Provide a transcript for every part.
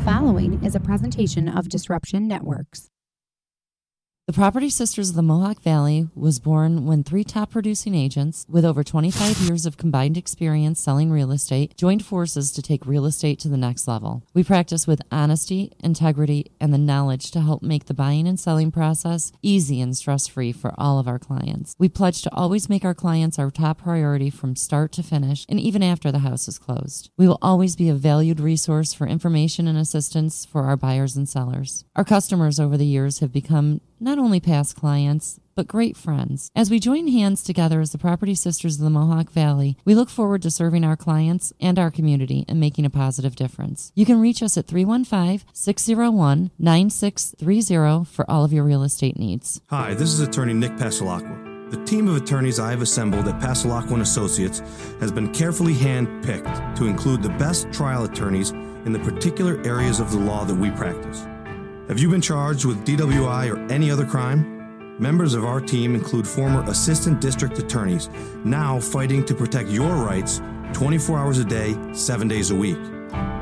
following is a presentation of Disruption Networks. The Property Sisters of the Mohawk Valley was born when 3 top producing agents with over 25 years of combined experience selling real estate joined forces to take real estate to the next level. We practice with honesty, integrity, and the knowledge to help make the buying and selling process easy and stress-free for all of our clients. We pledge to always make our clients our top priority from start to finish and even after the house is closed. We will always be a valued resource for information and assistance for our buyers and sellers. Our customers over the years have become not only past clients, but great friends. As we join hands together as the Property Sisters of the Mohawk Valley, we look forward to serving our clients and our community and making a positive difference. You can reach us at 315-601-9630 for all of your real estate needs. Hi, this is attorney Nick Pasalacqua. The team of attorneys I have assembled at Pasalacqua & Associates has been carefully hand-picked to include the best trial attorneys in the particular areas of the law that we practice. Have you been charged with DWI or any other crime? Members of our team include former assistant district attorneys, now fighting to protect your rights 24 hours a day, 7 days a week.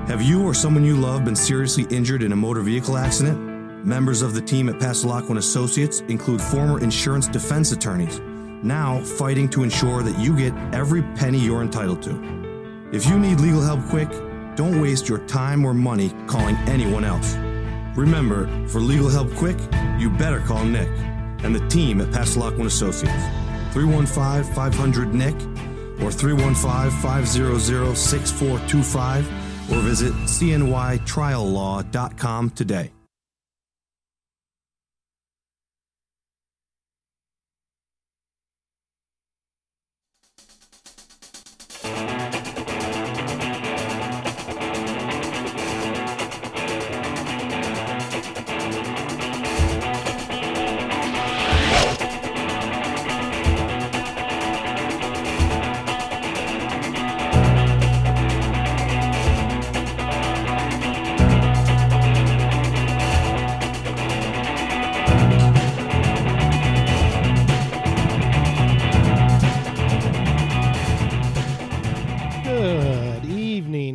Have you or someone you love been seriously injured in a motor vehicle accident? Members of the team at Pasalacqua & Associates include former insurance defense attorneys, now fighting to ensure that you get every penny you're entitled to. If you need legal help quick, don't waste your time or money calling anyone else. Remember, for legal help quick, you better call Nick and the team at Pasalacqua & Associates. 315-500-NICK or 315-500-6425 or visit cnytriallaw.com today.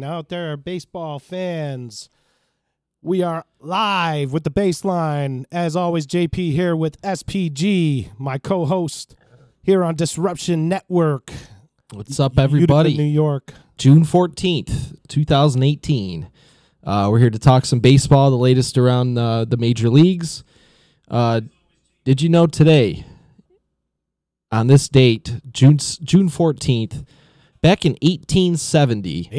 Out there, baseball fans, we are live with the baseline. As always, JP here with SPG, my co-host here on Disruption Network. What's up, everybody? Utica, New York. June 14th, 2018. We're here to talk some baseball, the latest around the major leagues. Did you know today, on this date, June 14th, back in 1870,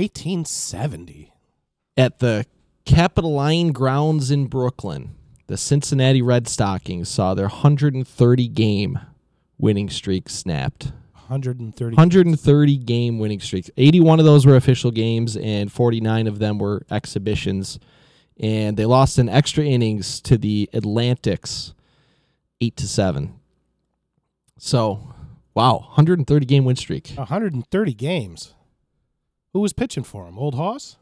at the Capitoline grounds in Brooklyn, the Cincinnati Red Stockings saw their 130-game winning streak snapped. 130 game winning streaks. 81 of those were official games, and 49 of them were exhibitions. And they lost in extra innings to the Atlantics, 8-7. So, wow, 130-game win streak. 130 games. Who was pitching for him? Old Hoss?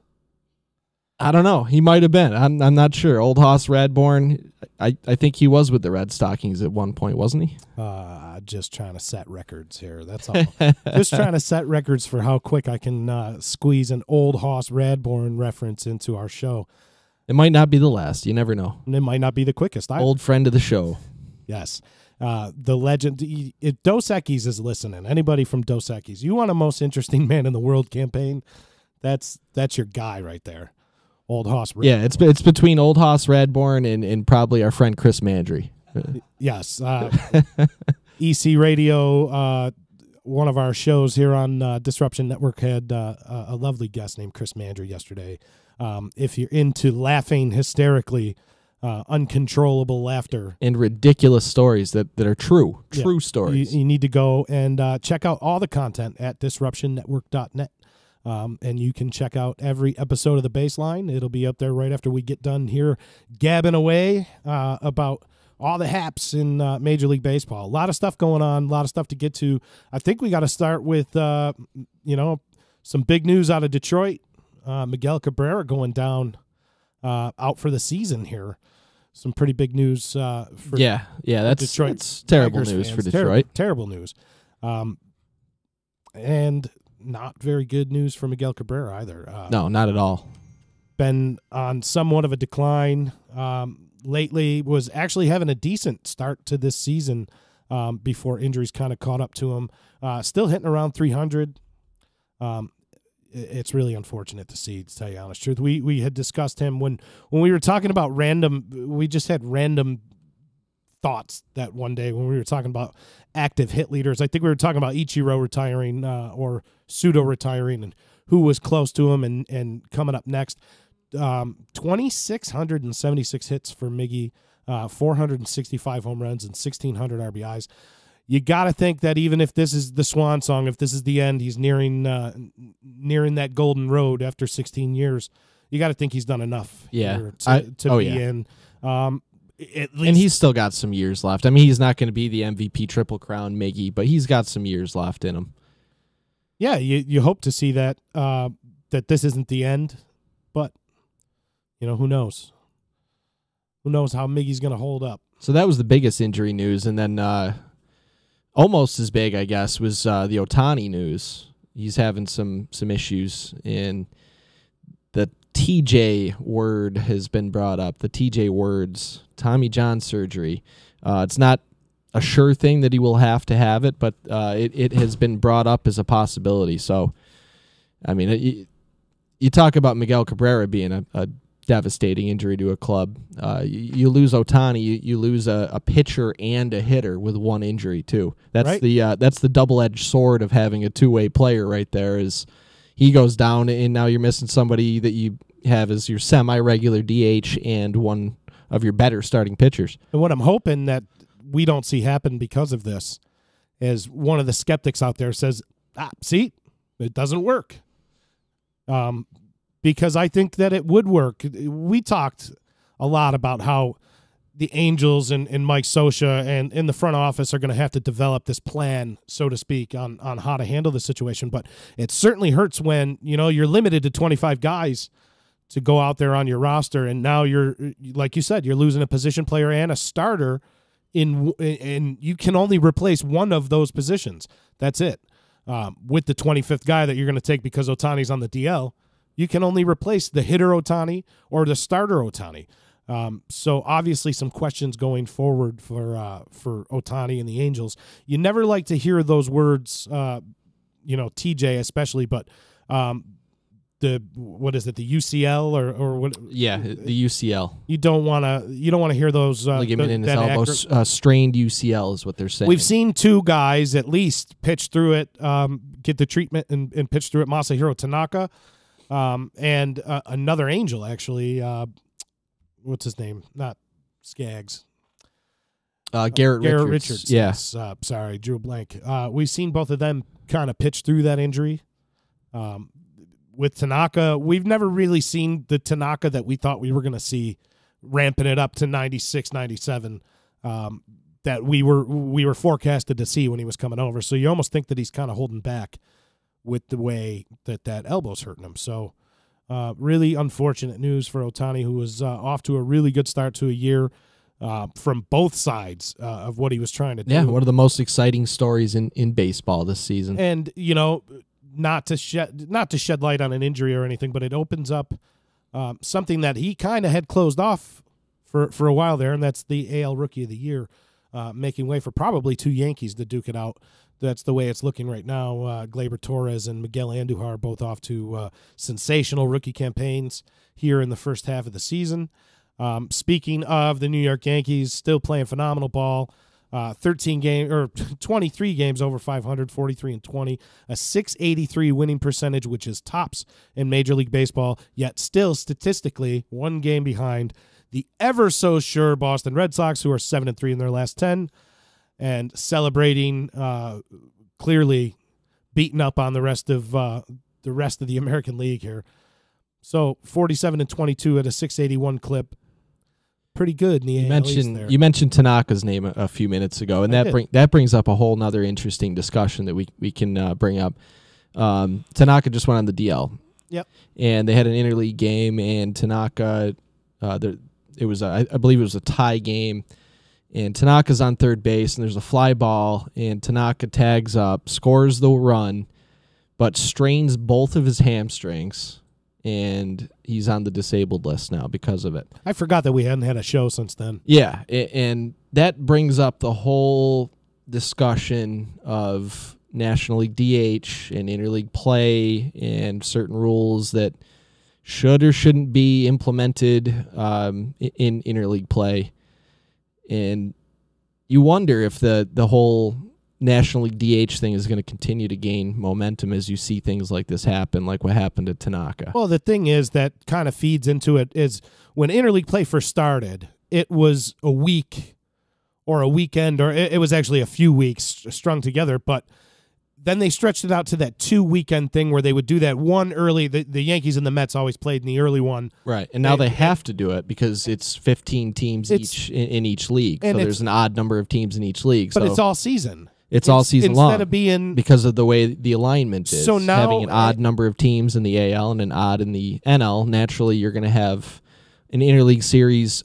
I don't know. He might have been. I'm not sure. Old Hoss Radbourne, I think he was with the Red Stockings at one point, wasn't he? Just trying to set records here. That's all. Just trying to set records for how quick I can squeeze an Old Hoss Radbourne reference into our show. It might not be the last. You never know. And it might not be the quickest either. Old friend of the show. Yes. The legend, if Dos Equis is listening, anybody from Dos Equis, you want a most interesting man in the world campaign, that's your guy right there. Old Hoss Radbourne. Yeah, it's between Old Hoss Radbourne and probably our friend Chris Mandry. Yes. EC Radio, one of our shows here on Disruption Network, had a lovely guest named Chris Mandry yesterday. If you're into laughing hysterically, uncontrollable laughter. And ridiculous stories that are true stories. You need to go and check out all the content at disruptionnetwork.net. And you can check out every episode of The Baseline. It'll be up there right after we get done here gabbing away about all the haps in Major League Baseball. A lot of stuff going on, a lot of stuff to get to. I think we got to start with, some big news out of Detroit. Miguel Cabrera going down out for the season here. Some pretty big news for that's terrible Tigers news fans. for Detroit. Terrible news. And not very good news for Miguel Cabrera either. No, not at all. been on somewhat of a decline lately. Was actually having a decent start to this season before injuries kind of caught up to him. Still hitting around 300. It's really unfortunate to see, to tell you the honest truth. We had discussed him when we were talking about we just had random thoughts that one day when we were talking about active hit leaders. I think we were talking about Ichiro retiring or pseudo retiring and who was close to him and coming up next. 2,676 hits for Miggy, 465 home runs and 1,600 RBIs. You got to think that even if this is the swan song, if this is the end, he's nearing that golden road after 16 years. You got to think he's done enough to be in. At least, and he's still got some years left. I mean, he's not going to be the MVP Triple Crown Miggy, but he's got some years left in him. Yeah, you hope to see that that this isn't the end, but who knows? Who knows how Miggy's going to hold up? So that was the biggest injury news, and then almost as big, I guess, was the Ohtani news. He's having some issues, and the TJ word has been brought up. The TJ words, Tommy John surgery. It's not a sure thing that he will have to have it, but it has been brought up as a possibility. So, I mean, you talk about Miguel Cabrera being a devastating injury to a club. You lose Ohtani, you lose a pitcher and a hitter with one injury too. That's right. That's the double-edged sword of having a two-way player right there. Is he goes down and now you're missing somebody that you have as your semi-regular DH and one of your better starting pitchers. And what I'm hoping that we don't see happen because of this is one of the skeptics out there says, see, it doesn't work. Because I think that it would work. We talked a lot about how the Angels and Mike Scioscia and in the front office are going to have to develop this plan, so to speak, on how to handle the situation. But it certainly hurts when, you're limited to 25 guys to go out there on your roster. And now you're, like you said, you're losing a position player and a starter and you can only replace one of those positions. That's it. With the 25th guy that you're going to take because Ohtani's on the DL, you can only replace the hitter Ohtani or the starter Ohtani. So obviously some questions going forward for Ohtani and the Angels. You never like to hear those words, TJ especially, but what is it, the UCL or what? Yeah, the UCL. You don't want to hear those. Ligament in his elbow, strained UCL is what they're saying. We've seen two guys at least pitch through it, get the treatment and pitch through it. Masahiro Tanaka. And another Angel, actually, what's his name? Not Skaggs. Garrett Richards. Yes. Sorry, drew a blank. We've seen both of them kind of pitch through that injury. With Tanaka, we've never really seen the Tanaka that we thought we were going to see ramping it up to 96, 97 that we were forecasted to see when he was coming over. So you almost think that he's kind of holding back with the way that elbow's hurting him. So really unfortunate news for Ohtani, who was off to a really good start to a year from both sides of what he was trying to do. Yeah, one of the most exciting stories in baseball this season. And, not to shed light on an injury or anything, but it opens up something that he kind of had closed off for a while there, and that's the AL Rookie of the Year, making way for probably two Yankees to duke it out. That's the way it's looking right now. Gleyber Torres and Miguel Andujar both off to sensational rookie campaigns here in the first half of the season. Speaking of the New York Yankees, still playing phenomenal ball. 23 games over 500, 43-20, a .683 winning percentage, which is tops in Major League Baseball, yet still statistically one game behind the ever so sure Boston Red Sox, who are 7-3 in their last 10, and celebrating, clearly beating up on the rest of the American League here. So 47-22 at a .681 clip. Pretty good in the AL East there. You mentioned Tanaka's name a few minutes ago, and that brings up a whole nother interesting discussion that we can bring up. Tanaka just went on the DL. Yep. And they had an interleague game, and Tanaka, I believe it was a tie game, and Tanaka's on third base, and there's a fly ball, and Tanaka tags up, scores the run, but strains both of his hamstrings and he's on the disabled list now because of it. I forgot that we hadn't had a show since then. Yeah, and that brings up the whole discussion of National League DH and interleague play and certain rules that should or shouldn't be implemented in interleague play. And you wonder if the whole National League DH thing is going to continue to gain momentum as you see things like this happen, like what happened to Tanaka. Well, the thing is that kind of feeds into it is when interleague play first started, it was a week or a weekend, or it was actually a few weeks strung together, but then they stretched it out to that 2-weekend thing where they would do that one early. The Yankees and the Mets always played in the early one. Right, and now they have to do it because it's 15 teams each in each league. So there's an odd number of teams in each league. But it's all season. It's all season long. Instead of being... Because of the way the alignment is. So now... Having an odd number of teams in the AL and an odd in the NL, naturally you're going to have an interleague series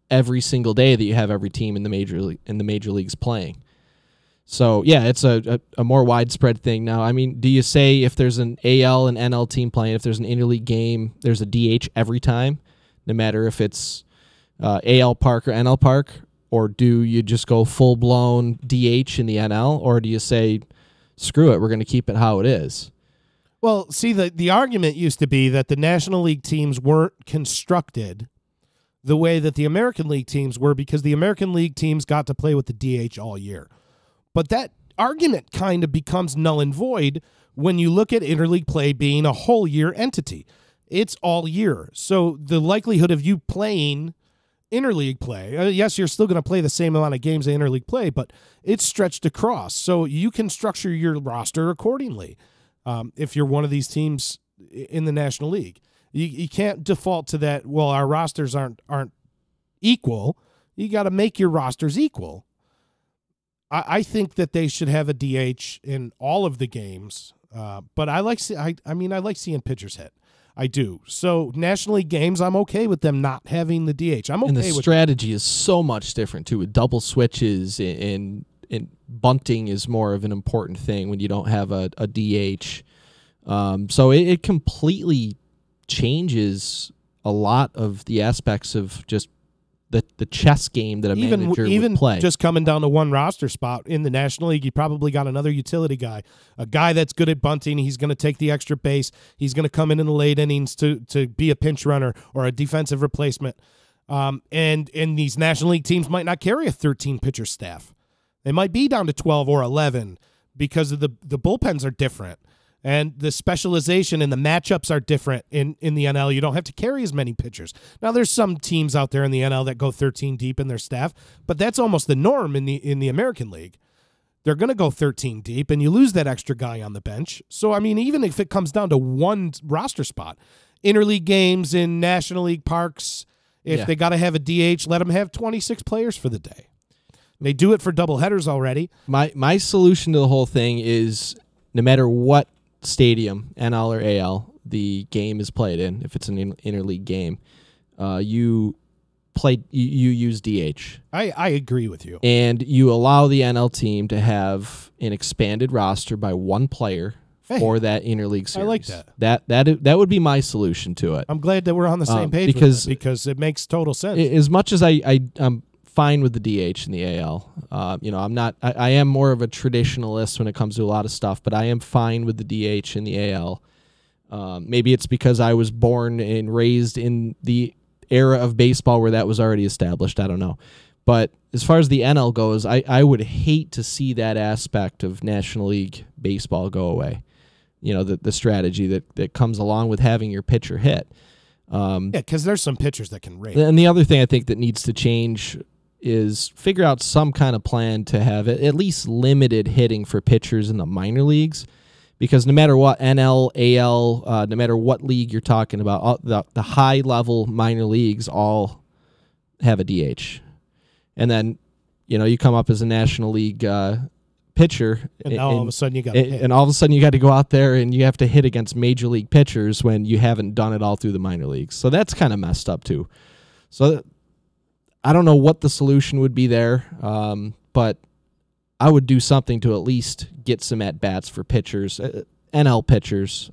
every single day that you have every team in the major leagues playing. So, yeah, it's a more widespread thing now. I mean, do you say if there's an AL and NL team playing, if there's an interleague game, there's a DH every time, no matter if it's AL Park or NL Park? Or do you just go full-blown DH in the NL? Or do you say, screw it, we're going to keep it how it is? Well, see, the argument used to be that the National League teams weren't constructed the way that the American League teams were because the American League teams got to play with the DH all year. But that argument kind of becomes null and void when you look at interleague play being a whole year entity. It's all year. So the likelihood of you playing interleague play, yes, you're still going to play the same amount of games of interleague play, but it's stretched across. So you can structure your roster accordingly if you're one of these teams in the National League. You can't default to that, well, our rosters aren't equal. You got to make your rosters equal. I think that they should have a DH in all of the games, but I like seeing pitchers hit. I do. So National League games, I'm okay with them not having the DH. I'm okay and the with strategy is so much different too, with double switches and bunting is more of an important thing when you don't have a DH. So it completely changes a lot of the aspects of just the chess game that a manager would play. Just coming down to one roster spot in the National League, you probably got another utility guy, a guy that's good at bunting. He's going to take the extra base. He's going to come in the late innings to be a pinch runner or a defensive replacement. And these National League teams might not carry a 13-pitcher staff. They might be down to 12 or 11 because of the bullpens are different. And the specialization and the matchups are different in the NL. You don't have to carry as many pitchers. Now, there's some teams out there in the NL that go 13 deep in their staff, but that's almost the norm in the American League. They're going to go 13 deep, and you lose that extra guy on the bench. So, I mean, even if it comes down to one roster spot, interleague games in National League parks, if they got to have a DH, let them have 26 players for the day. They do it for doubleheaders already. My solution to the whole thing is no matter what stadium, NL or AL, the game is played in, if it's an interleague game, you use DH. I agree with you. And you allow the NL team to have an expanded roster by one player for that interleague series. I like that. That would be my solution to it. I'm glad that we're on the same page because it makes total sense. As much as I'm fine with the DH in the AL. I'm not. I am more of a traditionalist when it comes to a lot of stuff, but I am fine with the DH in the AL. Maybe it's because I was born and raised in the era of baseball where that was already established. I don't know. But as far as the NL goes, I would hate to see that aspect of National League baseball go away. The strategy that comes along with having your pitcher hit. Because there's some pitchers that can rate. And the other thing I think that needs to change is figure out some kind of plan to have at least limited hitting for pitchers in the minor leagues, because no matter what, NL, AL, no matter what league you're talking about, the high-level minor leagues all have a DH. And then, you come up as a National League pitcher. And all of a sudden you got to hit. And all of a sudden you got to go out there and you have to hit against major league pitchers when you haven't done it all through the minor leagues. So that's kind of messed up too. So I don't know what the solution would be there, but I would do something to at least get some at-bats for pitchers. NL pitchers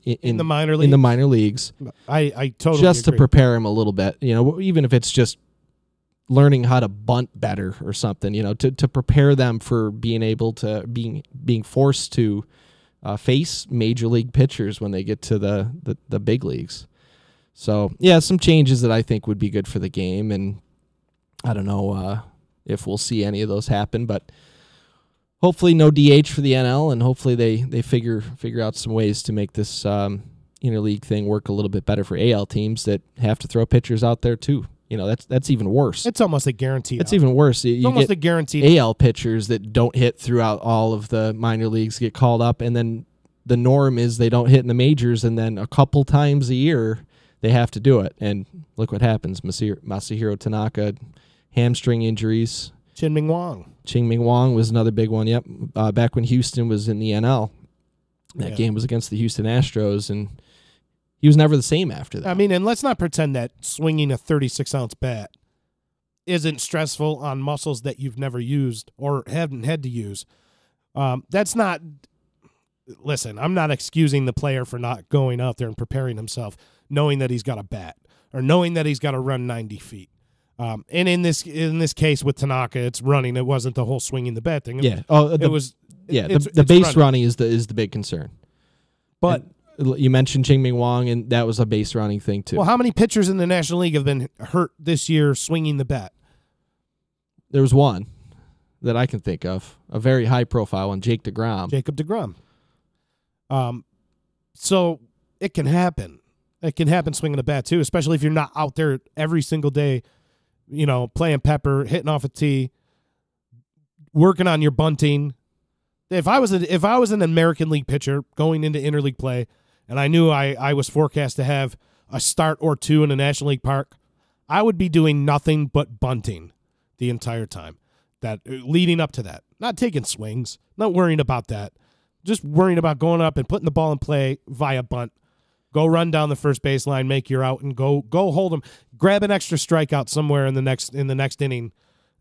in the minor leagues. In the minor leagues, I totally just agree. to prepare him a little bit. Even if it's just learning how to bunt better or something. To prepare them for being able to being forced to face major league pitchers when they get to the big leagues. So yeah, some changes that I think would be good for the game, and I don't know if we'll see any of those happen, but. Hopefully no DH for the NL, and hopefully they figure out some ways to make this interleague thing work a little bit better for AL teams that have to throw pitchers out there too. That's even worse. It's almost a guarantee. It's even worse. It's almost a guarantee. AL pitchers that don't hit throughout all of the minor leagues get called up, and then the norm is they don't hit in the majors, and then a couple times a year they have to do it. And look what happens. Masahiro Tanaka, hamstring injuries. Ching-Ming Wang was another big one. Yep, back when Houston was in the NL, that game was against the Houston Astros, and he was never the same after that. I mean, and let's not pretend that swinging a 36-ounce bat isn't stressful on muscles that you've never used or haven't had to use. That's not. Listen, I'm not excusing the player for not going out there and preparing himself, knowing that he's got a bat or knowing that he's got to run 90 feet. And in this case with Tanaka, it's running. It wasn't the whole swinging the bat thing. Yeah. It was. Yeah. It's the base running is the big concern. But and you mentioned Ching-Ming Wang, and that was a base running thing too. Well, how many pitchers in the National League have been hurt this year swinging the bat? There was one that I can think of, a very high profile one, Jacob DeGrom. So it can happen. It can happen swinging the bat too, especially if you're not out there every single day. Playing pepper, hitting off a tee, working on your bunting. If I was an American League pitcher going into interleague play, and I knew I was forecast to have a start or two in a National League park, I would be doing nothing but bunting the entire time. That leading up to that, not taking swings, not worrying about that, just worrying about going up and putting the ball in play via bunt. Go run down the first baseline, make your out, and go hold them. Grab an extra strikeout somewhere in the next inning,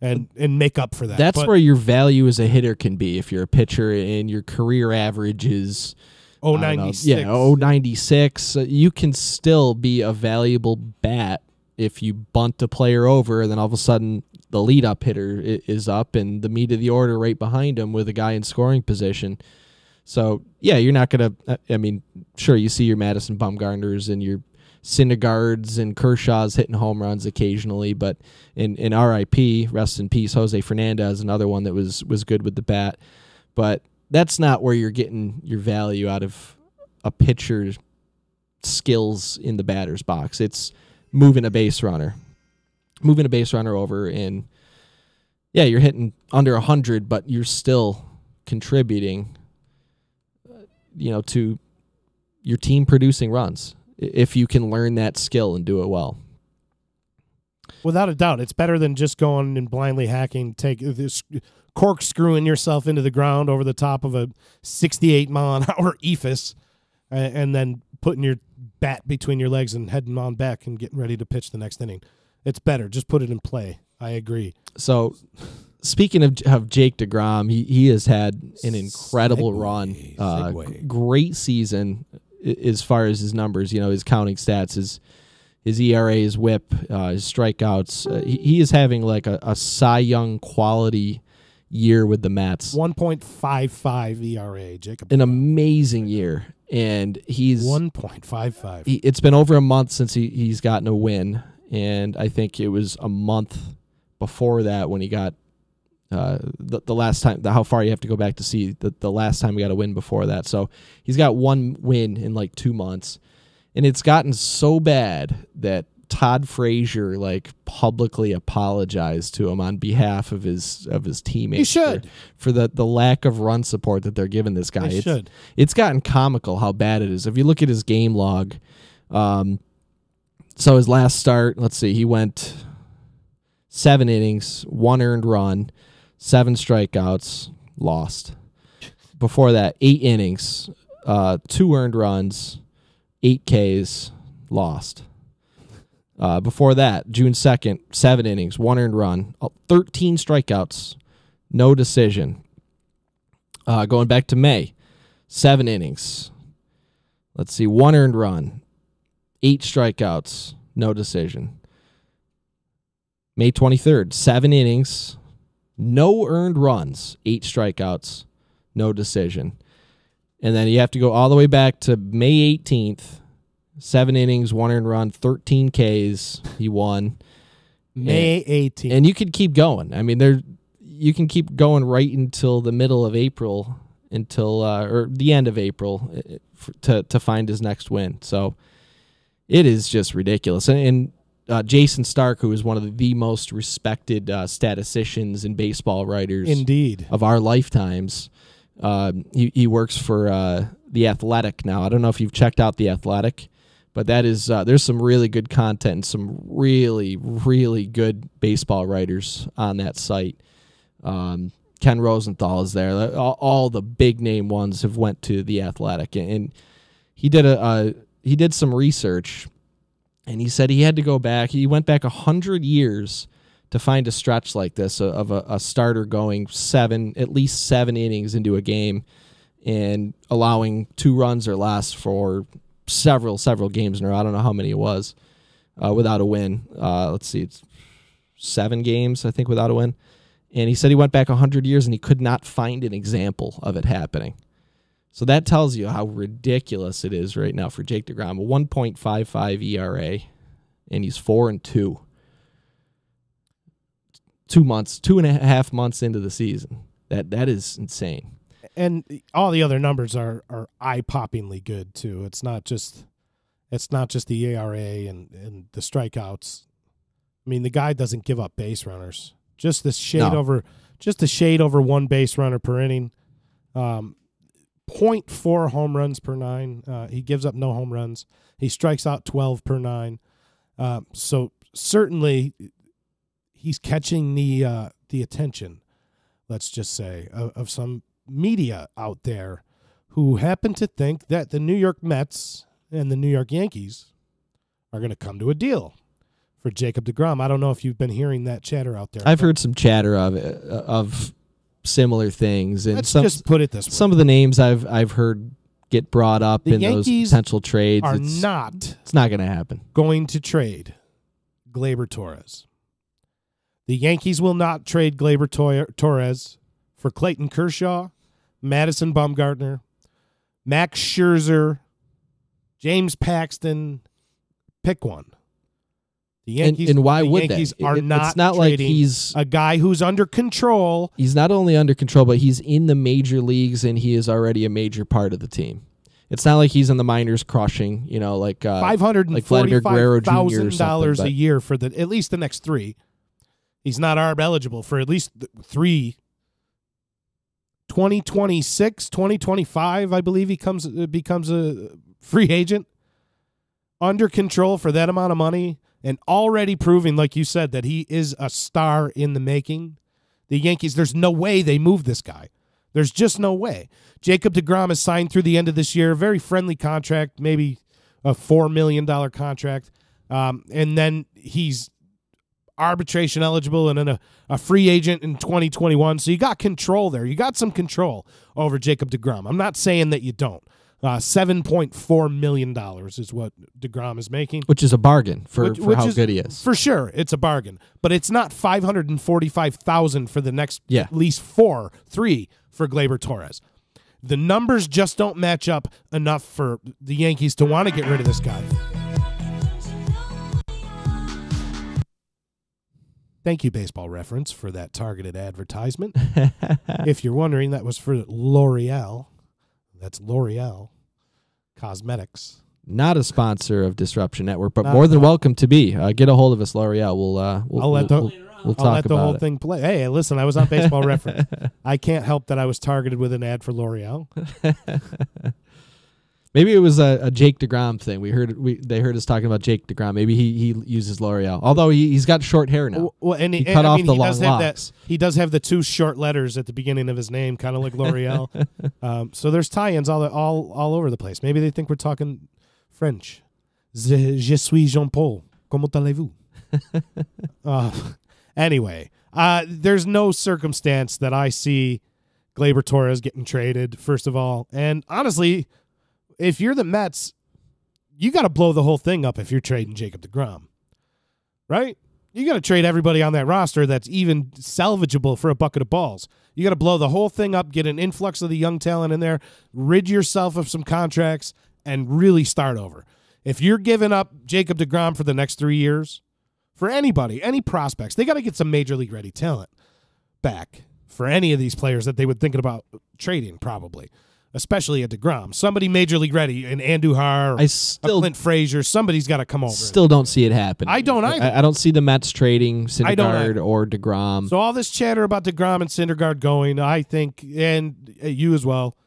and make up for that. That's where your value as a hitter can be. If you're a pitcher and your career average is 0.96, 0.96, you can still be a valuable bat if you bunt a player over, and then all of a sudden the leadoff hitter is up and the meat of the order right behind him with a guy in scoring position. So, yeah, you're not going to sure, you see your Madison Bumgarners and your Syndergaards and Kershaws hitting home runs occasionally, but in RIP, rest in peace, Jose Fernandez, another one that was good with the bat. But that's not where you're getting your value out of a pitcher's skills in the batter's box. It's moving a base runner over, and, yeah, you're hitting under 100, but you're still contributing to your team producing runs if you can learn that skill and do it well. Without a doubt, it's better than just going and blindly hacking, corkscrewing yourself into the ground over the top of a 68-mile-an-hour ephus, and then putting your bat between your legs and heading on back and getting ready to pitch the next inning. It's better. Just put it in play. I agree. So, speaking of Jake DeGrom, he has had an incredible run. Great season as far as his numbers, his counting stats, his ERA, his whip, his strikeouts. He is having like a Cy Young quality year with the Mets. 1.55 ERA, Jacob. An amazing year. And he's 1.55. It's been over a month since he's gotten a win. And I think it was a month before that when he got the last time, how far you have to go back to see the last time he got a win before that. So he's got one win in like 2 months. And it's gotten so bad that Todd Frazier publicly apologized to him on behalf of his teammates. He should. For the lack of run support that they're giving this guy. He should. It's gotten comical how bad it is. If you look at his game log, so his last start, let's see, he went 7 innings, 1 earned run, 7 strikeouts, lost. Before that, 8 innings, 2 earned runs, 8 Ks, lost. Before that, June 2nd, 7 innings, 1 earned run, 13 strikeouts, no decision. Going back to May, 7 innings, Let's see, 1 earned run, 8 strikeouts, no decision. May 23rd, 7 innings, no earned runs, 8 strikeouts, no decision. And then you have to go all the way back to May 18th, 7 innings, 1 earned run, 13 Ks. He won. May 18th. And you could keep going. I mean, you can keep going right until the middle of April, or the end of April, to find his next win. So it is just ridiculous. And Jason Stark, who is one of the most respected statisticians and baseball writers indeed of our lifetimes, he works for The Athletic now. I don't know if you've checked out The Athletic, but that is there's some really good content and some really, really good baseball writers on that site. Ken Rosenthal is there. All the big name ones have went to The Athletic, and he did some research, and he said he had to go back. He went back 100 years to find a stretch like this of a starter going at least seven innings into a game and allowing 2 runs or less for several games in a row. I don't know how many it was without a win. Let's see, it's 7 games, I think, without a win. And he said he went back 100 years and he could not find an example of it happening. So that tells you how ridiculous it is right now for Jake DeGrom. A 1.55 ERA, and he's 4-2. 2.5 months into the season. That is insane. And all the other numbers are eye-poppingly good too. It's not just the ERA and the strikeouts. I mean, the guy doesn't give up base runners. Just the shade over 1 base runner per inning. 0.4 home runs per 9. He gives up no home runs. He strikes out 12 per 9. So certainly he's catching the attention, let's just say, of some media out there who happen to think that the New York Mets and the New York Yankees are going to come to a deal for Jacob deGrom. I don't know if you've been hearing that chatter out there. I've heard some chatter of similar things, and let's just put it this way: some of the names I've heard get brought up in Yankees those potential trades. It's not going to happen. Going to trade Gleyber Torres. The Yankees will not trade Gleyber Torres for Clayton Kershaw, Madison Bumgarner, Max Scherzer, James Paxton. Pick one. The Yankees, and why the would Yankees they? are not it's not like he's a guy who's under control. He's not only under control, but he's in the major leagues, and he is already a major part of the team. It's not like he's in the minors crushing, like $545,000 a year for at least the next 3. He's not ARB eligible for at least 3. 2026, 2025, I believe he becomes a free agent. Under control for that amount of money. And already proving, like you said, that he is a star in the making. The Yankees, there's no way they move this guy. There's just no way. Jacob deGrom is signed through the end of this year. A very friendly contract, maybe a $4 million contract. And then he's arbitration eligible and then a free agent in 2021. So you got control there. You got some control over Jacob deGrom. I'm not saying that you don't. $7.4 million is what deGrom is making. Which is a bargain for how good he is. For sure, it's a bargain. But it's not $545,000 for the next at least 3 for Gleyber Torres. The numbers just don't match up enough for the Yankees to want to get rid of this guy. Thank you, Baseball Reference, for that targeted advertisement. If you're wondering, that was for L'Oreal. That's L'Oreal Cosmetics. Not a sponsor of Disruption Network, but more than welcome to be. Get a hold of us, L'Oreal. We'll let the whole thing play. Hey, listen, I was on Baseball Reference. I can't help that I was targeted with an ad for L'Oreal. Maybe it was a Jake deGrom thing. They heard us talking about Jake deGrom. Maybe he uses L'Oreal. Although he's got short hair now. Well, and he cut off the long locks. He does have the 2 short letters at the beginning of his name, kind of like L'Oreal. So there's tie-ins all over the place. Maybe they think we're talking French. Je suis Jean-Paul. Comment allez-vous? Anyway, there's no circumstance that I see Gleyber Torres getting traded, first of all. And honestly, if you're the Mets, you got to blow the whole thing up if you're trading Jacob deGrom, right? You got to trade everybody on that roster that's even salvageable for a bucket of balls. You got to blow the whole thing up, get an influx of the young talent in there, rid yourself of some contracts, and really start over. If you're giving up Jacob deGrom for the next 3 years, for anybody, any prospects, they got to get some major league ready talent back for any of these players that they would think about trading, probably, especially at deGrom. Somebody major league ready, an Andujar, a Clint Frazier, somebody's got to come over. Still don't see it happen. I don't either. I don't see the Mets trading Syndergaard or deGrom. So all this chatter about deGrom and Syndergaard going, I think, and you as well,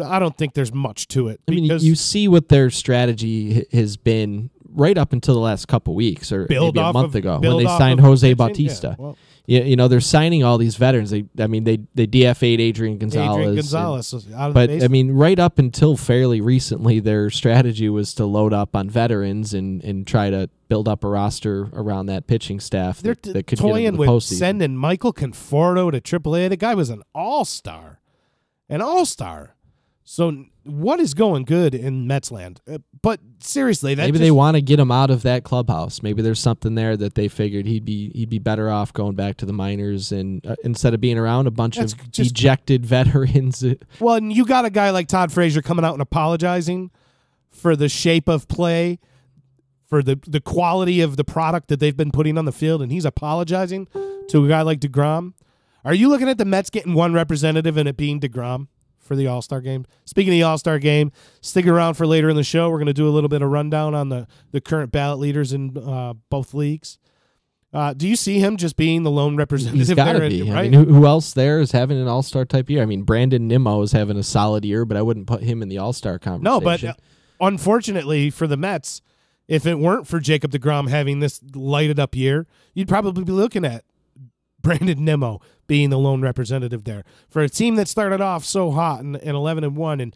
I don't think there's much to it. I mean, you see what their strategy has been right up until the last couple weeks, or maybe a month ago when they signed Jose Bautista. Yeah, well, you know, they're signing all these veterans. They DFA'd Adrian Gonzalez. But I mean, right up until fairly recently, their strategy was to load up on veterans and try to build up a roster around that pitching staff that could toying get into the with postseason. Sending Michael Conforto to AAA. The guy was an all-star. So what is going good in Metsland? But seriously, maybe they want to get him out of that clubhouse. Maybe there's something there that they figured he'd be better off going back to the minors and instead of being around a bunch of dejected veterans. Well, and you got a guy like Todd Frazier coming out and apologizing for the shape of play, for the quality of the product that they've been putting on the field, and he's apologizing to a guy like deGrom. Are you looking at the Mets getting one representative and it being deGrom for the All-Star game? Speaking of the All-Star game, stick around for later in the show. We're going to do a little bit of rundown on the current ballot leaders in both leagues. Do you see him just being the lone representative? He's got to be. Right? I mean, who else there is having an All-Star type year? I mean, Brandon Nimmo is having a solid year, but I wouldn't put him in the All-Star conversation. No, but unfortunately for the Mets, if it weren't for Jacob deGrom having this lighted up year, you'd probably be looking at Brandon Nimmo being the lone representative there for a team that started off so hot in 11-1, and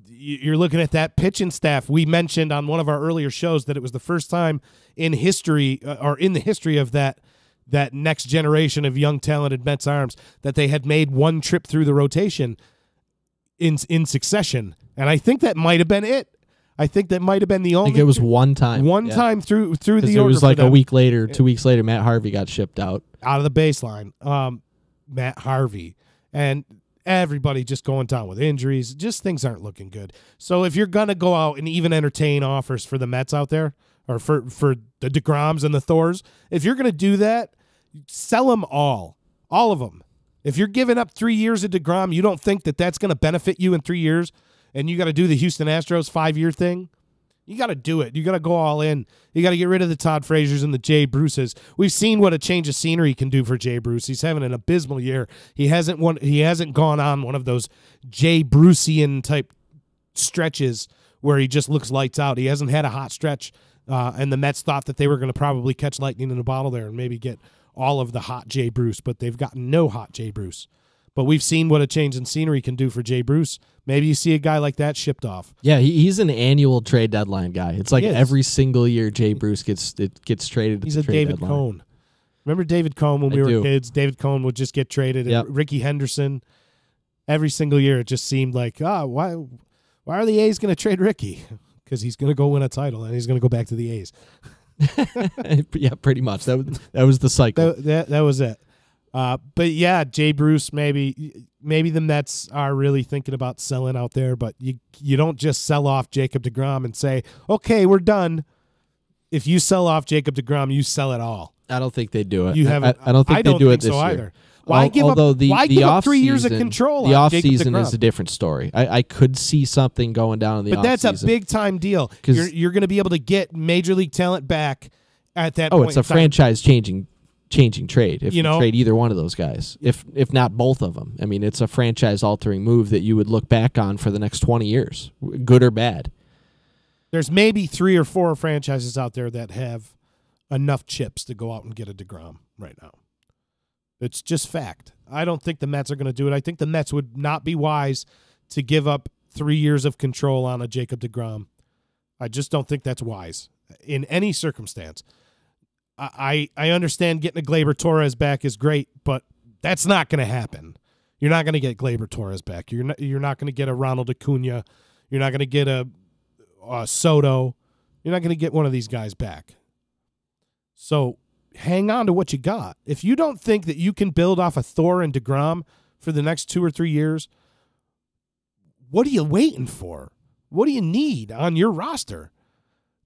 you're looking at that pitching staff. We mentioned on one of our earlier shows that it was the first time in history, or in the history of that next generation of young talented Mets arms, that they had made one trip through the rotation in succession, and I think that might have been it. I think that might have been the only. I think it was one time. Time through the order. It was like a week later, 2 weeks later, Matt Harvey got shipped out of the baseline. Matt Harvey and everybody just going down with injuries. Just things aren't looking good. So if you're gonna go out and even entertain offers for the Mets out there, or for the deGroms and the Thors, if you're gonna do that, sell them all of them. If you're giving up 3 years of deGrom, you don't think that that's gonna benefit you in 3 years. And you got to do the Houston Astros 5-year thing, you got to do it. You got to go all in. You got to get rid of the Todd Fraziers and the Jay Bruces. We've seen what a change of scenery can do for Jay Bruce. He's having an abysmal year. He hasn't gone on one of those Jay Bruceian type stretches where he just looks lights out. He hasn't had a hot stretch, and the Mets thought that they were going to probably catch lightning in a bottle there and maybe get all of the hot Jay Bruce, but they've gotten no hot Jay Bruce. But we've seen what a change in scenery can do for Jay Bruce. Maybe you see a guy like that shipped off. Yeah, he's an annual trade deadline guy. It's like every single year Jay Bruce gets traded. He's a David Cone. Remember David Cone when we were kids? David Cone would just get traded. Yep. And Ricky Henderson. Every single year it just seemed like, why are the A's going to trade Ricky? Because he's going to go win a title and he's going to go back to the A's. Yeah, pretty much. That was the cycle. That was it. But yeah, Jay Bruce, maybe the Mets are really thinking about selling out there, but you don't just sell off Jacob deGrom and say, okay, we're done. If you sell off Jacob deGrom, you sell it all. I don't think they do it. I don't think they do it this so year either. Why give up 3 years of control? The offseason is a different story. I could see something going down in the offseason. But that's a big time deal. You're going to be able to get major league talent back at that point. Oh, it's a franchise changing trade if you trade either one of those guys, if not both of them. I mean, it's a franchise-altering move that you would look back on for the next 20 years, good or bad. There's maybe 3 or 4 franchises out there that have enough chips to go out and get a deGrom right now. It's just fact. I don't think the Mets are going to do it. I think the Mets would not be wise to give up 3 years of control on a Jacob deGrom. I just don't think that's wise in any circumstance. I understand getting a Gleyber Torres back is great, but that's not going to happen. You're not going to get Gleyber Torres back. You're not going to get a Ronald Acuna. You're not going to get a Soto. You're not going to get one of these guys back. So hang on to what you got. If you don't think that you can build off of Thor and DeGrom for the next 2 or 3 years, what are you waiting for? What do you need on your roster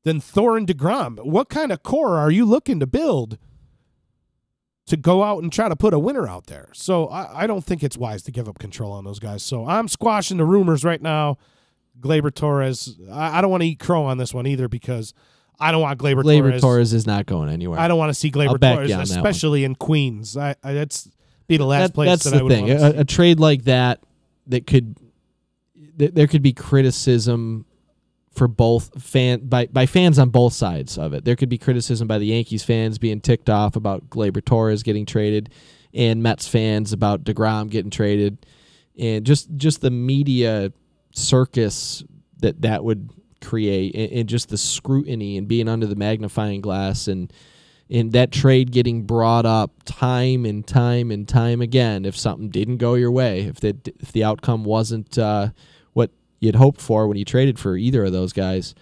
than Thor and DeGrom? What kind of core are you looking to build to go out and try to put a winner out there? So I don't think it's wise to give up control on those guys. So I'm squashing the rumors right now. Gleyber Torres, I don't want to eat crow on this one either because I don't want Gleyber Torres. Gleyber Torres is not going anywhere. I don't want to see Gleyber Torres, especially in Queens. That's be the last place that's that the I would thing. want to see. A trade like that there could be criticism for both by fans on both sides of it. There could be criticism by the Yankees fans being ticked off about Gleyber Torres getting traded, and Mets fans about DeGrom getting traded, and just the media circus that would create, and just the scrutiny and being under the magnifying glass, and that trade getting brought up time and time and time again if something didn't go your way, if the outcome wasn't what you'd hoped for when you traded for either of those guys.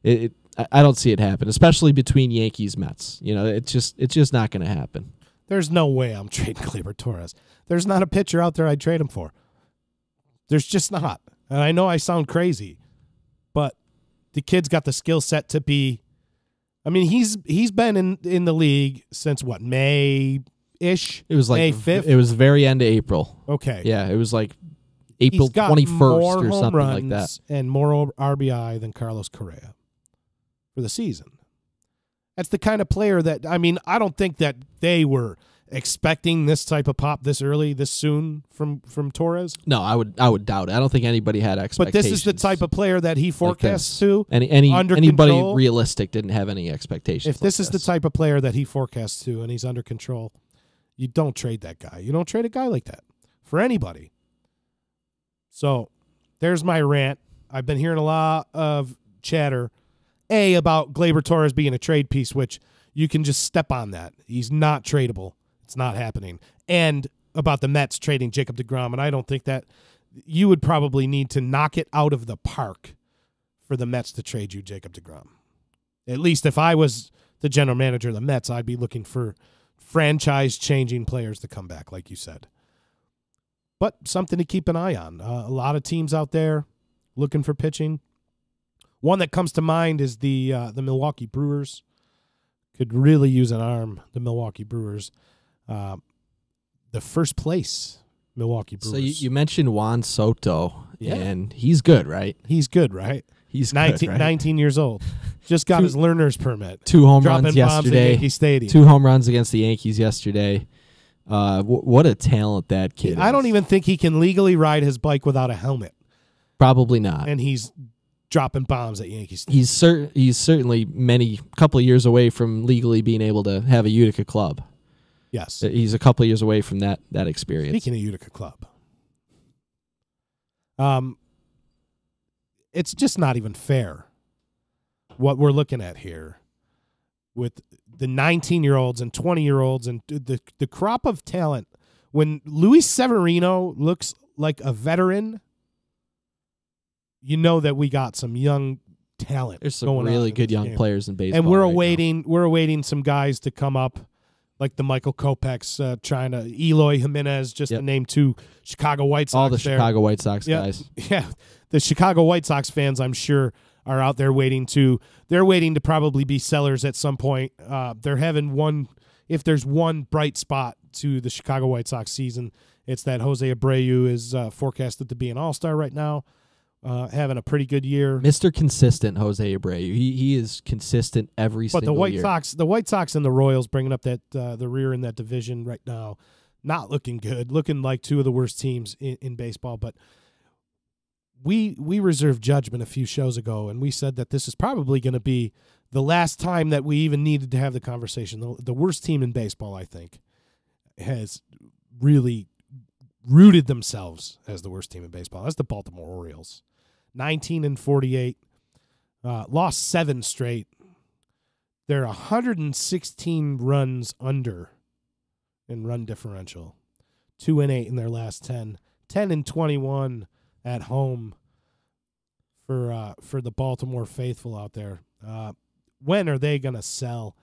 I don't see it happen, especially between Yankees Mets. It's just not going to happen. There's no way I'm trading Gleyber Torres. There's not a pitcher out there I'd trade him for. There's just not. And I know I sound crazy, but the kid's got the skill set to be. I mean, he's been in the league since what, May-ish? It was like May 5th. It was the very end of April. Okay. Yeah, it was like April 21st or something like that. And more RBI than Carlos Correa for the season. That's the kind of player that, I mean, I don't think that they were expecting this type of pop this early, this soon from Torres. No, I would doubt it. I don't think anybody had expectations. But this is the type of player that he forecasts to. Anybody control. realistic didn't have any expectations. If this is the type of player that he forecasts to and he's under control, you don't trade that guy. You don't trade a guy like that for anybody. So there's my rant. I've been hearing a lot of chatter, about Gleyber Torres being a trade piece, which you can just step on that. He's not tradable. It's not happening. And about the Mets trading Jacob deGrom, and I don't think that you would probably need to knock it out of the park for the Mets to trade you Jacob deGrom. At least if I was the general manager of the Mets, I'd be looking for franchise-changing players to come back, like you said. But something to keep an eye on. A lot of teams out there looking for pitching. One that comes to mind is the Milwaukee Brewers. Could really use an arm, the Milwaukee Brewers. The first place Milwaukee Brewers. So you mentioned Juan Soto, Yeah. and he's good, right? He's good, right? He's 19, good, right? 19 years old. Just got his learner's permit. 2 home Dropping runs bombs at yesterday. Yankee Stadium. 2 home runs against the Yankees yesterday. What a talent that kid is. I don't even think he can legally ride his bike without a helmet. Probably not. And he's dropping bombs at Yankee Stadium. He's certainly couple of years away from legally being able to have a Utica club. Yes. He's a couple of years away from that experience. Speaking of Utica club. It's just not even fair what we're looking at here with the 19-year-olds and 20-year-olds and the crop of talent. When Luis Severino looks like a veteran, you know that we got some young talent. There's some really good young players in baseball. And we're awaiting some guys to come up, like the Michael Kopechs, Eloy Jimenez, just to name 2 Chicago White Sox. All the Chicago White Sox guys. Yeah, the Chicago White Sox fans, I'm sure, are out there waiting to probably be sellers at some point. They're having if there's one bright spot to the Chicago White Sox season, it's that Jose Abreu is forecasted to be an all-star right now, having a pretty good year. Mr. Consistent Jose Abreu. He is consistent every single year. But the White Sox and the Royals bringing up that the rear in that division right now, not looking good, looking like 2 of the worst teams in baseball. But we reserved judgment a few shows ago, and we said that this is probably going to be the last time that we even needed to have the conversation. The worst team in baseball, I think, has really rooted themselves as the worst team in baseball. That's the Baltimore Orioles. 19-48, lost 7 straight. They're 116 runs under in run differential. 2-8 in their last 10. 10-21 at home for the Baltimore faithful out there. When are they going to sell?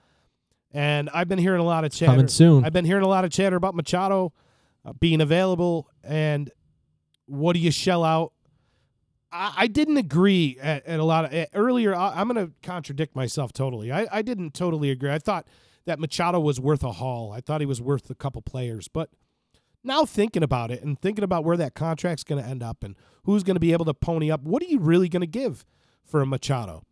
And I've been hearing a lot of chatter. Coming soon. I've been hearing a lot of chatter about Machado being available, and what do you shell out? I didn't agree at a lot of earlier. I'm going to contradict myself totally. I didn't totally agree. I thought that Machado was worth a haul. I thought he was worth a couple players, but now thinking about it and thinking about where that contract's going to end up and who's going to be able to pony up, what are you really going to give for a Machado?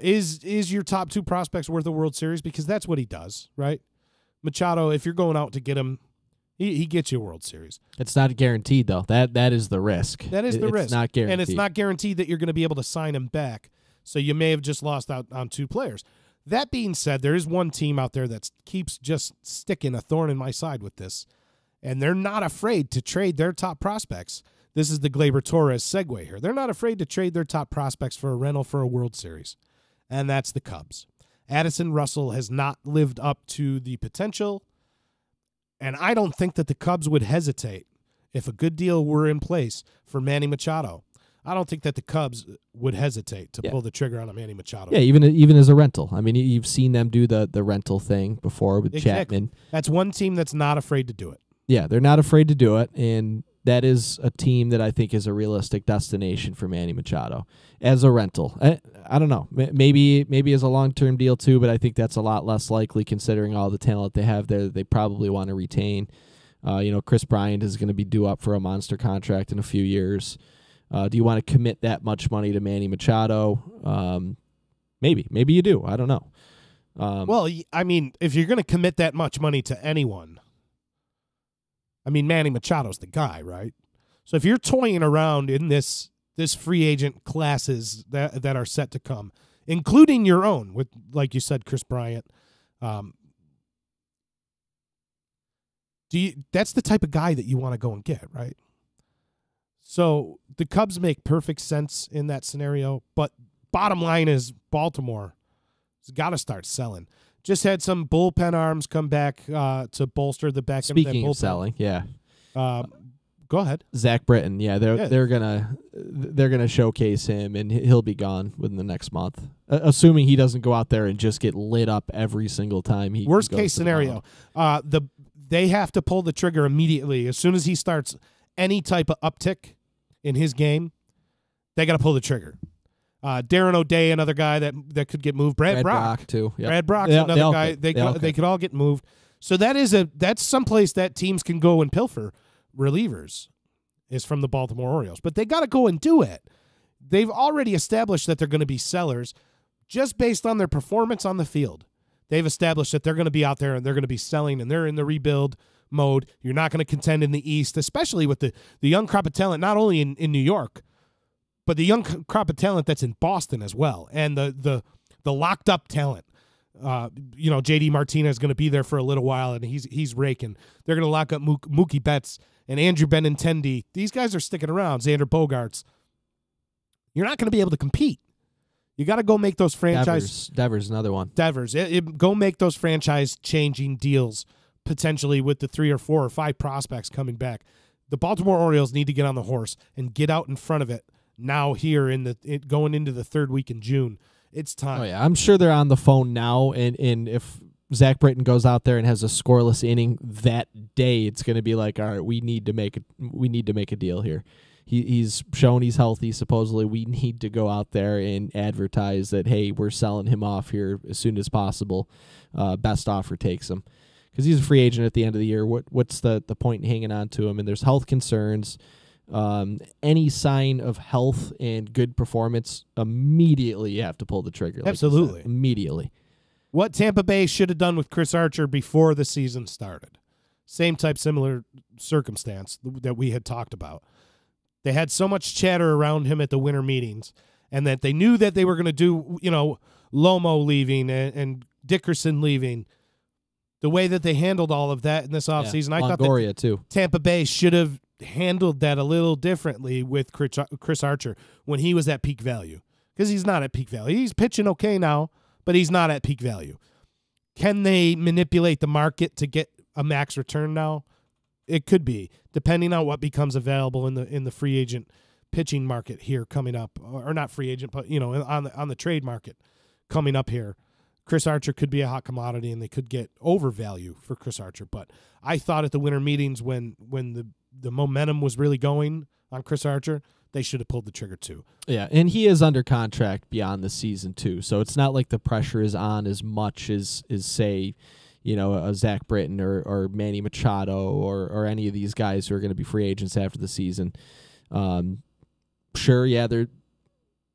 Is your top two prospects worth a World Series? Because that's what he does, right? Machado, if you're going out to get him, he gets you a World Series. It's not guaranteed, though. That is the risk. That is the risk. It's not guaranteed. And it's not guaranteed that you're going to be able to sign him back. So you may have just lost out on two players. That being said, there is one team out there that keeps just sticking a thorn in my side with this, and they're not afraid to trade their top prospects. This is the Gleyber Torres segue here. They're not afraid to trade their top prospects for a rental for a World Series, and that's the Cubs. Addison Russell has not lived up to the potential, and I don't think that the Cubs would hesitate if a good deal were in place for Manny Machado. I don't think that the Cubs would hesitate to pull the trigger on a Manny Machado. Yeah, even as a rental. I mean, you've seen them do the rental thing before with Chapman. That's one team that's not afraid to do it. Yeah, they're not afraid to do it, and that is a team that I think is a realistic destination for Manny Machado as a rental. I don't know. Maybe as a long-term deal too, but I think that's a lot less likely considering all the talent they have there that they probably want to retain. Chris Bryant is going to be due up for a monster contract in a few years. Do you want to commit that much money to Manny Machado? Maybe you do. I don't know. Well, I mean, if you're going to commit that much money to anyone, I mean, Manny Machado's the guy, right? So if you're toying around in this free agent classes that are set to come, including your own, with, like you said, Chris Bryant, that's the type of guy that you want to go and get, right? So the Cubs make perfect sense in that scenario, but bottom line is Baltimore has got to start selling. Just had some bullpen arms come back to bolster the back end of that bullpen. Speaking of selling, yeah. Go ahead. Zach Britton, they're gonna showcase him, and he'll be gone within the next month, assuming he doesn't go out there and just get lit up every single time he. Worst case scenario, they have to pull the trigger immediately as soon as he starts any type of uptick in his game. They got to pull the trigger. Darren O'Day, another guy that could get moved. Brad Brock too. Yep. Brad Brock's another guy. They could all get moved. So that's someplace that teams can go and pilfer relievers, is from the Baltimore Orioles. But they got to go and do it. They've already established that they're going to be sellers just based on their performance on the field. They've established that they're going to be out there and they're going to be selling, and they're in the rebuild mode. You're not going to contend in the East, especially with the young crop of talent, not only in New York, but the young crop of talent that's in Boston as well, and the locked up talent. JD Martinez is going to be there for a little while, and he's raking. They're going to lock up Mookie Betts and Andrew Benintendi. These guys are sticking around. Xander Bogaerts. You're not going to be able to compete. You got to go make those franchise. Devers, another one. Devers, go make those franchise-changing deals potentially with the 3 or 4 or 5 prospects coming back. The Baltimore Orioles need to get on the horse and get out in front of it now. Here going into the 3rd week in June, it's time. Oh yeah, I'm sure they're on the phone now, and if Zach Britton goes out there and has a scoreless inning that day, it's going to be like, all right, we need to make a deal here. He's shown he's healthy. Supposedly, we need to go out there and advertise that, hey, we're selling him off here as soon as possible. Best offer takes him, because he's a free agent at the end of the year. What's the point in hanging on to him? And there's health concerns. Any sign of health and good performance, immediately you have to pull the trigger. Like absolutely, immediately. What Tampa Bay should have done with Chris Archer before the season started. Similar circumstance that we had talked about. They had so much chatter around him at the winter meetings, and that they knew that they were going to do, Lomo leaving and Dickerson leaving. The way that they handled all of that in this offseason, I thought that too. Tampa Bay should have handled that a little differently with Chris Archer when he was at peak value, because he's not at peak value. He's pitching okay now, but he's not at peak value. Can they manipulate the market to get a max return now? It could be, depending on what becomes available in the free agent pitching market here coming up, or not free agent, but on the trade market coming up here. Chris Archer could be a hot commodity, and they could get overvalue for Chris Archer. But I thought at the winter meetings when the momentum was really going on Chris Archer, they should have pulled the trigger too. Yeah, and he is under contract beyond the season too, so it's not like the pressure is on as much as say, a Zach Britton or Manny Machado or any of these guys who are going to be free agents after the season. Sure, yeah,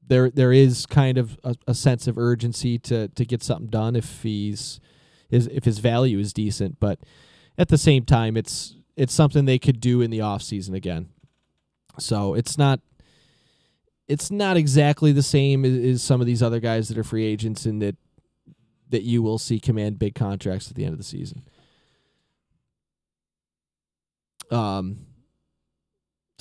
there is kind of a sense of urgency to get something done if his value is decent, but at the same time, it's something they could do in the offseason again. So it's not exactly the same as some of these other guys that are free agents, and that you will see command big contracts at the end of the season. So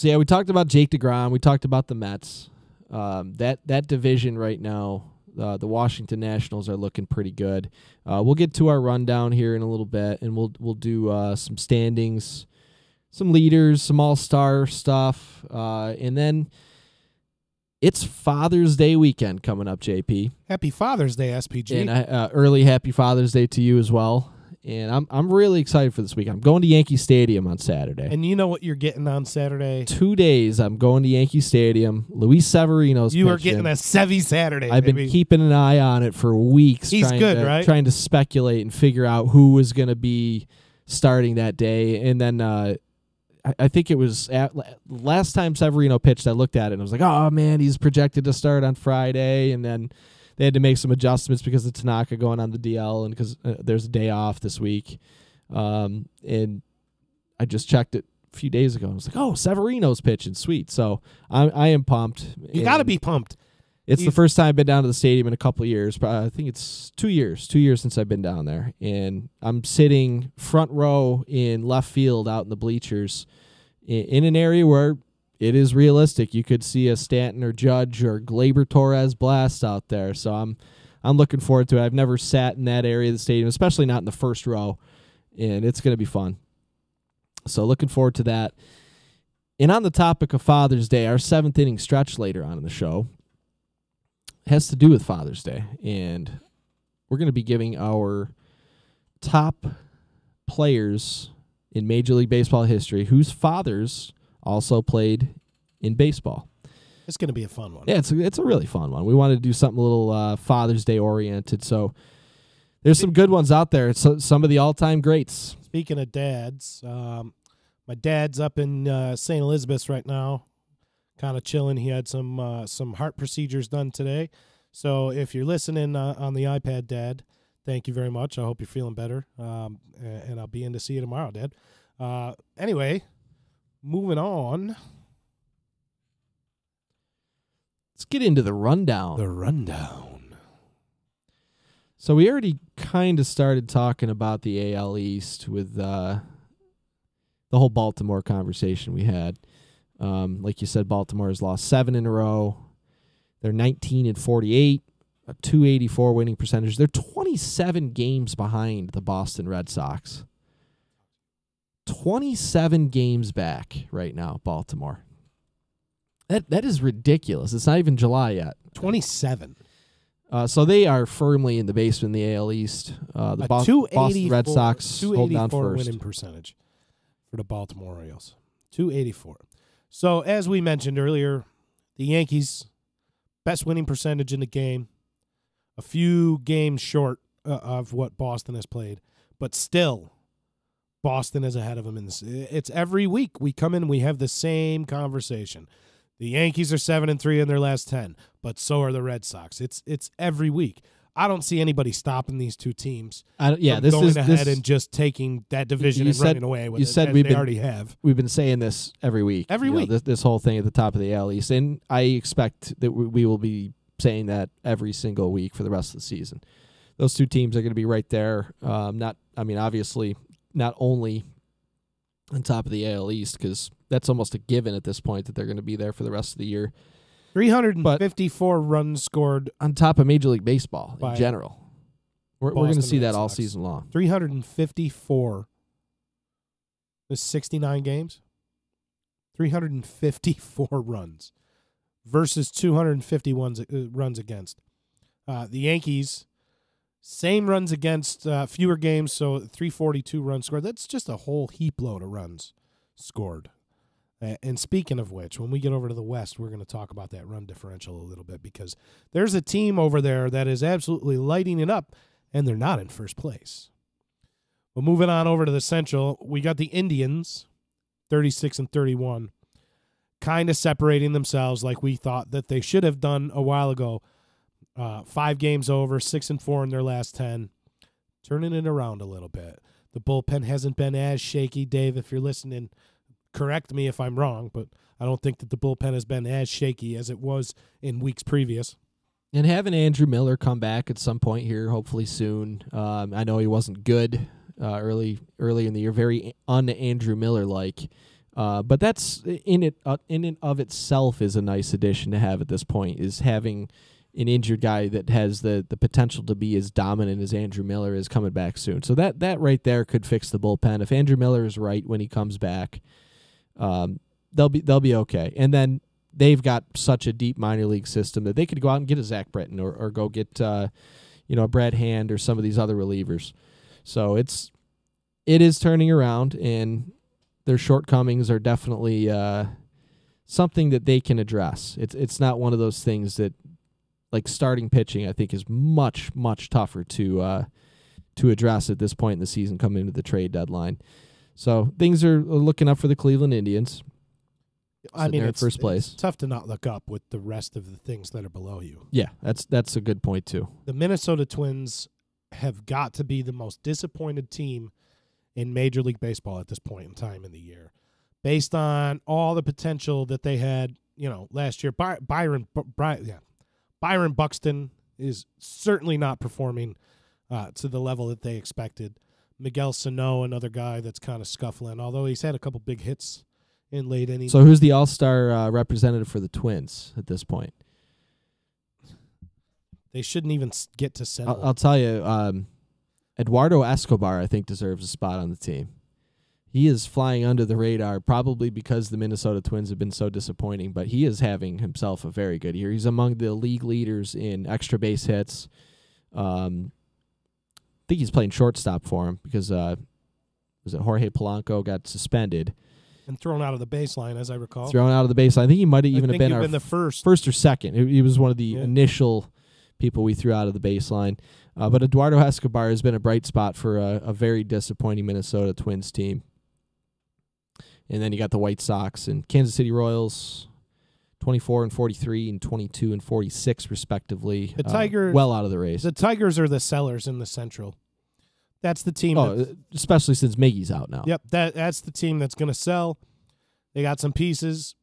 yeah, we talked about Jake DeGrom. We talked about the Mets. That division right now, the Washington Nationals are looking pretty good. We'll get to our rundown here in a little bit, and we'll do some standings, some leaders, some all-star stuff, and then it's Father's Day weekend coming up, JP. Happy Father's Day, SPG. And early Happy Father's Day to you as well. And I'm really excited for this weekend. I'm going to Yankee Stadium on Saturday. And you know what you're getting on Saturday? 2 days I'm going to Yankee Stadium. Luis Severino's You pitching. are getting a Sevy Saturday, I've been keeping an eye on it for weeks. He's good, right? Trying to speculate and figure out who was going to be starting that day. And then I think it was last time Severino pitched, I looked at it and I was like, oh, man, he's projected to start on Friday. And then they had to make some adjustments because of Tanaka going on the DL and because there's a day off this week. And I just checked it a few days ago. I was like, oh, Severino's pitching. Sweet. So I am pumped. You got to be pumped. It's the first time I've been down to the stadium in a couple of years. I think it's 2 years. 2 years since I've been down there. And I'm sitting front row in left field out in the bleachers in an area where it is realistic. You could see a Stanton or Judge or Gleyber Torres blast out there. So I'm looking forward to it. I've never sat in that area of the stadium, especially not in the first row, and it's going to be fun. So looking forward to that. And on the topic of Father's Day, our seventh inning stretch later on in the show has to do with Father's Day, and we're going to be giving our top players in Major League Baseball history whose fathers also played in baseball. It's going to be a fun one. Yeah, it's a really fun one. We wanted to do something a little Father's Day oriented, so there's some good ones out there. It's some of the all-time greats. Speaking of dads, my dad's up in St. Elizabeth right now, kind of chilling. He had some heart procedures done today. So if you're listening on the iPad, Dad, thank you very much. I hope you're feeling better, and I'll be in to see you tomorrow, Dad. Anyway, moving on. Let's get into the rundown. The rundown. So we already kind of started talking about the AL East with the whole Baltimore conversation we had. Like you said, Baltimore has lost 7 in a row. They're 19-48, a .284 winning percentage. They're 27 games behind the Boston Red Sox. 27 games back right now, Baltimore. That is ridiculous. It's not even July yet. 27. So they are firmly in the basement in the AL East. The Boston Red Sox hold down first. Winning percentage for the Baltimore Orioles. 284. So as we mentioned earlier, the Yankees, best winning percentage in the game, a few games short of what Boston has played, but still Boston is ahead of them in this. It's every week we come in and we have the same conversation. The Yankees are 7-3 in their last 10, but so are the Red Sox. It's every week. I don't see anybody stopping these two teams. Going ahead and just taking that division and running away with it, as they already have. We've been saying this every week. Every week. This whole thing at the top of the AL East, and I expect that we will be saying that every single week for the rest of the season. Those two teams are going to be right there. Obviously, not only on top of the AL East, because that's almost a given at this point that they're going to be there for the rest of the year. 354 runs scored on top of Major League Baseball in general. We're going to see that all season long. 354. There's 69 games. 354 runs versus 250 runs against. The Yankees, same runs against, fewer games, so 342 runs scored. That's just a whole heap load of runs scored. And speaking of which, when we get over to the West, we're going to talk about that run differential a little bit because there's a team over there that is absolutely lighting it up, and they're not in first place. Well, moving on over to the Central, we got the Indians, 36-31, kind of separating themselves like we thought that they should have done a while ago. 5 games over, 6-4 in their last 10, turning it around a little bit. The bullpen hasn't been as shaky. Dave, if you're listening, correct me if I'm wrong, but I don't think that the bullpen has been as shaky as it was in weeks previous. And having Andrew Miller come back at some point here, hopefully soon. I know he wasn't good early in the year, very un-Andrew Miller-like. But that's in and of itself is a nice addition to have at this point, is having an injured guy that has the potential to be as dominant as Andrew Miller is coming back soon. So that right there could fix the bullpen. If Andrew Miller is right when he comes back, they'll be okay. And then they've got such a deep minor league system that they could go out and get a Zach Britton or go get a Brad Hand or some of these other relievers. So it is turning around, and their shortcomings are definitely something that they can address. It's not one of those things that, like starting pitching, I think is much, much tougher to address at this point in the season coming into the trade deadline. So things are looking up for the Cleveland Indians. I mean, it's first place. It's tough to not look up with the rest of the things that are below you. Yeah, that's a good point too. The Minnesota Twins have got to be the most disappointed team in Major League Baseball at this point in time in the year, based on all the potential that they had, last year. Byron Buxton is certainly not performing to the level that they expected. Miguel Sano, another guy that's kind of scuffling, although he's had a couple big hits in late innings. So who's the all-star representative for the Twins at this point? They shouldn't even get to send. I'll tell you, Eduardo Escobar, I think, deserves a spot on the team. He is flying under the radar, probably because the Minnesota Twins have been so disappointing, but he is having himself a very good year. He's among the league leaders in extra base hits. I think he's playing shortstop for him because was it Jorge Polanco got suspended and thrown out of the baseline, as I recall. Thrown out of the baseline. I think he might have even have been the first or second. He was one of the initial people we threw out of the baseline. But Eduardo Escobar has been a bright spot for a very disappointing Minnesota Twins team. And then you got the White Sox and Kansas City Royals, 24-43 and 22-46 respectively. The Tigers, well out of the race. The Tigers are the sellers in the Central. That's the team. Especially since Miggy's out now. Yep, that's the team that's going to sell. They got some pieces.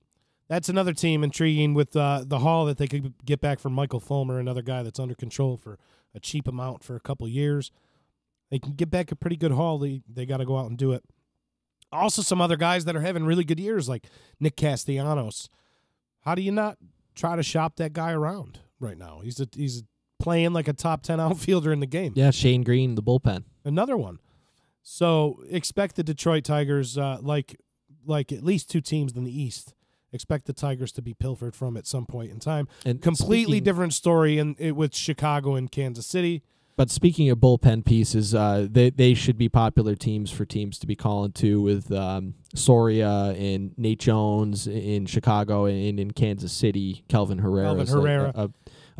That's another team intriguing with the haul that they could get back from Michael Fulmer, another guy that's under control for a cheap amount for a couple years. They can get back a pretty good haul. They got to go out and do it. Also, some other guys that are having really good years, like Nick Castellanos. How do you not try to shop that guy around right now? He's playing like a top 10 outfielder in the game. Yeah, Shane Green, the bullpen. Another one. So expect the Detroit Tigers, like at least 2 teams in the East, expect the Tigers to be pilfered from at some point in time. And completely different story with Chicago and Kansas City. But speaking of bullpen pieces, they should be popular teams for teams to be calling to with Soria and Nate Jones in Chicago and in Kansas City, Kelvin Herrera.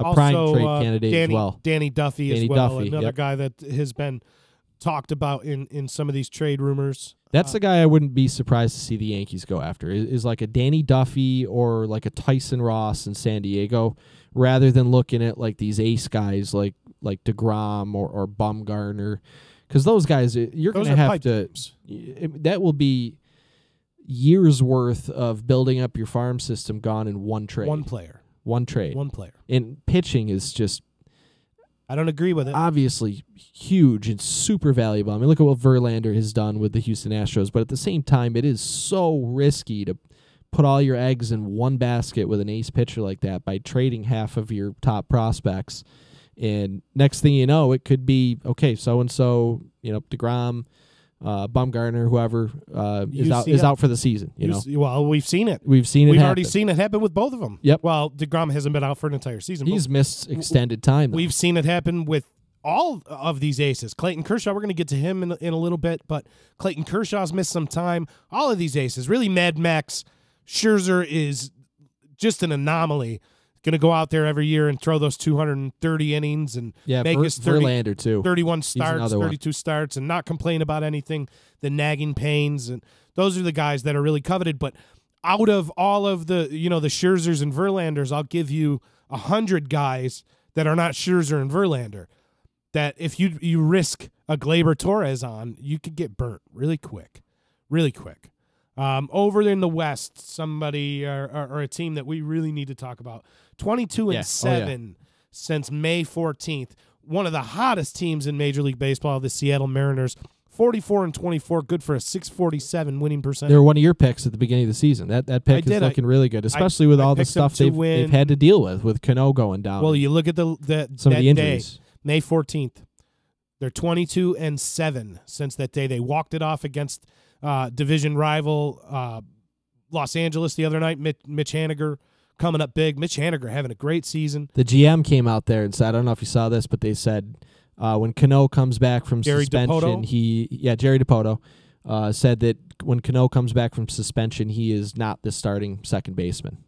A also, prime trade candidate as well. Danny Duffy as well, another guy that has been talked about in some of these trade rumors. That's the guy I wouldn't be surprised to see the Yankees go after, is like a Danny Duffy or like a Tyson Ross in San Diego, rather than looking at like these ace guys like DeGrom or Bumgarner, because those guys, you're going to have to – that will be years' worth of building up your farm system gone in one trade. One player. And pitching is just – I don't agree with it. Obviously huge and super valuable. I mean, look at what Verlander has done with the Houston Astros, but at the same time, it is so risky to put all your eggs in one basket with an ace pitcher like that by trading half of your top prospects. And next thing you know, it could be, okay, so-and-so, DeGrom, Bumgarner, whoever UCF. is out for the season. You know, Well, we've seen it. we've seen it. We've happen. already seen it happen with both of them. Yep. Well, DeGrom hasn't been out for an entire season. He's missed extended time. Though. We've seen it happen with all of these aces. Clayton Kershaw, we're going to get to him in a little bit, but Clayton Kershaw's missed some time. All of these aces. Really, Mad Max Scherzer is just an anomaly. Going to go out there every year and throw those 230 innings and make his Verlander too. 31 starts, 32 starts, and not complain about anything, the nagging pains. And those are the guys that are really coveted. But out of all of the, the Scherzers and Verlanders, I'll give you 100 guys that are not Scherzer and Verlander. That if you risk a Gleyber Torres on, you could get burnt really quick. Really quick. Over in the West, somebody or a team that we really need to talk about. 22-7 since May 14th. One of the hottest teams in Major League Baseball, the Seattle Mariners. 44-24, good for a 647 winning percentage. They were one of your picks at the beginning of the season. That pick is looking really good, especially with all the stuff they've had to deal with Cano going down. Well, you look at some of the injuries. Day, May 14th. They're 22-7 since that day. They walked it off against division rival Los Angeles the other night. Mitch Haniger coming up big. Mitch Haniger having a great season. The GM came out there and said, I don't know if you saw this, but they said when Cano comes back from suspension, Jerry DiPoto said that when Cano comes back from suspension, he is not the starting second baseman.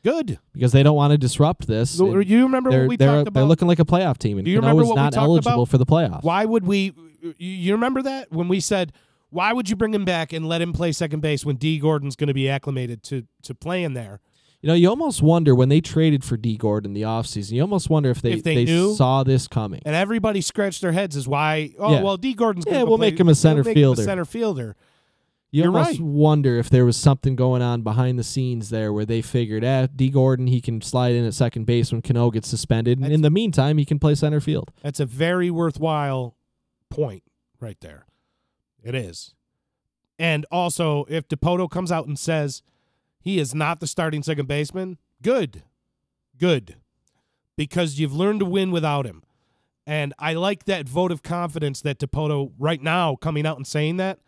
Good. Because they don't want to disrupt this. You remember what we talked about? They're looking like a playoff team, and Cano is not eligible for the playoffs. Why would we – you remember that? When we said, why would you bring him back and let him play second base when D. Gordon's going to be acclimated to playing there? You almost wonder when they traded for D. Gordon in the offseason, you almost wonder if they knew, saw this coming. And everybody scratched their heads as why, well, D. Gordon's going to we'll make him a center fielder. You almost wonder if there was something going on behind the scenes there where they figured, D. Gordon, he can slide in at second base when Cano gets suspended. And in the meantime, he can play center field. That's a very worthwhile point right there. It is. And also, if DiPoto comes out and says he is not the starting second baseman, good. Because you've learned to win without him. And I like that vote of confidence that DiPoto right now coming out and saying that.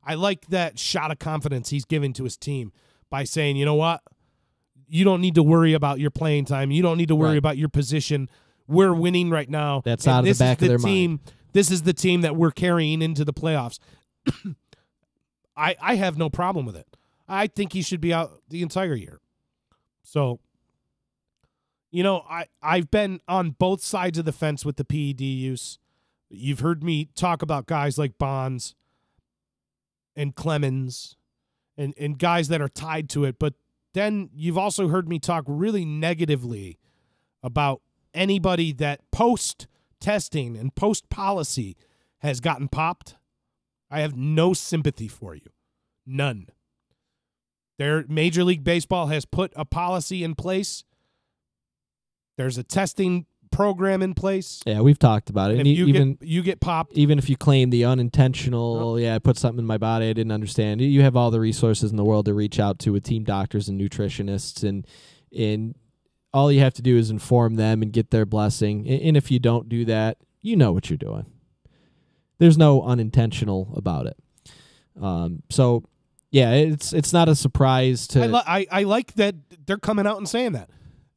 I like that shot of confidence he's giving to his team by saying, you know what? You don't need to worry about your playing time. You don't need to worry about your position. We're winning right now. That's out of the back of their mind. This is the team that we're carrying into the playoffs. I have no problem with it. I think he should be out the entire year. So, I've been on both sides of the fence with the PED use. You've heard me talk about guys like Bonds and Clemens and guys that are tied to it. But then you've also heard me talk really negatively about anybody that post-testing and post-policy has gotten popped. I have no sympathy for you. None. Major League Baseball has put a policy in place. There's a testing program in place. Yeah, we've talked about it. And if you get popped. Even if you claim the unintentional, I put something in my body I didn't understand. You have all the resources in the world to reach out to with team doctors and nutritionists, and all you have to do is inform them and get their blessing. And if you don't do that, you know what you're doing. There's no unintentional about it. So, yeah, it's not a surprise to. I like that they're coming out and saying that.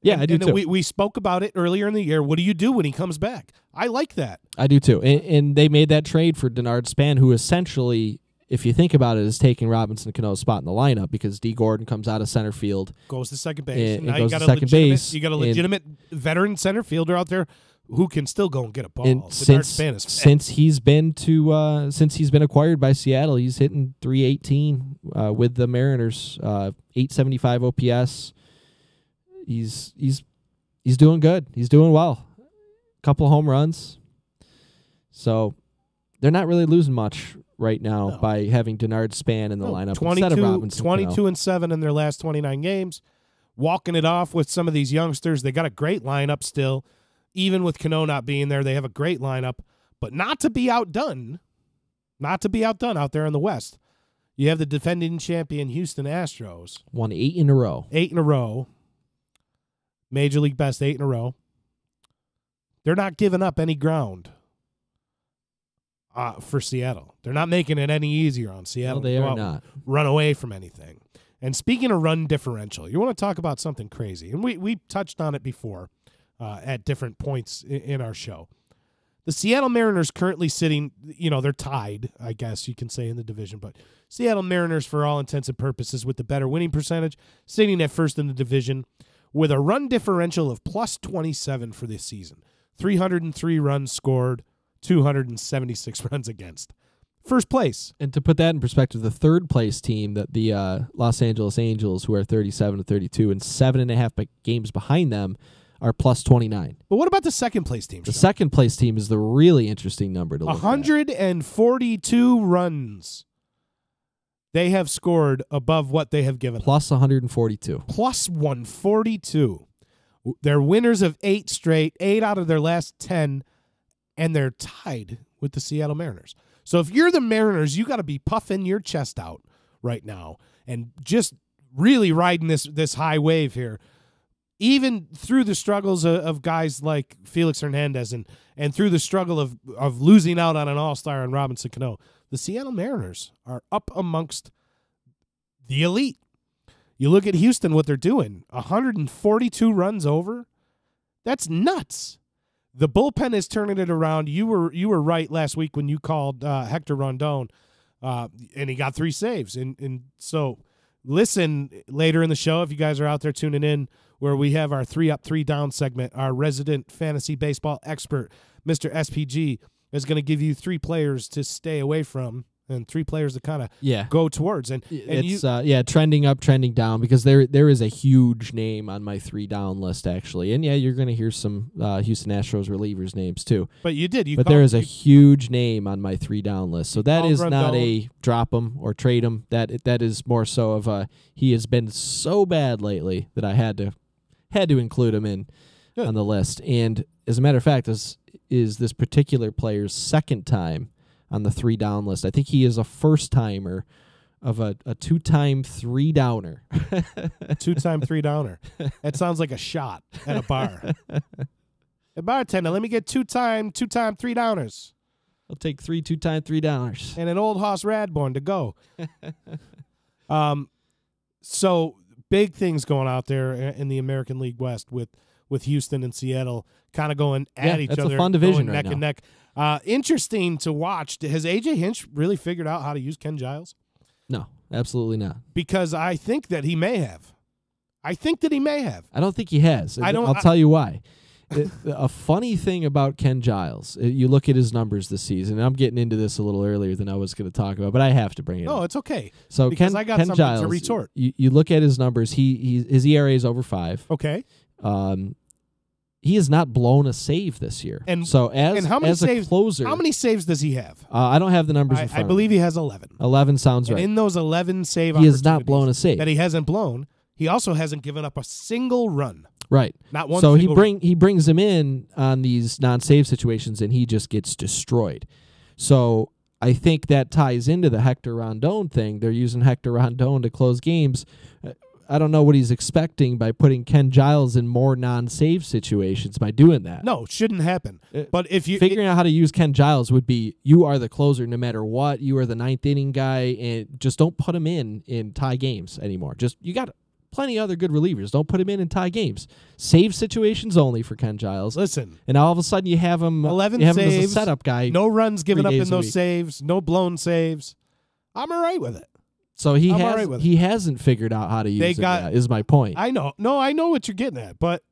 Yeah, I do too. We spoke about it earlier in the year. What do you do when he comes back? I like that. I do too. And they made that trade for Denard Span, who essentially, if you think about it, is taking Robinson Cano's spot in the lineup because D. Gordon comes out of center field. Goes to second base. And goes to second base. You got a legitimate veteran center fielder out there who can still go and get a ball. And since he's been acquired by Seattle, he's hitting .318 with the Mariners, .875 OPS. He's doing good. He's doing well. Couple home runs. So they're not really losing much right now by having Denard Span in the lineup instead of Robinson. 22-7 in their last 29 games. Walking it off with some of these youngsters. They got a great lineup still. Even with Cano not being there, they have a great lineup. But not to be outdone. Not to be outdone out there in the West. You have the defending champion Houston Astros. Won 8 in a row. 8 in a row. Major League best 8 in a row. They're not giving up any ground. for Seattle. They're not making it any easier on Seattle. No, they are not. Run away from anything. And speaking of run differential, you want to talk about something crazy. And we touched on it before at different points in our show. The Seattle Mariners currently sitting, they're tied, I guess you can say, in the division. But Seattle Mariners, for all intents and purposes, with the better winning percentage, sitting at first in the division with a run differential of plus 27 for this season. 303 runs scored, 276 runs against. First place. And to put that in perspective, the third place team, that the Los Angeles Angels, who are 37-32 and 7.5 games behind them, are plus 29. But what about the second place team? The second place team is the really interesting number to look 142 runs. They have scored above what they have given. Plus 142. Plus 142. They're winners of 8 straight, 8 out of their last 10, and they're tied with the Seattle Mariners. So if you're the Mariners, you got to be puffing your chest out right now and just really riding this high wave here. Even through the struggles of guys like Felix Hernandez and through the struggle of losing out on an all-star in Robinson Cano, the Seattle Mariners are up amongst the elite. You look at Houston, what they're doing, 142 runs over. That's nuts. The bullpen is turning it around. You were right last week when you called Hector Rondon, and he got 3 saves. And so listen later in the show if you guys are out there tuning in, where we have our 3 Up, 3 Down segment. Our resident fantasy baseball expert, Mr. SPG, is going to give you 3 players to stay away from and 3 players to kind of go towards. And it's trending up, trending down, because there is a huge name on my 3 down list, actually. And, you're going to hear some Houston Astros relievers' names, too. But you did. There is a huge name on my 3 down list. So that is not a drop him or trade him. That is more so of he has been so bad lately that I had to include him on the list. And as a matter of fact, this is this particular player's second time on the 3 down list. I think he is a first timer of a 2-time 3 downer. 2-time 3 downer. That sounds like a shot at a bar. A bartender, let me get 2-time 3 downers. I'll take 3 2-time 3 downers. And an Old Hoss Radborn to go. So big things going out there in the American League West with Houston and Seattle kind of going at each other. That's a fun division neck and neck. Interesting to watch. Has A.J. Hinch really figured out how to use Ken Giles? No, absolutely not. Because I think that he may have. I don't think he has. I'll tell you why. A funny thing about Ken Giles, you look at his numbers this season, and I'm getting into this a little earlier than I was going to talk about, but I have to bring it up. No, it's okay. So because I got Ken something Giles, to retort. You look at his numbers, his ERA is over 5. Okay. He has not blown a save this year. And so how many as saves, a closer, how many saves does he have? I don't have the numbers in front I believe he has 11. 11 sounds and right. In those 11 save he has not blown a save. That he hasn't blown. He also hasn't given up a single run. Right. Not one. So he brings him in on these non-save situations, and he just gets destroyed. So I think that ties into the Hector Rondon thing. They're using Hector Rondon to close games. I don't know what he's expecting by putting Ken Giles in more non-save situations by doing that. No, it shouldn't happen. But if you figuring out how to use Ken Giles would be, you are the closer no matter what. You are the 9th inning guy, and just don't put him in tie games anymore. Just you got plenty of other good relievers. Don't put him in tie games. Save situations only for Ken Giles. Listen, and all of a sudden you have him 11 saves, him as a setup guy. No runs given up in those week. saves. No blown saves. I'm all right with it. So he hasn't figured out how to use it yet, is my point. I know. No, I know what you're getting at, but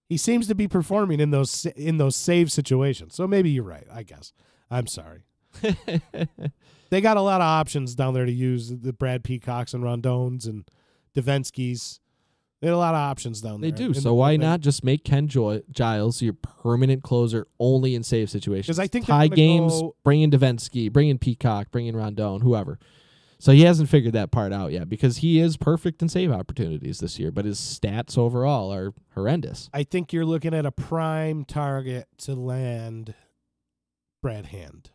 he seems to be performing in those save situations. So maybe you're right, I guess. I'm sorry. They got a lot of options down there to use, the Brad Peacocks and Rondons and Davenskys. They had a lot of options down there. They do. So why not just make Ken Giles your permanent closer only in save situations? Because I think tie games, bring in Davensky, bring in Peacock, bring in Rondon, whoever. So he hasn't figured that part out yet, because he is perfect in save opportunities this year, but his stats overall are horrendous. I think you're looking at a prime target to land Brad Hand.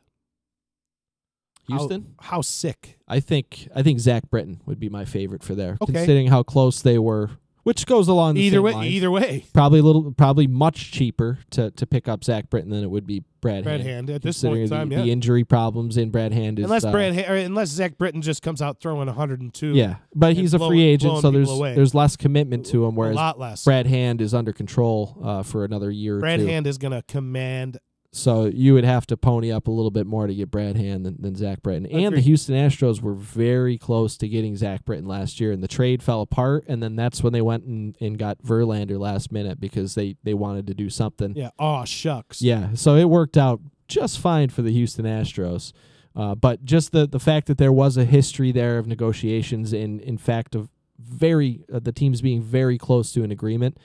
Houston? How sick? I think Zach Britton would be my favorite for there, okay. Considering how close they were Which goes along the same lines. Either way. Probably much cheaper to pick up Zach Britton than it would be Brad Hand. At this point in time, the injury problems in Brad Hand is unless Zach Britton just comes out throwing 102. Yeah, but he's a free agent, so there's less commitment to him. Whereas a lot less. Brad Hand is under control for another year or two. Brad Hand is going to command. So you would have to pony up a little bit more to get Brad Hand than Zach Britton. And the Houston Astros were very close to getting Zach Britton last year, and the trade fell apart, and then that's when they went and got Verlander last minute because they wanted to do something. Yeah, oh, shucks. Yeah, so it worked out just fine for the Houston Astros. But just the fact that there was a history there of negotiations and, in fact, of the teams being very close to an agreement,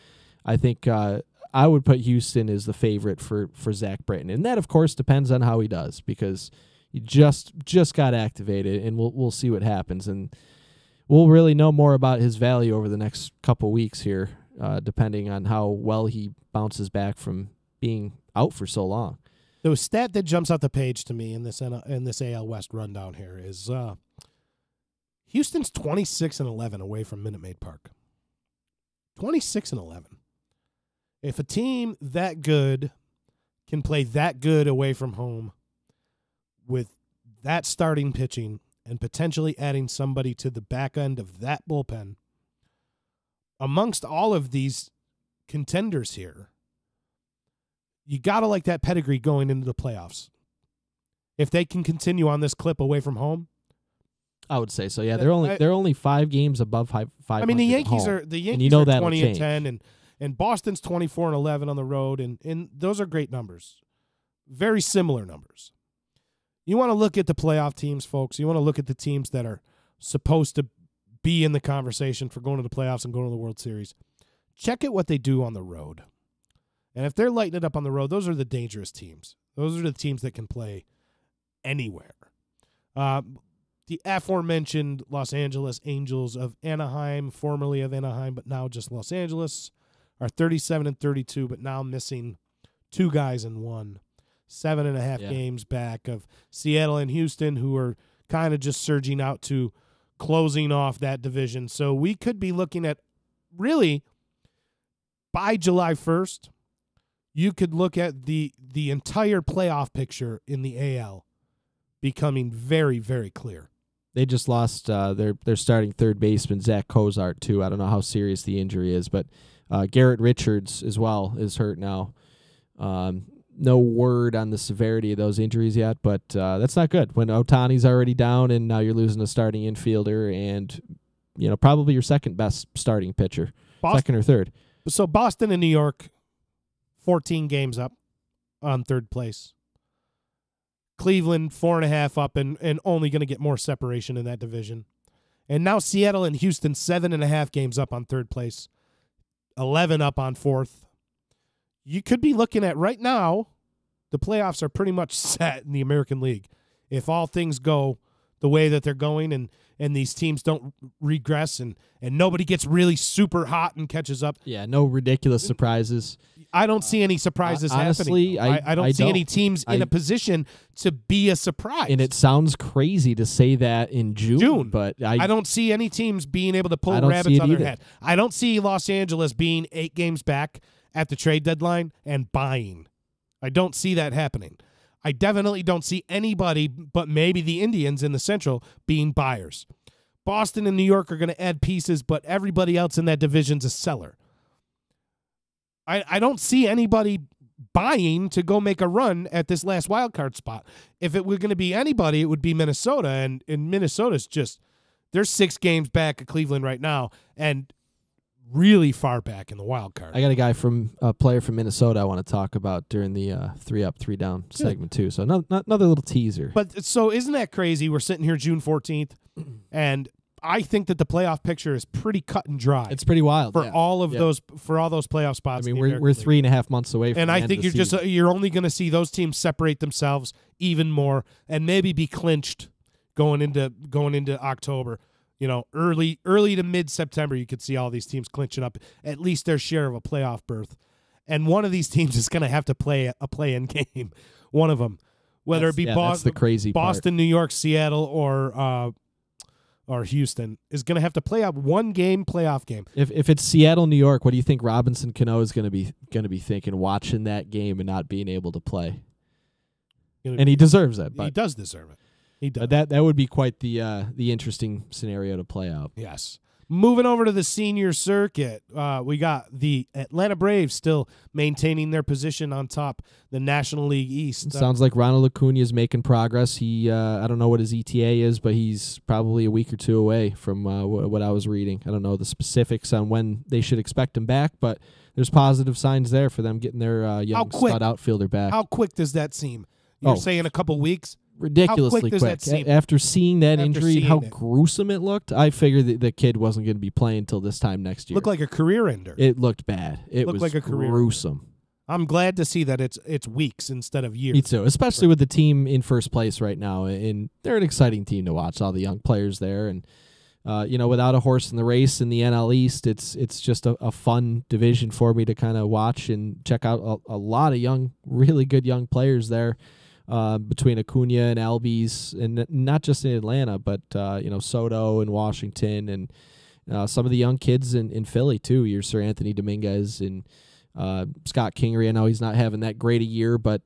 I think I would put Houston as the favorite for Zach Britton. And that, of course, depends on how he does because he just got activated, and we'll see what happens. And we'll really know more about his value over the next couple weeks here, depending on how well he bounces back from being out for so long. The stat that jumps out the page to me in this AL West rundown here is Houston's 26-11 away from Minute Maid Park. 26-11. If a team that good can play that good away from home with that starting pitching and potentially adding somebody to the back end of that bullpen, amongst all of these contenders here, you got to like that pedigree going into the playoffs. If they can continue on this clip away from home, I would say so. Yeah, they're only 5 games above 500. I mean, the Yankees are 20-10 and Boston's 24-11 on the road, and those are great numbers. Very similar numbers. You want to look at the playoff teams, folks. You want to look at the teams that are supposed to be in the conversation for going to the playoffs and going to the World Series. Check out what they do on the road. And if they're lighting it up on the road, those are the dangerous teams. Those are the teams that can play anywhere. The aforementioned Los Angeles Angels of Anaheim, formerly of Anaheim, but now just Los Angeles, are 37-32, but now missing 2 guys in one. 7.5 games back of Seattle and Houston, who are kind of just surging out to closing off that division. So we could be looking at, really, by July 1st, you could look at the entire playoff picture in the AL becoming very, very clear. They just lost their starting third baseman, Zach Cozart, too. I don't know how serious the injury is, but Garrett Richards as well is hurt now. No word on the severity of those injuries yet, but that's not good. When Ohtani's already down and now you're losing a starting infielder and probably your second best starting pitcher, second or third. So Boston and New York, 14 games up on third place. Cleveland, 4.5 up and only going to get more separation in that division. And now Seattle and Houston, 7.5 games up on third place. 11 up on fourth. You could be looking at right now, the playoffs are pretty much set in the American League. If all things go the way that they're going and these teams don't regress and nobody gets really super hot and catches up. Yeah, no ridiculous surprises. I don't see any surprises honestly, happening. I don't see any teams in a position to be a surprise. And it sounds crazy to say that in June. But I don't see any teams being able to pull rabbits on their head. I don't see Los Angeles being 8 games back at the trade deadline and buying. I don't see that happening. I definitely don't see anybody but maybe the Indians in the Central being buyers. Boston and New York are going to add pieces, but everybody else in that division's a seller. I don't see anybody buying to go make a run at this last wild card spot. If it were going to be anybody, it would be Minnesota, and Minnesota's just they're 6 games back at Cleveland right now, and really far back in the wild card. I got a player from Minnesota I want to talk about during the 3 up, 3 down segment too. So another little teaser. But so isn't that crazy? We're sitting here June 14th, and I think that the playoff picture is pretty cut and dry. It's pretty wild for all of those playoff spots. I mean, we're 3.5 months away from and the I end think of the season. You're only going to see those teams separate themselves even more and maybe be clinched going into October. Early to mid-September, you could see all these teams clinching up at least their share of a playoff berth. And one of these teams is going to have to play a play-in game. One of them. Whether it be that's the crazy Boston, part. New York, Seattle, or or Houston is going to have to play out one playoff game. If it's Seattle, New York, what do you think Robinson Cano is going to be thinking watching that game and not being able to play? And he deserves it. He does deserve it. He does. That would be quite the interesting scenario to play out. Yes. Moving over to the senior circuit, we got the Atlanta Braves still maintaining their position on top the National League East. Sounds like Ronald Acuna is making progress. He, I don't know what his ETA is, but he's probably a week or two away from what I was reading. I don't know the specifics on when they should expect him back, but there's positive signs there for them getting their young stud outfielder back. How quick does that seem? You're saying a couple weeks? Ridiculously quick. After seeing that injury, how gruesome it looked, I figured the kid wasn't going to be playing until this time next year. Looked like a career ender. It looked bad. It looked was like a career gruesome. I'm glad to see that it's weeks instead of years. Me too, especially with the team in first place right now, and they're an exciting team to watch. All the young players there, and without a horse in the race in the NL East, it's just a fun division for me to kind of watch and check out a lot of really good young players there. Between Acuna and Albies, and not just in Atlanta, but Soto and Washington, and some of the young kids in Philly too. Your Sir Anthony Dominguez and Scott Kingery. I know he's not having that great a year, but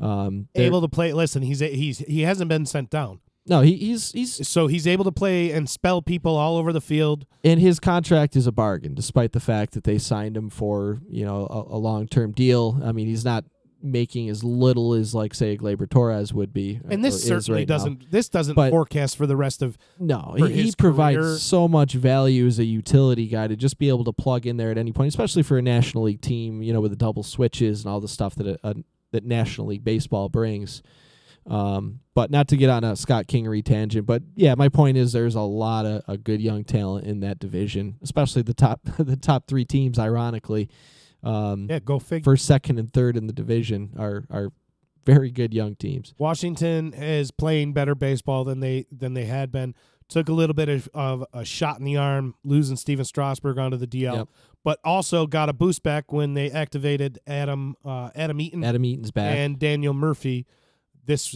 able to play. Listen, he hasn't been sent down. No, he's able to play and spell people all over the field. And his contract is a bargain, despite the fact that they signed him for a long-term deal. I mean, he's not making as little as, like, say, Gleyber Torres would be. And this certainly doesn't forecast for the rest of he provides so much value as a utility guy to just be able to plug in there at any point, especially for a National League team, with the double switches and all the stuff that that National League baseball brings. But not to get on a Scott Kingery tangent, but yeah, my point is there's a lot of good young talent in that division, especially the top three teams, ironically. Go figure. First, second, and third in the division are very good young teams. Washington is playing better baseball than they had been. Took a little bit of a shot in the arm, losing Steven Strasburg onto the DL, but also got a boost back when they activated Adam Eaton. Adam Eaton's back. And Daniel Murphy this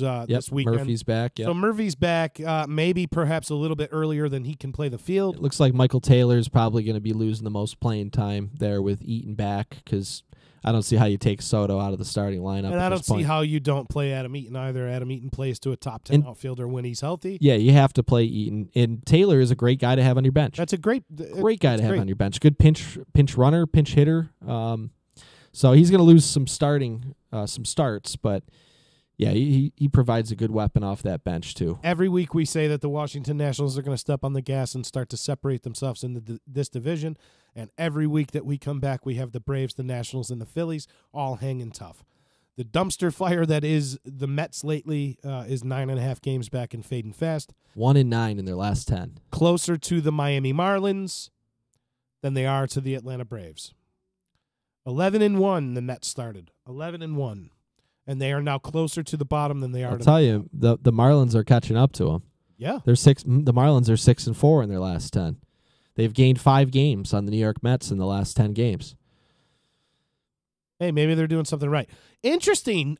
weekend. Murphy's back. So Murphy's back, maybe perhaps a little bit earlier than he can play the field. It looks like Michael Taylor's probably going to be losing the most playing time there with Eaton back, because I don't see how you take Soto out of the starting lineup. And I don't see how you don't play Adam Eaton either. Adam Eaton plays to a top 10 outfielder when he's healthy. Yeah, you have to play Eaton. And Taylor is a great guy to have on your bench. That's a great guy to have on your bench. Good pinch runner, pinch hitter. So he's going to lose some starts, but yeah, he provides a good weapon off that bench too. Every week we say that the Washington Nationals are going to step on the gas and start to separate themselves in this division, and every week that we come back, we have the Braves, the Nationals, and the Phillies all hanging tough. The dumpster fire that is the Mets lately is 9.5 games back and fading fast. 1-9 in their last 10. Closer to the Miami Marlins than they are to the Atlanta Braves. 11-1 the Mets started. 11-1. And they are now closer to the bottom than they are. I'll tell you, the Marlins are catching up to them. Yeah, The Marlins are 6-4 in their last 10. They've gained 5 games on the New York Mets in the last 10 games. Hey, maybe they're doing something right. Interesting.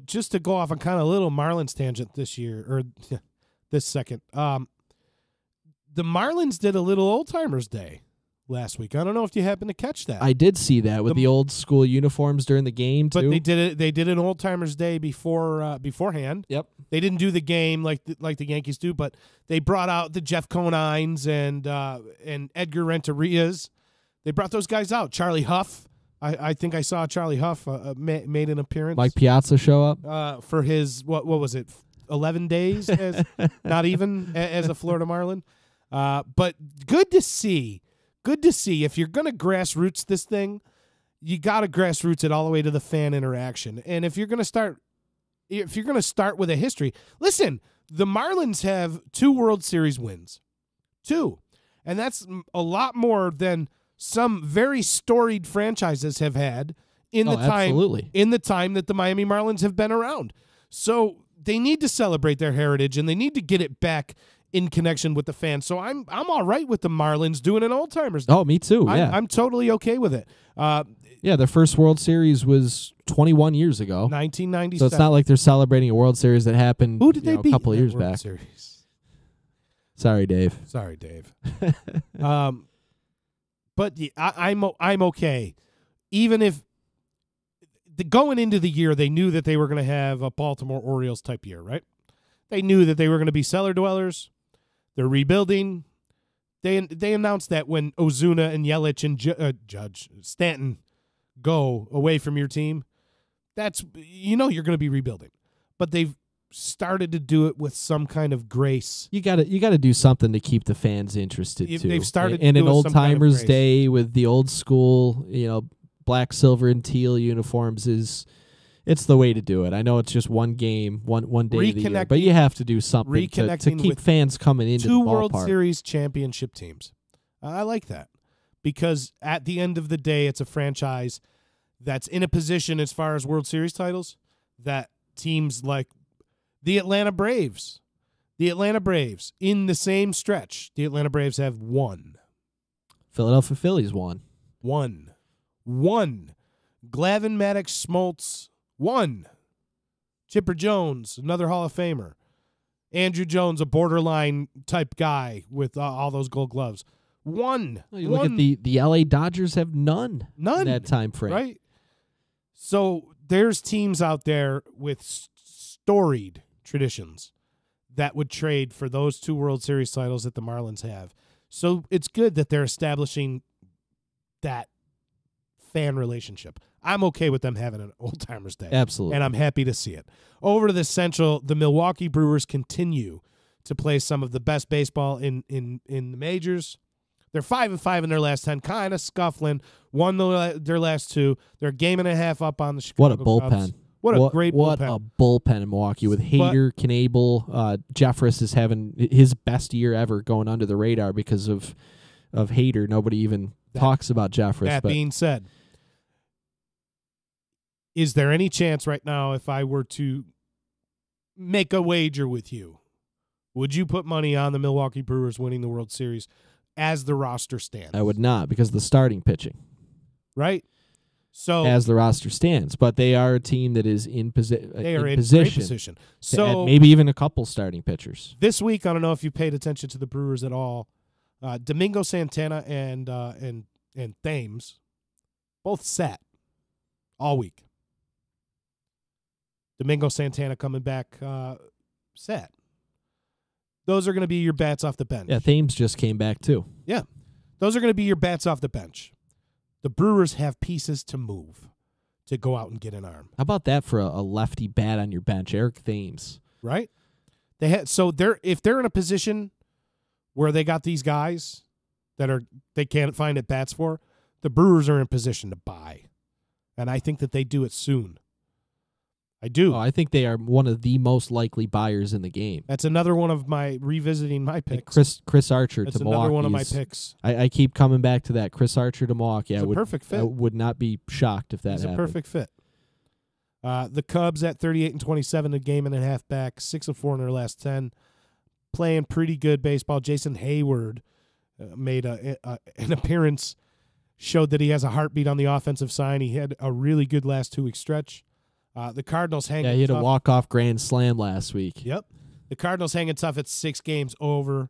Just to go off on kind of a little Marlins tangent this year or this second. The Marlins did a little Old Timers Day last week. I don't know if you happen to catch that. I did see that with the old school uniforms during the game too. But they did an Old Timers Day beforehand. Yep. They didn't do the game like the Yankees do, but they brought out the Jeff Conines and Edgar Renterias. They brought those guys out. Charlie Huff. I think I saw Charlie Huff made an appearance. Mike Piazza show up for his what was it? 11 days as not even as a Florida Marlin. But good to see. Good to see. If you're going to grassroots this thing, you got to grassroots it all the way to the fan interaction. And if you're going to start with a history, listen, the Marlins have 2 World Series wins. 2. And that's a lot more than some very storied franchises have had in the time that the Miami Marlins have been around. So they need to celebrate their heritage and they need to get it back in connection with the fans. So I'm all right with the Marlins doing an Old Timers Day. Oh, me too. Yeah. I'm totally okay with it. Their first World Series was 21 years ago. 1997. So it's not like they're celebrating a World Series that happened Who did they beat a couple of years World back. Series? Sorry, Dave. Sorry, Dave. But yeah, I'm okay. Even if going into the year, they knew that they were going to have a Baltimore Orioles type year, right? They knew that they were going to be cellar dwellers. They're rebuilding. They announced that when Ozuna and Yelich and Judge Stanton go away from your team, you're going to be rebuilding. But they've started to do it with some kind of grace. You got to do something to keep the fans interested too. They've started in an old timers grace. day with the old school, black, silver, and teal uniforms it's the way to do it. I know it's just one game, one day of the year, but you have to do something to keep fans coming into the ballpark. 2 World Series championship teams. I like that because at the end of the day, it's a franchise that's in a position as far as World Series titles that teams like the Atlanta Braves in the same stretch, the Atlanta Braves have won. Philadelphia Phillies won. Glavin, Maddox, Schmaltz won. Chipper Jones, another Hall of Famer. Andrew Jones, a borderline type guy with all those Gold Gloves. Won. You look at the LA Dodgers have none in that time frame. Right. So there's teams out there with storied traditions that would trade for those 2 World Series titles that the Marlins have. So it's good that they're establishing that fan relationship. I'm okay with them having an old-timers day. Absolutely. And I'm happy to see it. Over to the Central, the Milwaukee Brewers continue to play some of the best baseball in the majors. They're 5-5 in their last 10, kind of scuffling. Won their last 2. They're a game and a half up on the Chicago What a bullpen. Cubs. What a great bullpen. What a bullpen in Milwaukee with Hader, Knable. Jeffress is having his best year ever going under the radar because of Hader. Nobody even talks about Jeffress. That being said, is there any chance right now if I were to make a wager with you, would you put money on the Milwaukee Brewers winning the World Series as the roster stands? I would not because of the starting pitching. Right? So as the roster stands, but they are a team that is in position. They are in great position. So maybe even a couple starting pitchers. This week, I don't know if you paid attention to the Brewers at all. Domingo Santana and Thames both sat all week. Domingo Santana coming back sat. Those are going to be your bats off the bench. Yeah, Thames just came back too. Yeah. Those are going to be your bats off the bench. The Brewers have pieces to move to go out and get an arm. How about that for a lefty bat on your bench, Eric Thames? Right? If they're in a position where they got these guys they can't find at bats for, the Brewers are in position to buy. And I think that they do it soon. I do. Oh, I think they are one of the most likely buyers in the game. That's another one of my revisiting my picks. Chris Archer That's to Milwaukee. Another one of my picks. I keep coming back to that. Chris Archer to Milwaukee. It's a perfect fit. I would not be shocked if that happened. It's a perfect fit. The Cubs at 38-27, a game and a half back, 6-4 in their last 10, playing pretty good baseball. Jason Hayward made an appearance, showed that he has a heartbeat on the offensive side. He had a really good last 2-week stretch. The Cardinals hanging tough. Yeah, he had a walk-off grand slam last week. Yep. The Cardinals hanging tough at 6 games over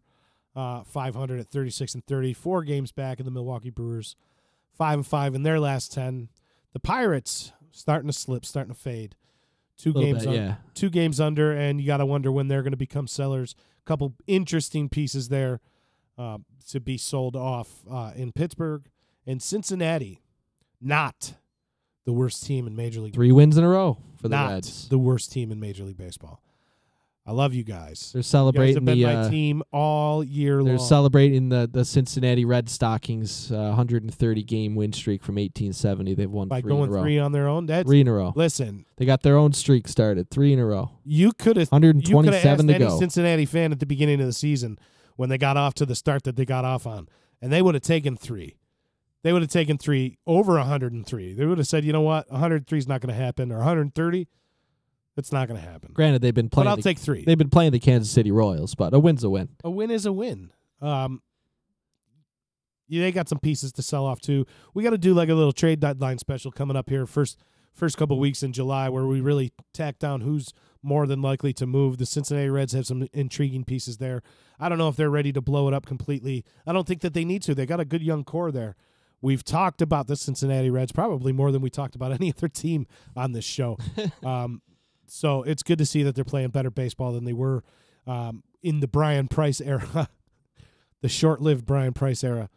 500 at 36-30. 4 games back in the Milwaukee Brewers, 5-5 in their last 10. The Pirates starting to slip, starting to fade. 2 games under, and you got to wonder when they're going to become sellers. A couple interesting pieces there to be sold off in Pittsburgh. And Cincinnati, not the worst team in Major League. 3 wins in a row for the Not Reds. the worst team in Major League Baseball. I love you guys. They're celebrating you guys have been my team all year long. They're celebrating the Cincinnati Red Stockings 130-game win streak from 1870. They've won by 3 in a row. going 3 on their own. That's 3 in a row. Listen, they got their own streak started. 3 in a row. You could have 127 to go. Any Cincinnati fan at the beginning of the season when they got off to the start that they got off on, and they would have taken 3. They would have taken 3 over 103. They would have said, you know what, 103 is not going to happen, or 130. It's not going to happen. Granted, they've been playing. But I'll take 3. They've been playing the Kansas City Royals, but a win's a win. A win is a win. They got some pieces to sell off too. We got to do like a little trade deadline special coming up here. First first couple weeks in July where we really tacked down who's more than likely to move. The Cincinnati Reds have some intriguing pieces there. I don't know if they're ready to blow it up completely. I don't think that they need to. They got a good young core there. We've talked about the Cincinnati Reds probably more than we talked about any other team on this show. So it's good to see that they're playing better baseball than they were in the Brian Price era, the short-lived Brian Price era.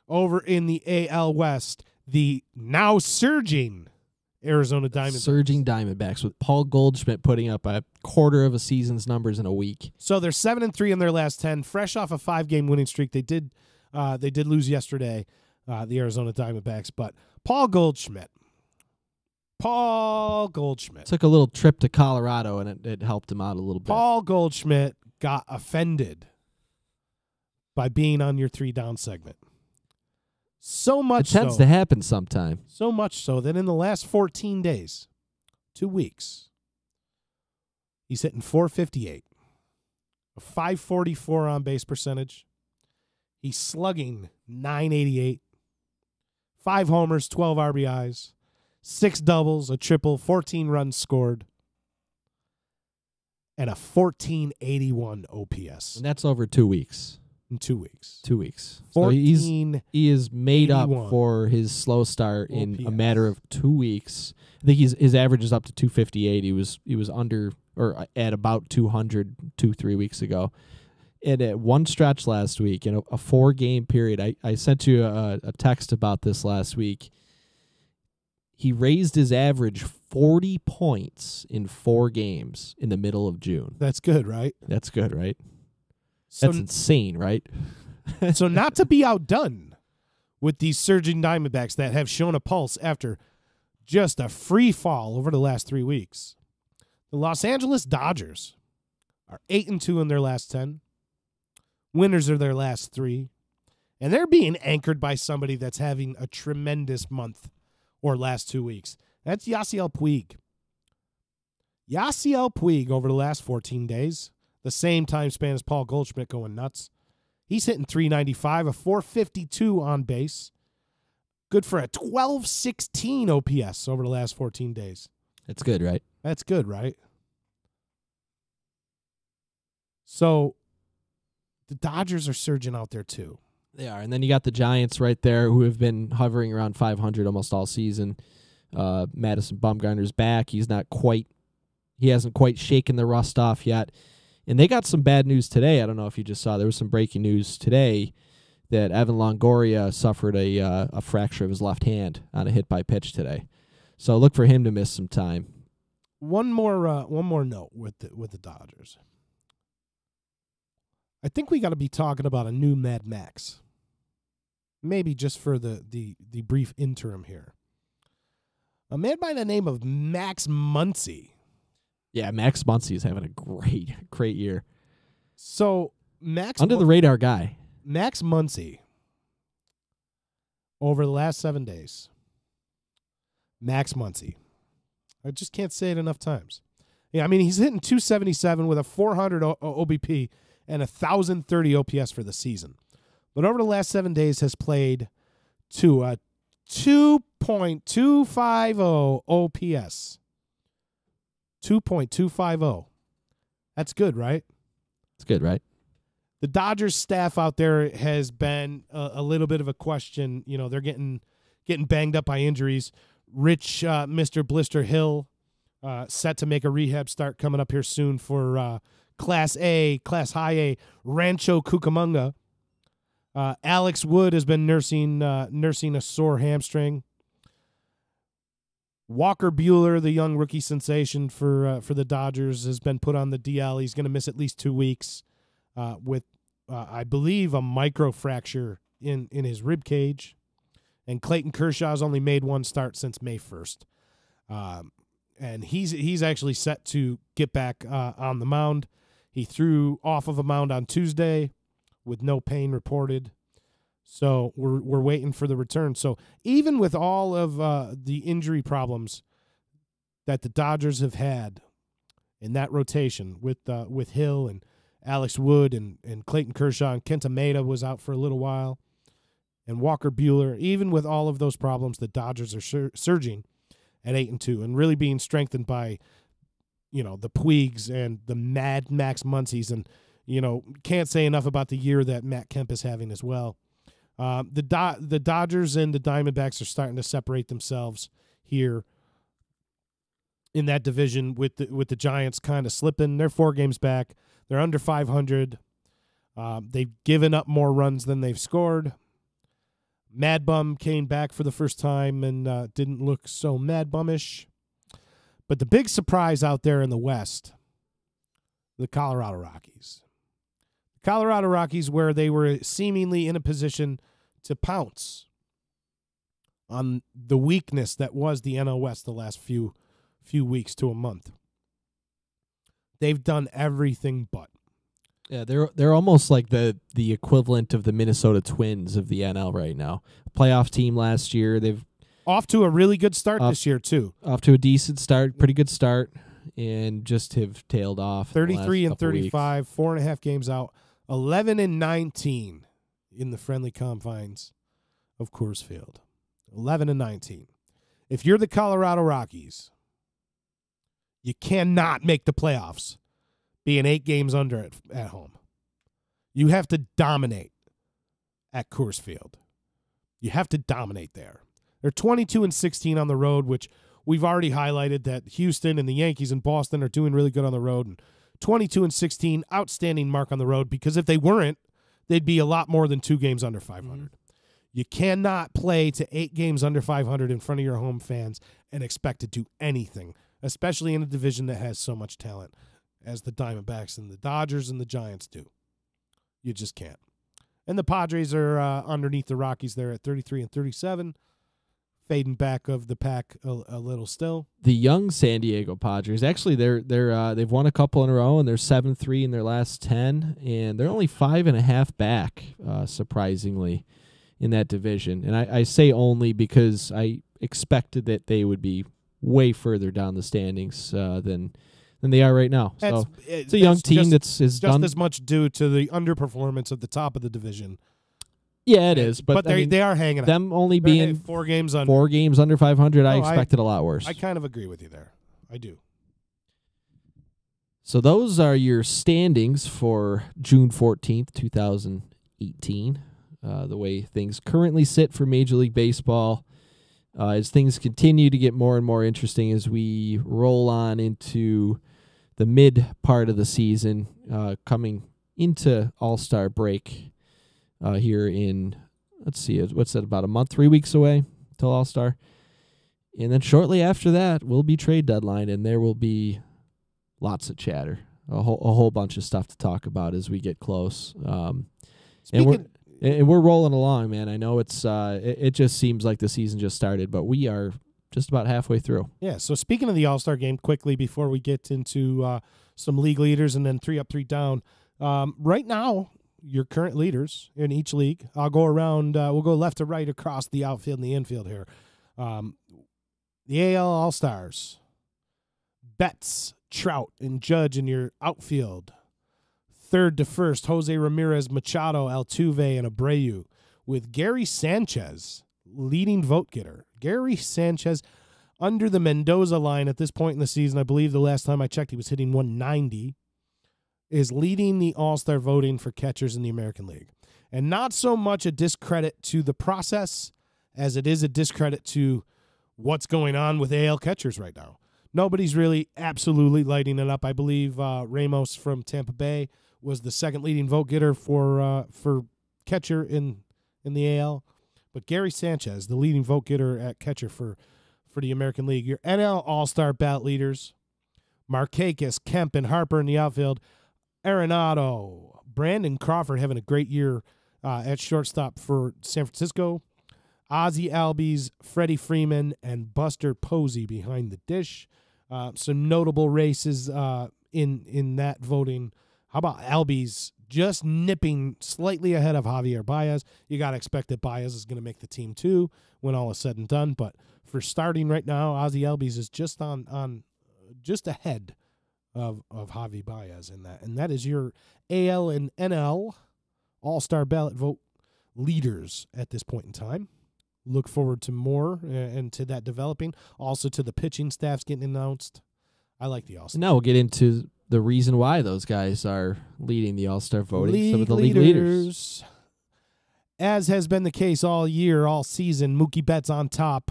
Over in the AL West, the now surging Arizona Diamondbacks. Surging Diamondbacks with Paul Goldschmidt putting up a quarter of a season's numbers in a week. So they're 7-3 in their last 10, fresh off a 5-game winning streak. They did lose yesterday, the Arizona Diamondbacks, but Paul Goldschmidt Took a little trip to Colorado, and it helped him out a little bit. Paul Goldschmidt got offended by being on your 3-down segment. So much it tends to happen sometime. So much so that in the last 14 days, 2 weeks, he's hitting .458, a .544 on-base percentage. He's slugging .988, 5 homers, 12 RBIs, 6 doubles, a triple, 14 runs scored, and a 1481 OPS. And that's over 2 weeks. In 2 weeks. 2 weeks. So he is made up for his slow start in OPS. a matter of 2 weeks. I think his average is up to 258. He was under or at about 200 2-3 weeks ago. And at one stretch last week, in a 4-game period, I sent you a text about this last week. He raised his average 40 points in 4 games in the middle of June. That's good, right? That's good, right? So, That's insane, right? so not to be outdone with these surging Diamondbacks that have shown a pulse after just a free fall over the last 3 weeks. The Los Angeles Dodgers are 8-2 in their last 10. Winners of their last 3. And they're being anchored by somebody that's having a tremendous month or last 2 weeks. That's Yasiel Puig. Yasiel Puig over the last 14 days, the same time span as Paul Goldschmidt going nuts. He's hitting .395, a .452 on base. Good for a 1216 OPS over the last 14 days. That's good, right? That's good, right? So the Dodgers are surging out there too. They are. And then you got the Giants right there who have been hovering around 500 almost all season. Madison Bumgarner's back. He hasn't quite shaken the rust off yet. And they got some bad news today. I don't know if you just saw. There was some breaking news today that Evan Longoria suffered a fracture of his left hand on a hit by pitch today. So look for him to miss some time. One more note with the Dodgers. I think we got to be talking about a new Mad Max. Maybe just for the brief interim here. A man by the name of Max Muncy. Yeah, Max Muncy is having a great year. So under the radar guy. Max Muncy, over the last 7 days. Max Muncy. I just can't say it enough times. Yeah, I mean, he's hitting .277 with a 400 OBP and a 1,030 OPS for the season. But over the last 7 days has played to a 2.250 OPS. 2.250. That's good, right? It's good, right? The Dodgers staff out there has been a little bit of a question. You know, they're getting banged up by injuries. Rich Mr. Blister Hill set to make a rehab start coming up here soon for Class High A, Rancho Cucamonga. Alex Wood has been nursing a sore hamstring. Walker Buehler, the young rookie sensation for the Dodgers, has been put on the DL. He's going to miss at least 2 weeks with, I believe, a microfracture in his rib cage. And Clayton Kershaw's only made one start since May 1st. And he's actually set to get back on the mound. He threw off of a mound on Tuesday with no pain reported. So we're waiting for the return. So even with all of the injury problems that the Dodgers have had in that rotation with Hill and Alex Wood and Clayton Kershaw and Kenta Maeda was out for a little while, and Walker Buehler, even with all of those problems, the Dodgers are surging at 8-2, and really being strengthened by, the Puigs and the Mad Max Muncies, and can't say enough about the year that Matt Kemp is having as well. The Dodgers and the Diamondbacks are starting to separate themselves here in that division, with the Giants kind of slipping. They're 4 games back. They're under 500. They've given up more runs than they've scored. Mad Bum came back for the first time and didn't look so Mad Bum-ish. But the big surprise out there in the West, the Colorado Rockies. The Colorado Rockies, where they were seemingly in a position to pounce on the weakness that was the NL West the last few weeks to a month. They've done everything but. Yeah, they're almost like the equivalent of the Minnesota Twins of the NL right now. Playoff team last year. They've off to a really good start this year too. Off to a decent start, pretty good start, and just have tailed off. 33 and 35, 4.5 games out, 11 and 19 in the friendly confines of Coors Field. 11 and 19. If you're the Colorado Rockies, you cannot make the playoffs being 8 games under at home. You have to dominate at Coors Field. You have to dominate there. They're 22 and 16 on the road, which we've already highlighted that Houston and the Yankees and Boston are doing really good on the road. And 22 and 16, outstanding mark on the road, because if they weren't, they'd be a lot more than 2 games under 500. Mm-hmm. You cannot play to 8 games under 500 in front of your home fans and expect to do anything, especially in a division that has so much talent as the Diamondbacks and the Dodgers and the Giants do. You just can't. And the Padres are underneath the Rockies there at 33 and 37, fading back of the pack a little still. The young San Diego Padres, actually, they've won a couple in a row, and they're 7-3 in their last 10, and they're only 5.5 back, surprisingly, in that division. And I say only because I expected that they would be way further down the standings than they are right now. So it's a young team that's just done as much due to the underperformance of the top of the division. Yeah, it is. But they are hanging them up. Only being 4 games under. 4 games under 500, I expected a lot worse. I kind of agree with you there. I do. So those are your standings for June 14th, 2018. The way things currently sit for Major League Baseball. As things continue to get more and more interesting as we roll on into the mid part of the season, coming into All-Star break here in, let's see, what's that, about a month, 3 weeks away till All-Star. And then shortly after that will be trade deadline, and there will be lots of chatter, a whole bunch of stuff to talk about as we get close. And we're rolling along, man. I know it just seems like the season just started, but we are just about halfway through. Yeah, so speaking of the All-Star game, quickly before we get into some league leaders and then 3 up, 3 down, right now, your current leaders in each league, I'll go around, we'll go left to right across the outfield and the infield here. The AL All-Stars, Betts, Trout, and Judge in your outfield. Third to first, Jose Ramirez, Machado, Altuve, and Abreu, with Gary Sanchez leading vote getter. Gary Sanchez under the Mendoza line at this point in the season. I believe the last time I checked, he was hitting 190, is leading the All-Star voting for catchers in the American League. And not so much a discredit to the process as it is a discredit to what's going on with AL catchers right now. Nobody's really absolutely lighting it up. I believe Ramos from Tampa Bay was the second leading vote getter for catcher in the AL. But Gary Sanchez, the leading vote getter at catcher for the American League. Your NL All-Star ballot leaders, Markakis, Kemp, and Harper in the outfield. Arenado, Brandon Crawford having a great year at shortstop for San Francisco. Ozzie Albies, Freddie Freeman, and Buster Posey behind the dish. Some notable races in that voting. How about Albies just nipping slightly ahead of Javier Baez? You got to expect that Baez is going to make the team too when all is said and done. But for starting right now, Ozzie Albies is just on just ahead of Javi Baez in that. And that is your AL and NL All-Star ballot vote leaders at this point in time. look forward to more and to that developing. Also to the pitching staffs getting announced. I like the All-Star. Now we'll get into the reason why those guys are leading the All-Star voting. Some of the league league leaders. As has been the case all year, all season, Mookie Betts on top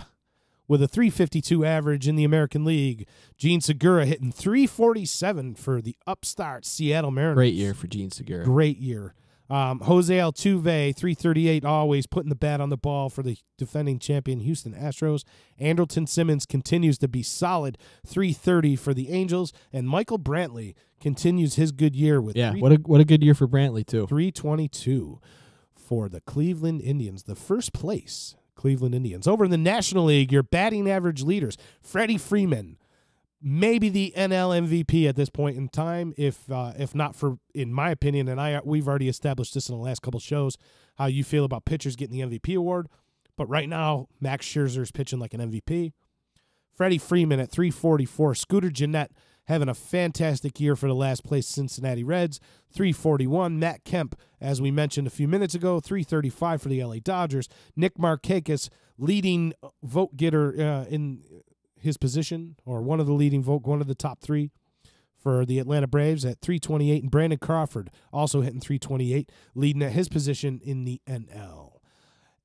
with a .352 average in the American League. Gene Segura hitting .347 for the upstart Seattle Mariners. Great year for Gene Segura. Great year. Jose Altuve, .338, always putting the bat on the ball for the defending champion Houston Astros. Andrelton Simmons continues to be solid, .330 for the Angels. And Michael Brantley continues his good year with what a good year for Brantley, too. .322 for the Cleveland Indians, the first place Cleveland Indians. Over in the National League, your batting average leaders, Freddie Freeman, maybe the NL MVP at this point in time, if not for, in my opinion, and we've already established this in the last couple shows, how you feel about pitchers getting the MVP award. But right now, Max Scherzer's pitching like an MVP. Freddie Freeman at .344. Scooter Gennett having a fantastic year for the last place Cincinnati Reds, .341. Matt Kemp, as we mentioned a few minutes ago, .335 for the LA Dodgers. Nick Markakis, leading vote getter in his position, or one of the top three for the Atlanta Braves at .328, and Brandon Crawford also hitting .328, leading at his position in the NL.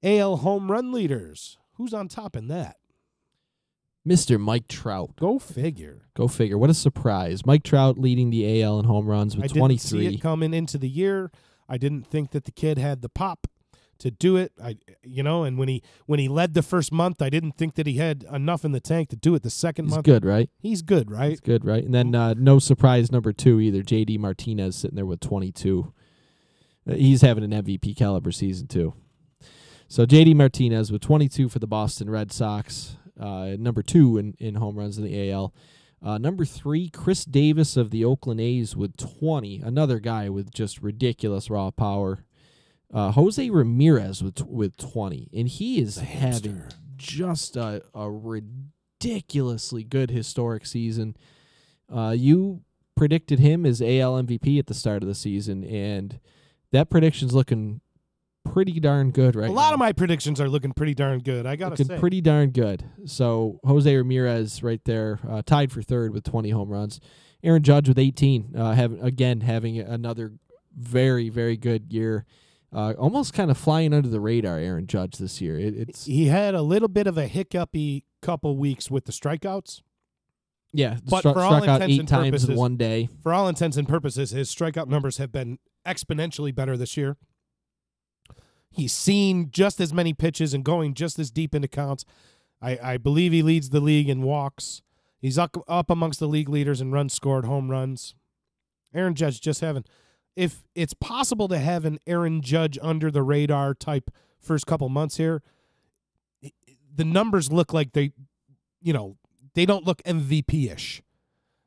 AL home run leaders. Who's on top in that? Mr. Mike Trout. Go figure. What a surprise. Mike Trout leading the AL in home runs with 23. I didn't see it coming into the year. I didn't think that the kid had the pop to do it. And when he led the first month, I didn't think that he had enough in the tank to do it the second month. He's good, right? He's good, right? He's good, right? And then no surprise number 2 either. JD Martinez sitting there with 22. He's having an MVP caliber season too. So JD Martinez with 22 for the Boston Red Sox. Number 2 in home runs in the AL. Number 3, Chris Davis of the Oakland A's with 20. Another guy with just ridiculous raw power. Jose Ramirez with 20, and he is having just a ridiculously good historic season. You predicted him as AL MVP at the start of the season, and that prediction's looking pretty darn good right now. A lot of my predictions are looking pretty darn good, I got to say. Pretty darn good. So Jose Ramirez right there, tied for third with 20 home runs. Aaron Judge with 18, having another very, very good year. Almost kind of flying under the radar, Aaron Judge, this year. He had a little bit of a hiccupy couple weeks with the strikeouts. Yeah, but struck out 8 times purposes, in one day. For all intents and purposes, his strikeout numbers have been exponentially better this year. He's seen just as many pitches and going just as deep into counts. I believe he leads the league in walks. He's up amongst the league leaders in runs scored, home runs. Aaron Judge just having, if it's possible to have an Aaron Judge under the radar type first couple months here, the numbers look like they don't look MVP-ish.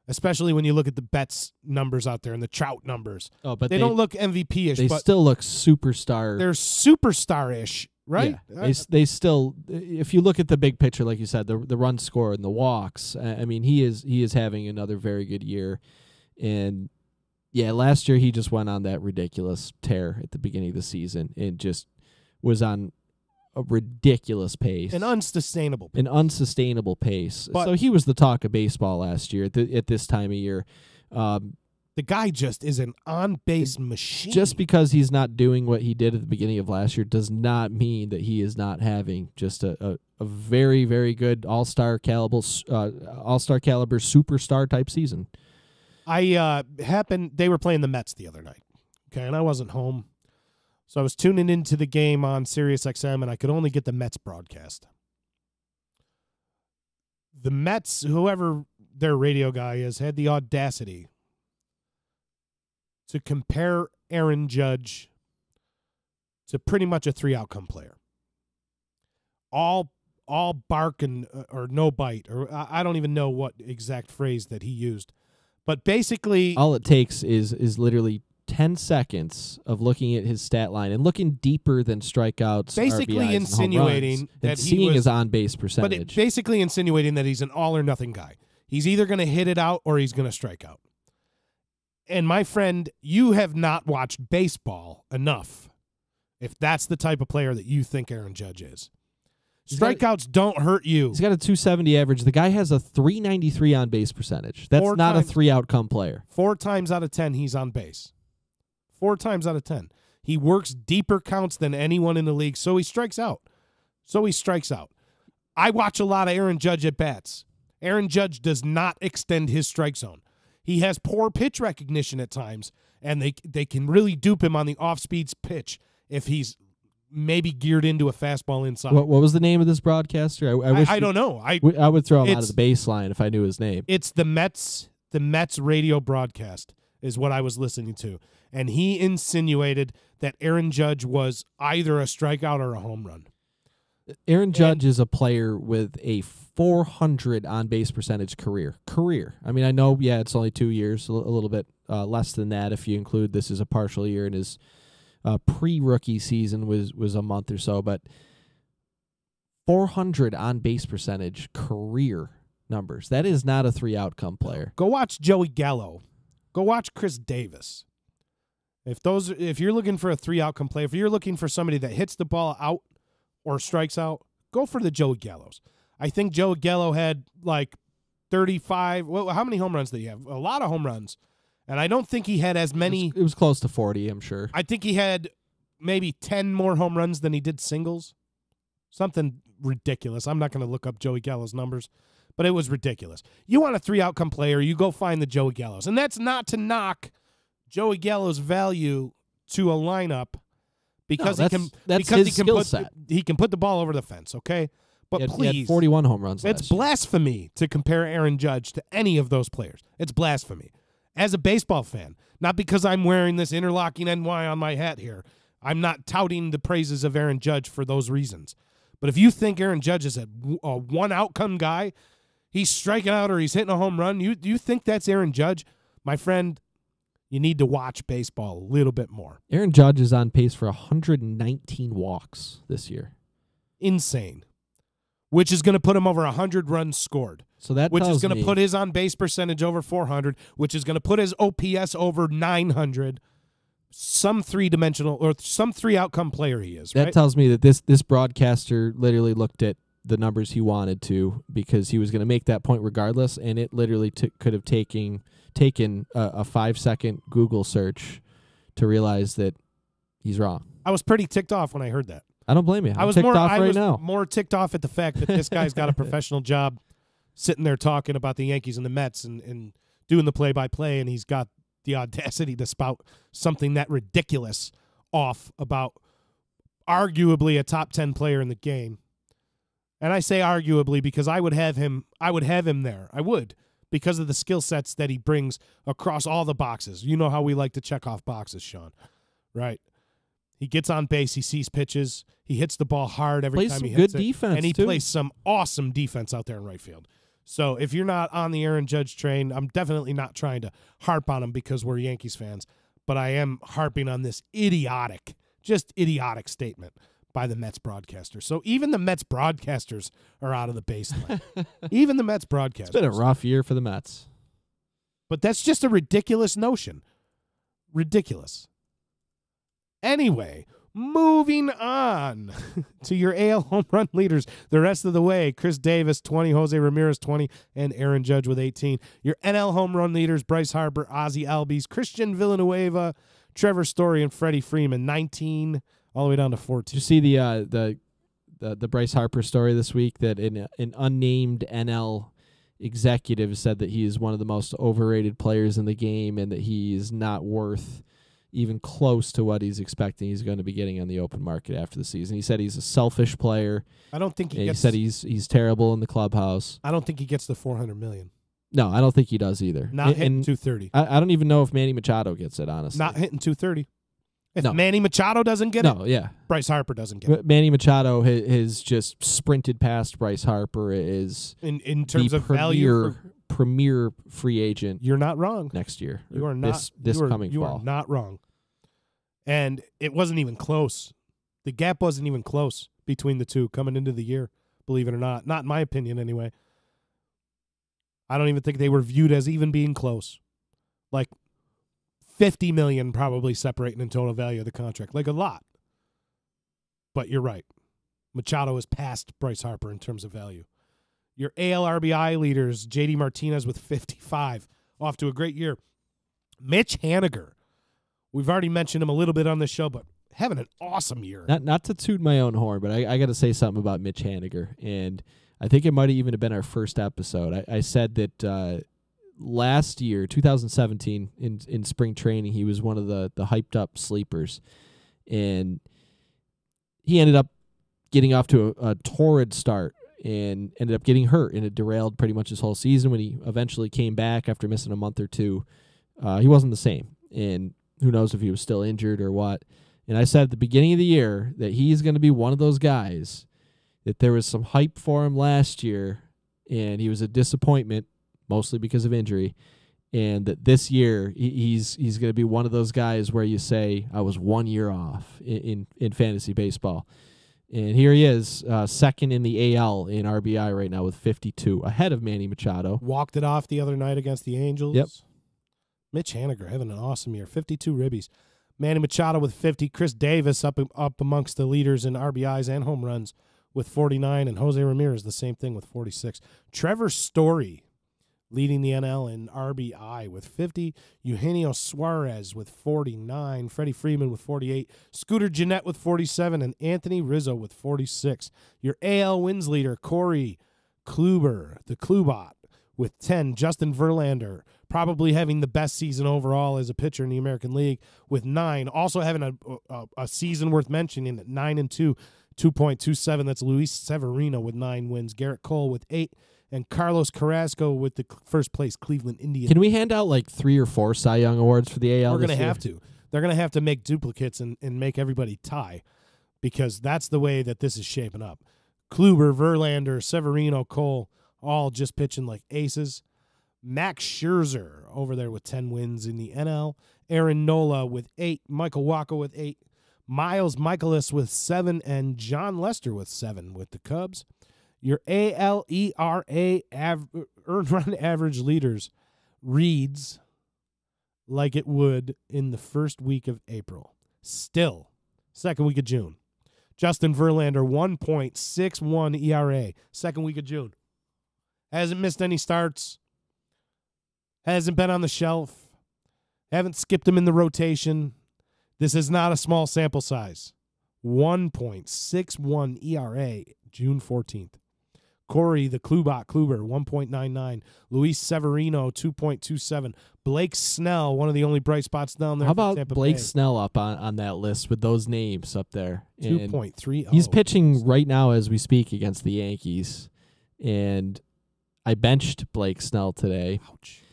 Especially when you look at the Betts numbers out there and the Trout numbers. Oh, but they don't look MVP-ish. They still look superstar. They're superstar-ish, right? Yeah. They still, if you look at the big picture, like you said, the run score and the walks, I mean, he is having another very good year. And, yeah, last year he just went on that ridiculous tear at the beginning of the season and just was on a ridiculous pace. An unsustainable pace. But so he was the talk of baseball last year at this time of year. The guy just is an on-base machine. Just because he's not doing what he did at the beginning of last year does not mean that he is not having just a very, very good all-star caliber superstar type season. They were playing the Mets the other night, okay, and I wasn't home. So I was tuning into the game on SiriusXM, and I could only get the Mets broadcast. The Mets, whoever their radio guy is, had the audacity to compare Aaron Judge to pretty much a 3-outcome player. All bark and or no bite, or I don't even know what exact phrase that he used. But basically, all it takes is literally 10 seconds of looking at his stat line and looking deeper than strikeouts, basically RBIs, insinuating and that seeing his on-base percentage. But basically insinuating that he's an all-or-nothing guy. He's either going to hit it out or he's going to strike out. And my friend, you have not watched baseball enough if that's the type of player that you think Aaron Judge is. Strikeouts don't hurt you. He's got a 270 average. The guy has a 393 on base percentage. That's not a 3-outcome player. 4 times out of 10, he's on base. 4 times out of 10. He works deeper counts than anyone in the league, so he strikes out. I watch a lot of Aaron Judge at bats. Aaron Judge does not extend his strike zone. He has poor pitch recognition at times, and they can really dupe him on the off-speed pitch if he's maybe geared into a fastball inside. What was the name of this broadcaster? I don't know. I would throw him out of the baseline if I knew his name. It's the Mets radio broadcast is what I was listening to. And he insinuated that Aaron Judge was either a strikeout or a home run. Aaron Judge is a player with a 400 on-base percentage career. I mean, I know, it's only 2 years, a little bit less than that if you include this as a partial year, and his pre-rookie season was a month or so, but 400 on-base percentage career numbers. That is not a 3-outcome player. Go watch Joey Gallo. Go watch Chris Davis. If you're looking for a 3-outcome player, if you're looking for somebody that hits the ball out or strikes out, go for the Joey Gallos. I think Joey Gallo had like 35. Well, how many home runs did he have? A lot of home runs. And I don't think he had as many. It was close to 40, I'm sure. I think he had maybe 10 more home runs than he did singles. Something ridiculous. I'm not going to look up Joey Gallo's numbers, but it was ridiculous. You want a 3-outcome player, you go find the Joey Gallos. And that's not to knock Joey Gallo's value to a lineup because he can put the ball over the fence, okay? But please, he had 41 home runs last it's blasphemy to compare Aaron Judge to any of those players. It's blasphemy. As a baseball fan, not because I'm wearing this interlocking NY on my hat here. I'm not touting the praises of Aaron Judge for those reasons. But if you think Aaron Judge is a one-outcome guy, he's striking out or he's hitting a home run, you think that's Aaron Judge? My friend, you need to watch baseball a little bit more. Aaron Judge is on pace for 119 walks this year. Insane. Which is going to put him over 100 runs scored. So that which is going to put his on-base percentage over 400, which is going to put his OPS over 900. Some 3-dimensional or some 3-outcome player he is. That tells me that this broadcaster literally looked at the numbers he wanted to because he was going to make that point regardless, and it literally could have taken a 5-second Google search to realize that he's wrong. I was pretty ticked off when I heard that. I don't blame you. I was more ticked off at the fact that this guy's got a professional job sitting there talking about the Yankees and the Mets and doing the play-by-play, and he's got the audacity to spout something that ridiculous off about arguably a top 10 player in the game. And I say arguably because I would have him there. I would, because of the skill sets that he brings across all the boxes. You know how we like to check off boxes, Sean, right? He gets on base, he sees pitches, he hits the ball hard every time he hits it. Plays some good defense, and he too. plays some awesome defense out there in right field. So if you're not on the Aaron Judge train, I'm definitely not trying to harp on him because we're Yankees fans, but I am harping on this idiotic statement by the Mets broadcaster. So even the Mets broadcasters are out of the baseline. Even the Mets broadcasters. It's been a rough year for the Mets. But that's just a ridiculous notion. Ridiculous. Anyway, moving on to your AL home run leaders the rest of the way. Chris Davis, 20, Jose Ramirez, 20, and Aaron Judge with 18. Your NL home run leaders, Bryce Harper, Ozzie Albies, Christian Villanueva, Trevor Story, and Freddie Freeman, 19, all the way down to 14. Did you see the Bryce Harper story this week that an unnamed NL executive said that he is one of the most overrated players in the game and that he is not worth even close to what he's expecting he's going to be getting on the open market after the season. He said he's a selfish player. I don't think he said he's terrible in the clubhouse. I don't think he gets the $400 million. No, I don't think he does either. Not hitting 230. I don't even know if Manny Machado gets it, honestly. Not hitting 230. If Manny Machado doesn't get it, Bryce Harper doesn't get it. Manny Machado has just sprinted past Bryce Harper as in terms of value. Premier free agent. You're not wrong. Next year. You are not. This coming fall. You are not wrong. And it wasn't even close. The gap wasn't even close between the two coming into the year, believe it or not. Not in my opinion, anyway. I don't even think they were viewed as even being close. Like $50 million probably separating in total value of the contract. Like a lot. But you're right. Machado has passed Bryce Harper in terms of value. Your AL RBI leaders, JD Martinez with 55, off to a great year. Mitch Haniger, we've already mentioned him a little bit on the show, but having an awesome year. Not to toot my own horn, but I got to say something about Mitch Haniger, and I think it might have even been our first episode. I said that last year, 2017, in spring training, he was one of the hyped up sleepers, and he ended up getting off to a torrid start and ended up getting hurt, and it derailed pretty much his whole season. When he eventually came back after missing a month or two, he wasn't the same, and who knows if he was still injured or what. And I said at the beginning of the year that he's going to be one of those guys that there was some hype for him last year, and he was a disappointment, mostly because of injury, and that this year he's going to be one of those guys where you say, I was 1 year off in fantasy baseball. And here he is, second in the AL in RBI right now with 52, ahead of Manny Machado. Walked it off the other night against the Angels. Yep. Mitch Haniger having an awesome year, 52 ribbies. Manny Machado with 50. Chris Davis up amongst the leaders in RBIs and home runs with 49, and Jose Ramirez the same thing with 46. Trevor Story leading the NL in RBI with 50. Eugenio Suarez with 49. Freddie Freeman with 48. Scooter Gennett with 47. And Anthony Rizzo with 46. Your AL wins leader, Corey Kluber, the Klubot, with 10. Justin Verlander, probably having the best season overall as a pitcher in the American League, with 9. Also having a season worth mentioning at 9-2, 2.27. That's Luis Severino with 9 wins. Garrett Cole with 8. And Carlos Carrasco with the first place Cleveland Indians. Can we hand out like 3 or 4 Cy Young awards for the AL? We're going to have to. They're going to have to make duplicates and make everybody tie, because that's the way that this is shaping up. Kluber, Verlander, Severino, Cole, all just pitching like aces. Max Scherzer over there with 10 wins in the NL. Aaron Nola with 8. Michael Wacha with 8. Miles Michaelis with 7. And John Lester with 7 with the Cubs. Your ALERA earned run average leaders reads like it would in the first week of April. Still, second week of June. Justin Verlander, 1.61 ERA, second week of June. Hasn't missed any starts. Hasn't been on the shelf. Haven't skipped him in the rotation. This is not a small sample size. 1.61 ERA, June 14th. Corey, the Kluber, 1.99. Luis Severino, 2.27. Blake Snell, one of the only bright spots down there. How about Blake Snell up on that list with those names up there? 2.30. He's pitching right now as we speak against the Yankees. And I benched Blake Snell today. Ouch.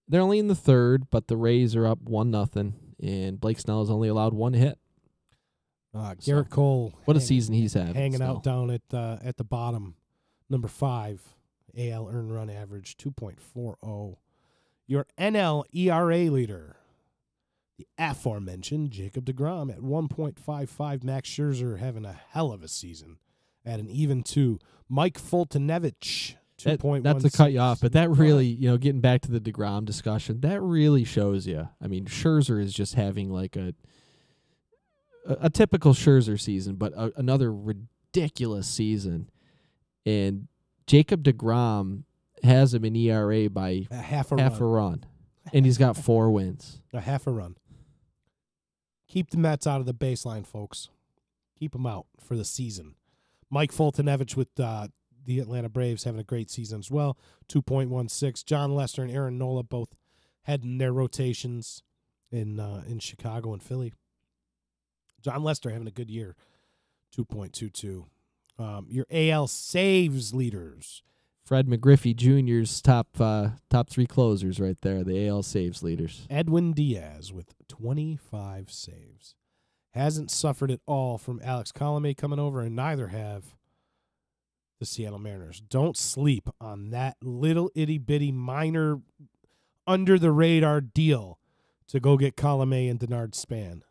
They're only in the third, but the Rays are up 1-0. And Blake Snell has only allowed 1 hit. Garrett Cole. What a season he's had. Hanging out down at the bottom. Number 5, AL earned run average, 2.40. Your NL ERA leader, the aforementioned Jacob deGrom at 1.55. Max Scherzer having a hell of a season at an even 2. Mike Foltynewicz, 2.1. Not to cut you off, but that really, getting back to the deGrom discussion, that really shows you. I mean, Scherzer is just having like a typical Scherzer season, but another ridiculous season. And Jacob deGrom has him in ERA by half a run. And he's got 4 wins. A half a run. Keep the Mets out of the baseline, folks. Keep them out for the season. Mike Foltynewicz with the Atlanta Braves having a great season as well, 2.16. John Lester and Aaron Nola both heading their rotations in Chicago and Philly. John Lester having a good year, 2.22. Your AL saves leaders. Fred McGriffey Jr.'s top 3 closers right there, the AL saves leaders. Edwin Diaz with 25 saves. Hasn't suffered at all from Alex Colomé coming over, and neither have the Seattle Mariners. Don't sleep on that little itty-bitty minor under-the-radar deal to go get Colomé and Denard Span.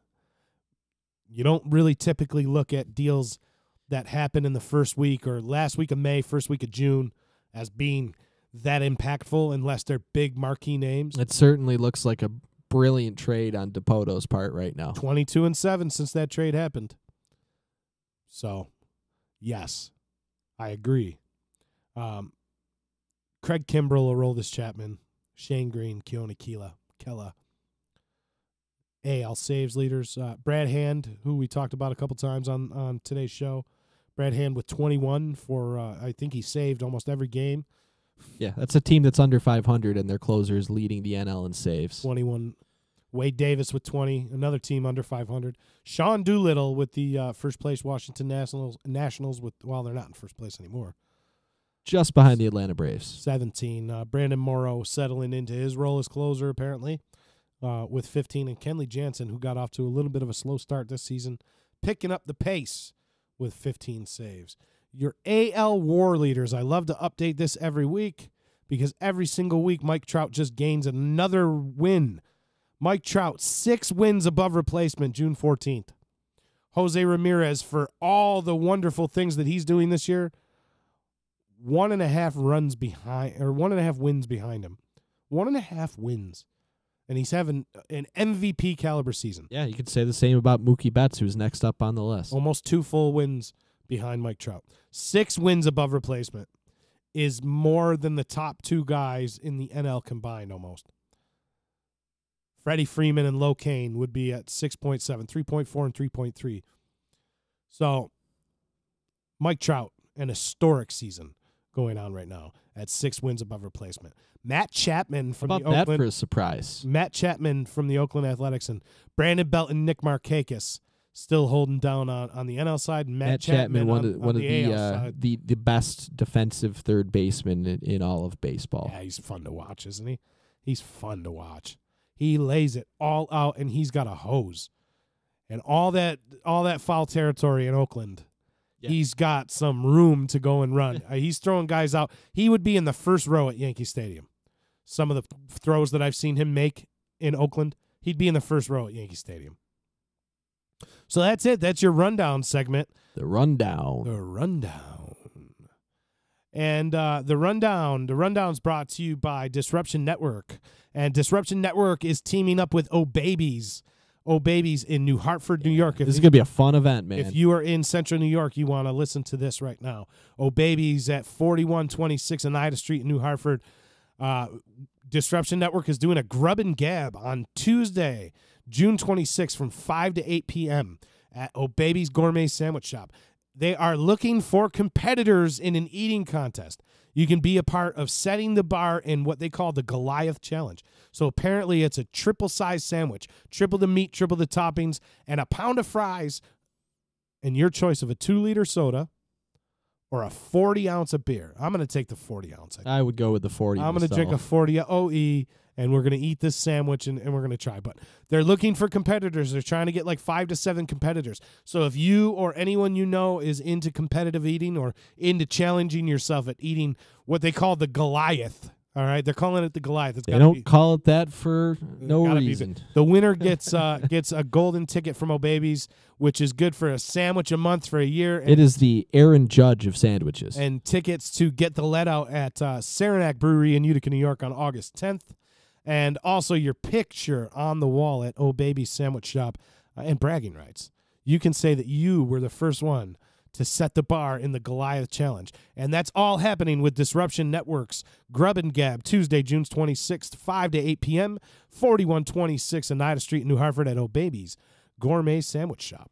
You don't really typically look at deals that happen in the first week or last week of May, first week of June as being that impactful unless they're big marquee names. It certainly looks like a brilliant trade on DePoto's part right now. 22-7 since that trade happened. So Yes, I agree. Craig Kimbrell, Aroldis Chapman, Shane Green, Keone Kela. AL saves leaders. Brad Hand, who we talked about a couple times on today's show. Brad Hand with 21 for, I think he saved almost every game. Yeah, that's a team that's under 500, and their closer is leading the NL in saves. 21. Wade Davis with 20, another team under 500. Sean Doolittle with the first place Washington Nationals with, well, they're not in first place anymore. Just behind the Atlanta Braves. 17. Brandon Morrow settling into his role as closer, apparently, with 15. And Kenley Jansen, who got off to a little bit of a slow start this season, picking up the pace with 15 saves. Your AL WAR leaders, I love to update this every week because every single week Mike Trout just gains another win. Mike Trout, 6 wins above replacement, June 14th. Jose Ramirez, for all the wonderful things that he's doing this year, 1.5 runs behind, or 1.5 wins behind him. 1.5 wins. And he's having an MVP caliber season. Yeah, you could say the same about Mookie Betts, who's next up on the list. Almost 2 full wins behind Mike Trout. 6 wins above replacement is more than the top 2 guys in the NL combined almost. Freddie Freeman and Lo Cain would be at 6.7, 3.4, and 3.3. So, Mike Trout, an historic season going on right now at 6 wins above replacement. Matt Chapman from the Oakland. How about that for a surprise? Matt Chapman from the Oakland Athletics and Brandon Belt and Nick Markakis still holding down on the NL side. Matt Chapman one of the the best defensive third baseman in all of baseball. Yeah, he's fun to watch, isn't he? He's fun to watch. He lays it all out, and he's got a hose. And all that foul territory in Oakland, he's got some room to go and run. He's throwing guys out. He would be in the first row at Yankee Stadium. Some of the throws that I've seen him make in Oakland, he'd be in the first row at Yankee Stadium. So that's it. That's your rundown segment. The rundown. And the rundown's brought to you by Disruption Network. And Disruption Network is teaming up with Oh Babies in New Hartford, New York. This is going to be a fun event, man. If you are in Central New York, you want to listen to this right now. Oh Babies at 4126 Oneida Street in New Hartford. Disruption Network is doing a Grub and Gab on Tuesday, June 26th from 5 to 8 p.m. at Oh Babies Gourmet Sandwich Shop. They are looking for competitors in an eating contest. You can be a part of setting the bar in what they call the Goliath Challenge. So apparently it's a triple-size sandwich, triple the meat, triple the toppings, and a pound of fries, and your choice of a 2-liter soda or a 40-ounce of beer. I'm going to take the 40-ounce. I would go with the 40. I'm going to drink a 40 OE, and we're going to eat this sandwich, and we're going to try. But they're looking for competitors. They're trying to get like 5 to 7 competitors. So if you or anyone you know is into competitive eating or into challenging yourself at eating what they call the Goliath, all right, they're calling it the Goliath. They don't call it that for no reason. The winner gets a golden ticket from O'Babies, which is good for a sandwich a month for a year. And it is the Aaron Judge of sandwiches. And tickets to Get the Lead Out at Saranac Brewery in Utica, New York on August 10th. And also your picture on the wall at Oh Baby Sandwich Shop and bragging rights. You can say that you were the first one to set the bar in the Goliath Challenge. And that's all happening with Disruption Network's Grub and Gab, Tuesday, June 26th, 5 to 8 p.m., 4126 Oneida Street in New Hartford at Oh Baby's Gourmet Sandwich Shop.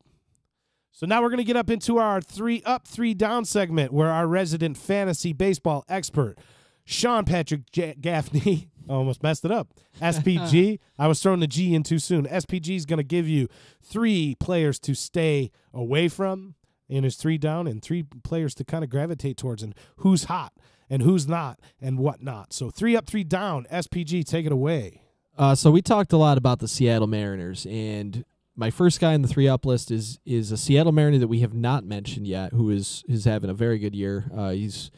So now we're going to get up into our 3 up, 3 down segment where our resident fantasy baseball expert, Sean Patrick Gaffney, almost messed it up. SPG, I was throwing the G in too soon. SPG is going to give you 3 players to stay away from in his 3 down and 3 players to kind of gravitate towards and who's hot and who's not and whatnot. So 3 up, 3 down. SPG, take it away. So we talked a lot about the Seattle Mariners, and my first guy on the 3 up list is a Seattle Mariner that we have not mentioned yet, who is having a very good year. He's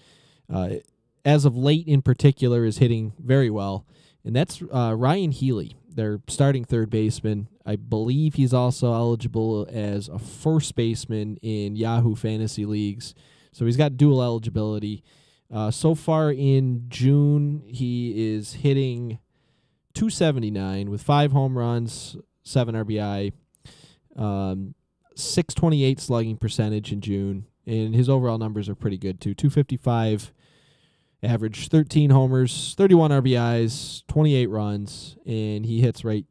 as of late in particular is hitting very well, and that's Ryan Healy, their starting third baseman. I believe he's also eligible as a first baseman in Yahoo Fantasy Leagues, so he's got dual eligibility. So far in June, he is hitting .279 with 5 home runs, 7 RBI, 628 slugging percentage in June, and his overall numbers are pretty good too. 255 average, 13 homers, 31 RBIs, 28 runs, and he hits right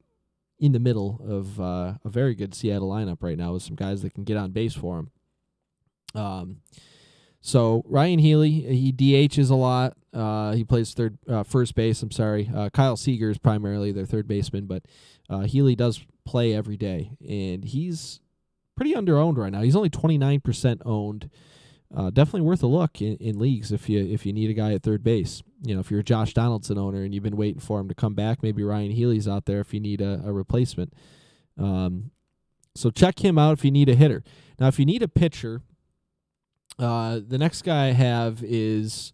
in the middle of a very good Seattle lineup right now with some guys that can get on base for him. So Ryan Healy, he DHs a lot. He plays first base. Kyle Seager is primarily their third baseman, but Healy does play every day, and he's pretty under-owned right now. He's only 29% owned. Definitely worth a look in leagues if you need a guy at third base. If you're a Josh Donaldson owner and you've been waiting for him to come back, maybe Ryan Healy's out there if you need a replacement. So check him out if you need a hitter. Now, if you need a pitcher, the next guy I have he's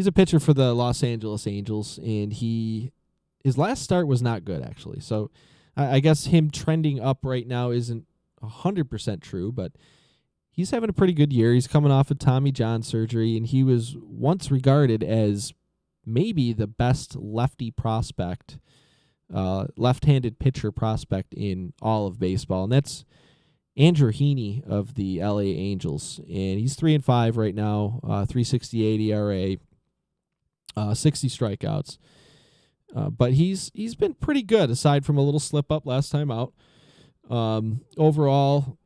a pitcher for the Los Angeles Angels, and his last start was not good, actually. So I guess him trending up right now isn't 100% true, but he's having a pretty good year. He's coming off of Tommy John surgery, and he was once regarded as maybe the best lefty prospect, left-handed pitcher prospect in all of baseball, and that's Andrew Heaney of the LA Angels. And he's 3-5 right now, 3.68 ERA, 60 strikeouts. But he's been pretty good, aside from a little slip-up last time out. Overall,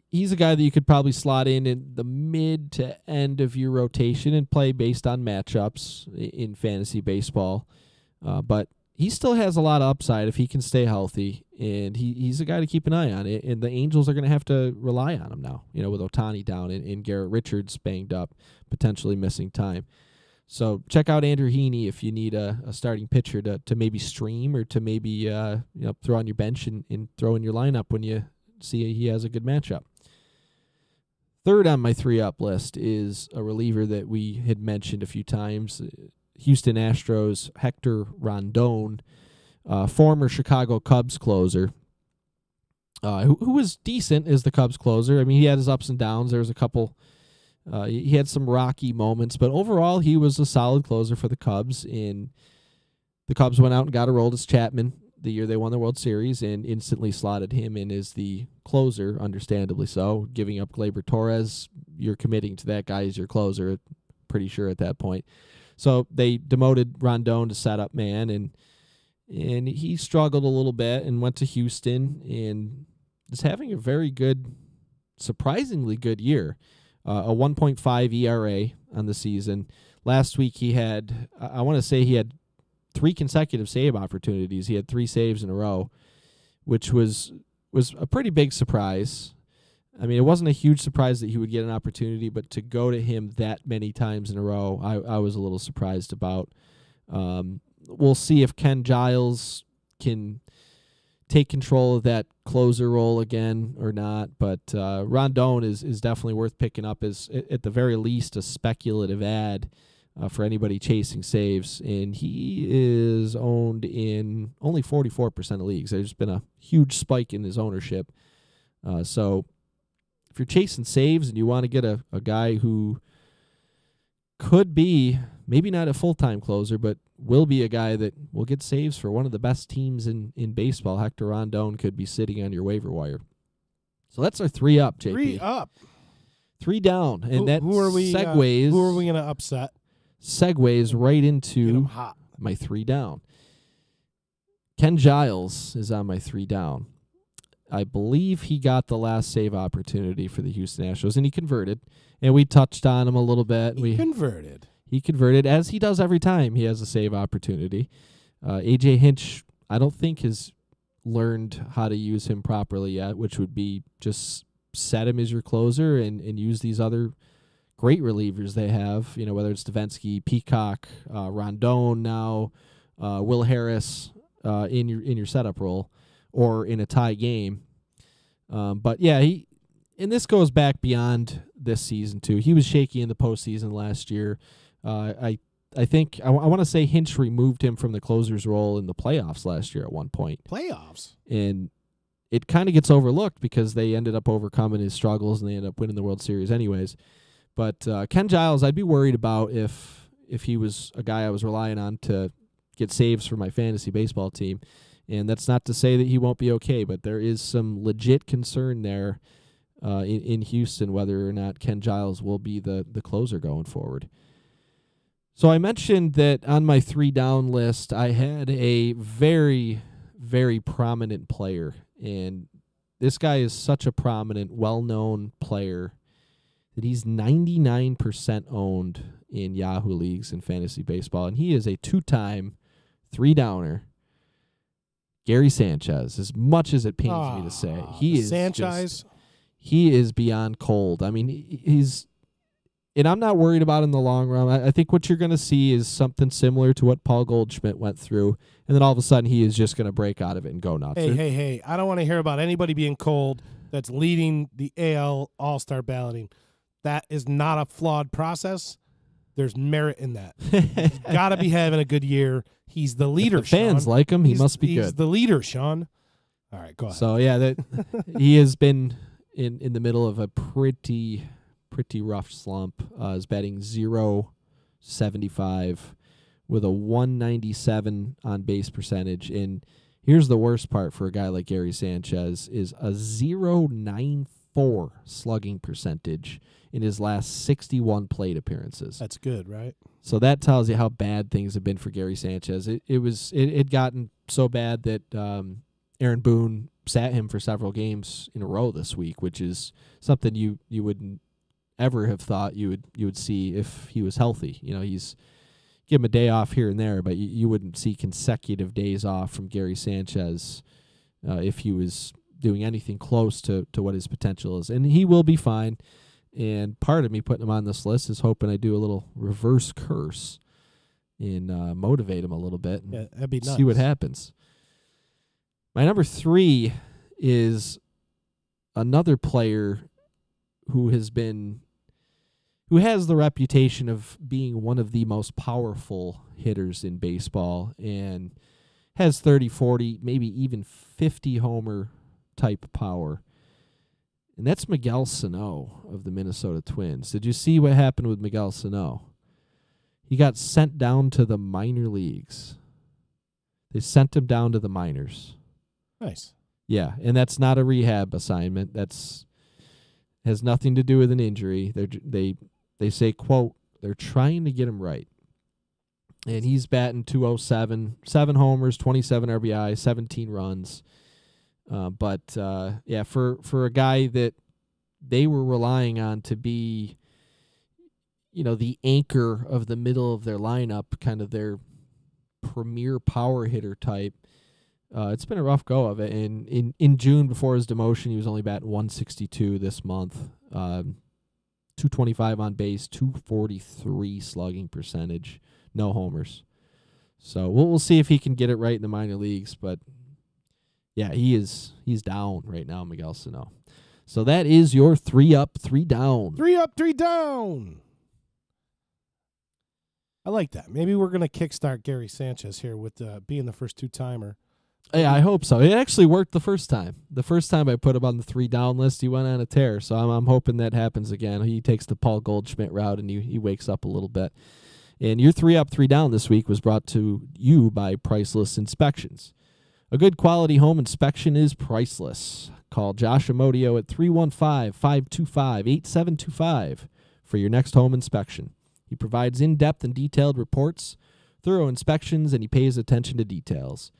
he's a guy that you could probably slot in the mid to end of your rotation and play based on matchups in fantasy baseball. But he still has a lot of upside if he can stay healthy, and he's a guy to keep an eye on. And the Angels are going to have to rely on him now, with Ohtani down and Garrett Richards banged up, potentially missing time. So check out Andrew Heaney if you need a starting pitcher to maybe stream or to maybe throw on your bench and throw in your lineup when you see he has a good matchup. Third on my 3-up list is a reliever that we had mentioned a few times, Houston Astros Hector Rondon, former Chicago Cubs closer, who was decent as the Cubs closer. I mean, he had his ups and downs. There was a couple. He had some rocky moments, but overall he was a solid closer for the Cubs. And the Cubs went out and got Aroldis Chapman the year they won the World Series and instantly slotted him in as the closer, understandably so. Giving up Gleyber Torres, you're committing to that guy as your closer, pretty sure at that point. So they demoted Rondon to setup man, and he struggled a little bit and went to Houston and is having a very good, surprisingly good year. A 1.5 ERA on the season. Last week he had, I want to say he had 3 consecutive save opportunities. He had 3 saves in a row, which was a pretty big surprise. I mean, it wasn't a huge surprise that he would get an opportunity, but to go to him that many times in a row, I was a little surprised about. We'll see if Ken Giles can take control of that closer role again or not, but Rondon is definitely worth picking up as, at the very least, a speculative ad for anybody chasing saves, and he is owned in only 44% of leagues. There's been a huge spike in his ownership. So if you're chasing saves and you want to get a guy who could be maybe not a full-time closer, but will be a guy that will get saves for one of the best teams in baseball, Hector Rondon could be sitting on your waiver wire. So that's our 3-up, JP. 3 up. 3 down. And that who are we going to upset? Segues right into my 3 down. Ken Giles is on my 3 down. I believe he got the last save opportunity for the Houston Astros, and he converted. And we touched on him a little bit. He converted, as he does every time he has a save opportunity. A.J. Hinch, I don't think, has learned how to use him properly yet, which would be just set him as your closer and use these other great relievers they have, whether it's Davinsky, Peacock, Rondon now, Will Harris in your setup role or in a tie game. But yeah, and this goes back beyond this season too. He was shaky in the postseason last year. I think I want to say Hinch removed him from the closer's role in the playoffs last year at one point. Playoffs? And it kind of gets overlooked because they ended up overcoming his struggles and they ended up winning the World Series anyways. But Ken Giles, I'd be worried about if he was a guy I was relying on to get saves for my fantasy baseball team. And that's not to say that he won't be okay, but there is some legit concern there in Houston, whether or not Ken Giles will be the closer going forward. So I mentioned that on my 3 down list, I had a very, very prominent player. And this guy is such a prominent, well-known player that he's 99% owned in Yahoo leagues in fantasy baseball. And he is a 2-time 3-downer. Gary Sanchez, as much as it pains me to say. He is Sanchez. He is beyond cold. I mean, he's... And I'm not worried about it in the long run. I think what you're going to see is something similar to what Paul Goldschmidt went through, and then all of a sudden he is just going to break out of it and go nuts. Hey, I don't want to hear about anybody being cold that's leading the AL All-Star balloting. That is not a flawed process. There's merit in that. He's got to be having a good year. He's the leader, if the fans Sean. like him, he must be good. He's the leader, Sean. All right, go ahead. So, yeah, he has been in the middle of a pretty rough slump. Is batting .075 with a 197 on base percentage. And here's the worst part for a guy like Gary Sanchez is a .094 slugging percentage in his last 61 plate appearances. That's good, right? So that tells you how bad things have been for Gary Sanchez. It had gotten so bad that Aaron Boone sat him for several games in a row this week, which is something you wouldn't ever have thought you would see if he was healthy. You know, he's give him a day off here and there, but you wouldn't see consecutive days off from Gary Sanchez if he was doing anything close to what his potential is. And he will be fine. And part of me putting him on this list is hoping I do a little reverse curse and motivate him a little bit and that'd be nice. See what happens. My number 3 is another player who has the reputation of being one of the most powerful hitters in baseball and has 30, 40, maybe even 50 homer type power. And that's Miguel Sano of the Minnesota Twins. Did you see what happened with Miguel Sano? He got sent down to the minor leagues. They sent him down to the minors. Nice. Yeah, and that's not a rehab assignment. That's has nothing to do with an injury. They say, quote, they're trying to get him right. And he's batting .207, 7 homers, 27 RBI, 17 runs. But for a guy that they were relying on to be, the anchor of the middle of their lineup, kind of their premier power hitter type, it's been a rough go of it. And in June, before his demotion, he was only batting .162 this month, .225 on base, .243 slugging percentage, no homers. So we'll see if he can get it right in the minor leagues, but. Yeah, he's down right now, Miguel Sano. So that is your 3 up, 3 down. 3 up, 3 down. I like that. Maybe we're going to kickstart Gary Sanchez here with being the first 2-timer. Yeah, I hope so. It actually worked the first time. The first time I put him on the 3 down list, he went on a tear. So I'm hoping that happens again. He takes the Paul Goldschmidt route and he wakes up a little bit. And your 3 up, 3 down this week was brought to you by Priceless Inspections. A good quality home inspection is priceless. Call Josh Amodio at 315-525-8725 for your next home inspection. He provides in-depth and detailed reports, thorough inspections, and he pays attention to details.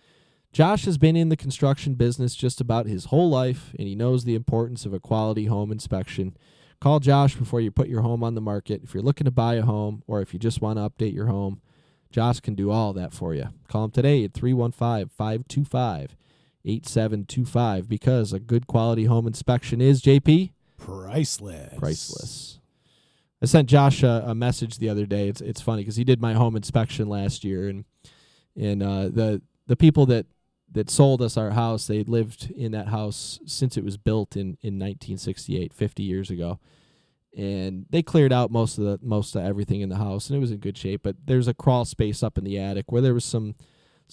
Josh has been in the construction business just about his whole life, and he knows the importance of a quality home inspection. Call Josh before you put your home on the market. If you're looking to buy a home or if you just want to update your home, Josh can do all that for you. Call him today at 315-525-8725 because a good quality home inspection is, JP? Priceless. I sent Josh a message the other day. It's funny because he did my home inspection last year, and the people that sold us our house, they lived in that house since it was built in 1968, 50 years ago. And they cleared out most of everything in the house, and it was in good shape. But there's a crawl space up in the attic where there was some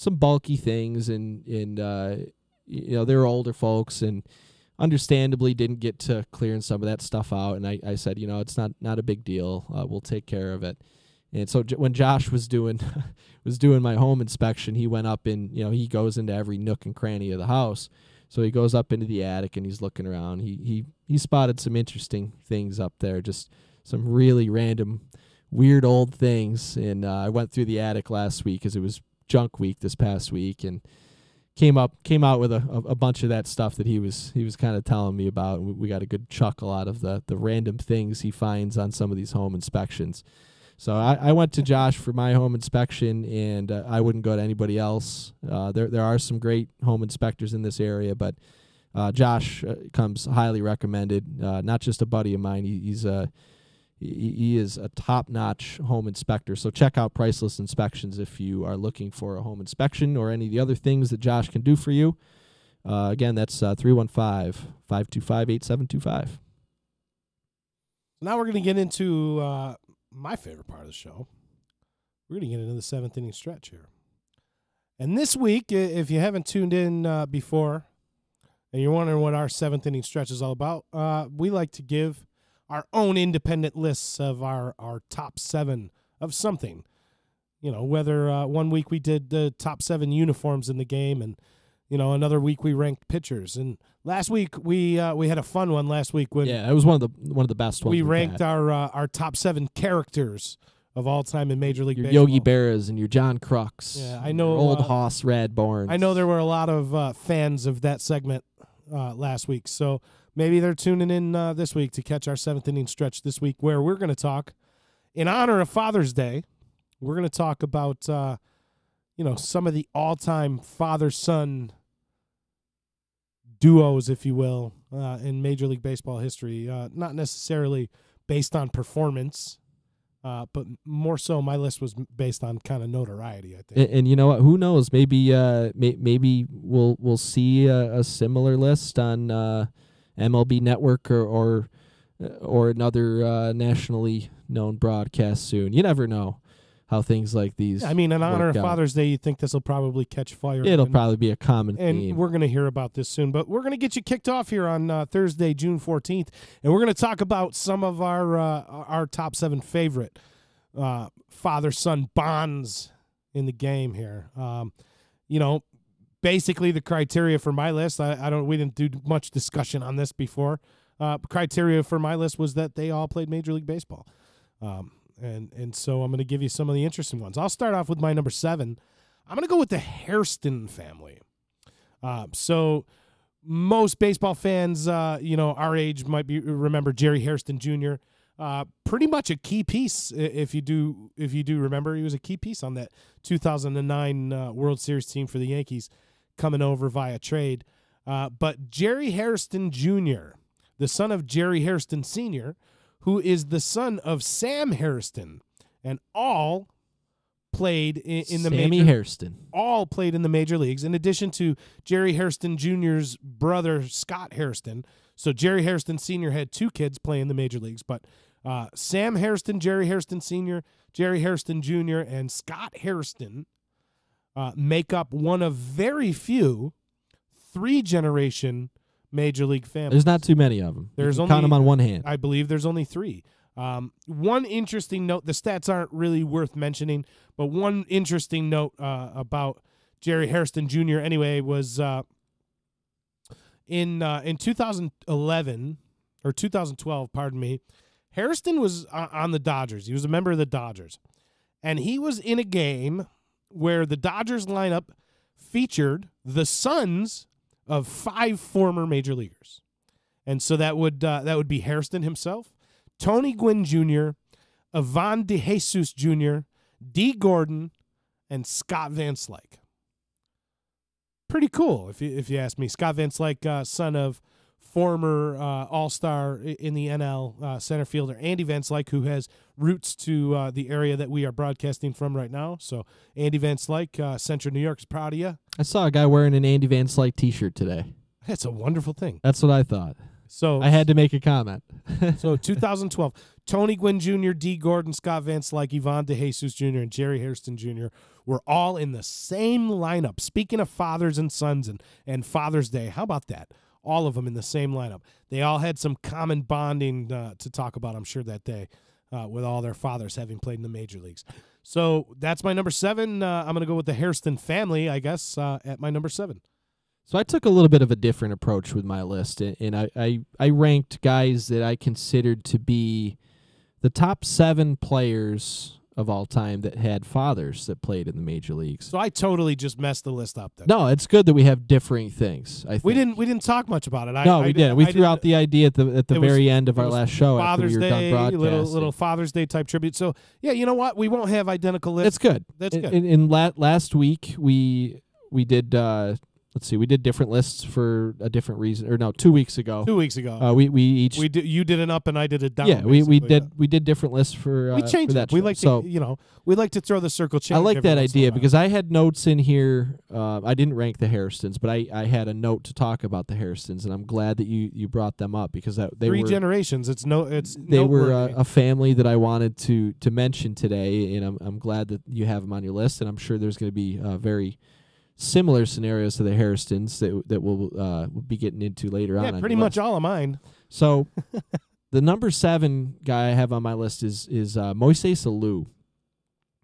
bulky things, and they were older folks, and understandably didn't get to clearing some of that stuff out. And I said, it's not a big deal. We'll take care of it. And so when Josh was doing my home inspection, he went up and he goes into every nook and cranny of the house. So he goes up into the attic and he's looking around. He spotted some interesting things up there, just some really random, weird old things. And I went through the attic last week because it was junk week this past week, and came out with a bunch of that stuff that he was kind of telling me about. We got a good chuckle out of the random things he finds on some of these home inspections. So I went to Josh for my home inspection, and I wouldn't go to anybody else. There are some great home inspectors in this area, but Josh comes highly recommended. Not just a buddy of mine. He is a top-notch home inspector. So check out Priceless Inspections if you are looking for a home inspection or any of the other things that Josh can do for you. Again, that's 315-525-8725. Now we're going to get into my favorite part of the show. We're going to get into the seventh inning stretch here. And this week, if you haven't tuned in before and you're wondering what our seventh inning stretch is all about, we like to give our own independent lists of our top 7 of something. You know, whether one week we did the top 7 uniforms in the game, and another week we ranked pitchers. And last week we had a fun one last week when it was one of the best ones. We ranked our top 7 characters of all time in Major League your Baseball. Yogi Berras and your John Crooks. Yeah, I know. Your old Hoss Radborn. I know there were a lot of fans of that segment last week, so maybe they're tuning in this week to catch our seventh inning stretch this week, where we're going to talk, in honor of Father's Day, we're going to talk about some of the all-time father-son duos, if you will, in Major League Baseball history. Not necessarily based on performance, but more so my list was based on kind of notoriety, I think. And you know what? Who knows? Maybe we'll see a similar list on MLB Network or another nationally known broadcast soon. You never know how things like these. I mean, in honor of Father's Day, you think this will probably catch fire. It'll probably be a common theme. And we're going to hear about this soon. But we're going to get you kicked off here on Thursday, June 14th, and we're going to talk about some of our top 7 favorite father-son bonds in the game here. Basically the criteria for my list. We didn't do much discussion on this before. Criteria for my list was that they all played Major League Baseball. And so I'm going to give you some of the interesting ones. I'll start off with my number 7. I'm going to go with the Hairston family. So most baseball fans, our age might remember Jerry Hairston Jr. Pretty much a key piece. If you do remember, he was a key piece on that 2009 World Series team for the Yankees, coming over via trade. But Jerry Hairston Jr., the son of Jerry Hairston Sr., who is the son of Sam Hairston, and all played in the Sammy Hairston. All played in the major leagues, in addition to Jerry Hairston Jr.'s brother, Scott Hairston. So Jerry Hairston Sr. had 2 kids play in the major leagues, but Sam Hairston, Jerry Hairston Sr., Jerry Hairston Jr., and Scott Hairston make up one of very few 3-generation Major League families. There's not too many of them. Count them on one hand. I believe there's only 3. One interesting note, the stats aren't really worth mentioning, but one interesting note about Jerry Hairston Jr. anyway was in 2011 or 2012, pardon me, Hairston was on the Dodgers. He was a member of the Dodgers, and he was in a game where the Dodgers lineup featured the sons of 5 former major leaguers. And so that would be Hairston himself, Tony Gwynn Jr., Ivan DeJesus Jr., D. Gordon, and Scott Van Slyke. Pretty cool, if you ask me. Scott Van Slyke, son of former All-Star in the NL center fielder Andy Van Slyke, who has roots to the area that we are broadcasting from right now. So Andy Van Slyke, Central New York, is proud of you. I saw a guy wearing an Andy Van Slyke T-shirt today. That's a wonderful thing. That's what I thought. So I had to make a comment. So 2012, Tony Gwynn Jr., D. Gordon, Scott Van Slyke, Ivan DeJesus Jr., and Jerry Hairston Jr. were all in the same lineup. Speaking of fathers and sons and Father's Day, how about that? All of them in the same lineup. They all had some common bonding to talk about, I'm sure, that day with all their fathers having played in the major leagues. So that's my number 7. I'm going to go with the Hairston family, I guess, at my number 7. So I took a little bit of a different approach with my list, and I ranked guys that I considered to be the top 7 players of all time that had fathers that played in the major leagues. So I totally just messed the list up then. No, it's good that we have differing things. I think. We didn't talk much about it. We didn't. We threw out the idea at the very end of our last show after we were done broadcasting. Little Father's Day type tribute. So yeah, you know what? We won't have identical lists. That's good. That's good. In last week we did. Let's see. We did different lists for a different reason. Or no, 2 weeks ago. 2 weeks ago. We each. You did an up and I did a down. Yeah, we did different lists for. We changed for it. We like to we like to throw the circle change. I like that idea because I had notes in here. I didn't rank the Hairstons, but I had a note to talk about the Hairstons, and I'm glad that you brought them up because they three were generations. They were a family that I wanted to mention today, and I'm glad that you have them on your list, and I'm sure there's going to be very similar scenarios to the Hairstons that we'll be getting into later on. Yeah, pretty much all of mine. So the number 7 guy I have on my list is Moises Alou,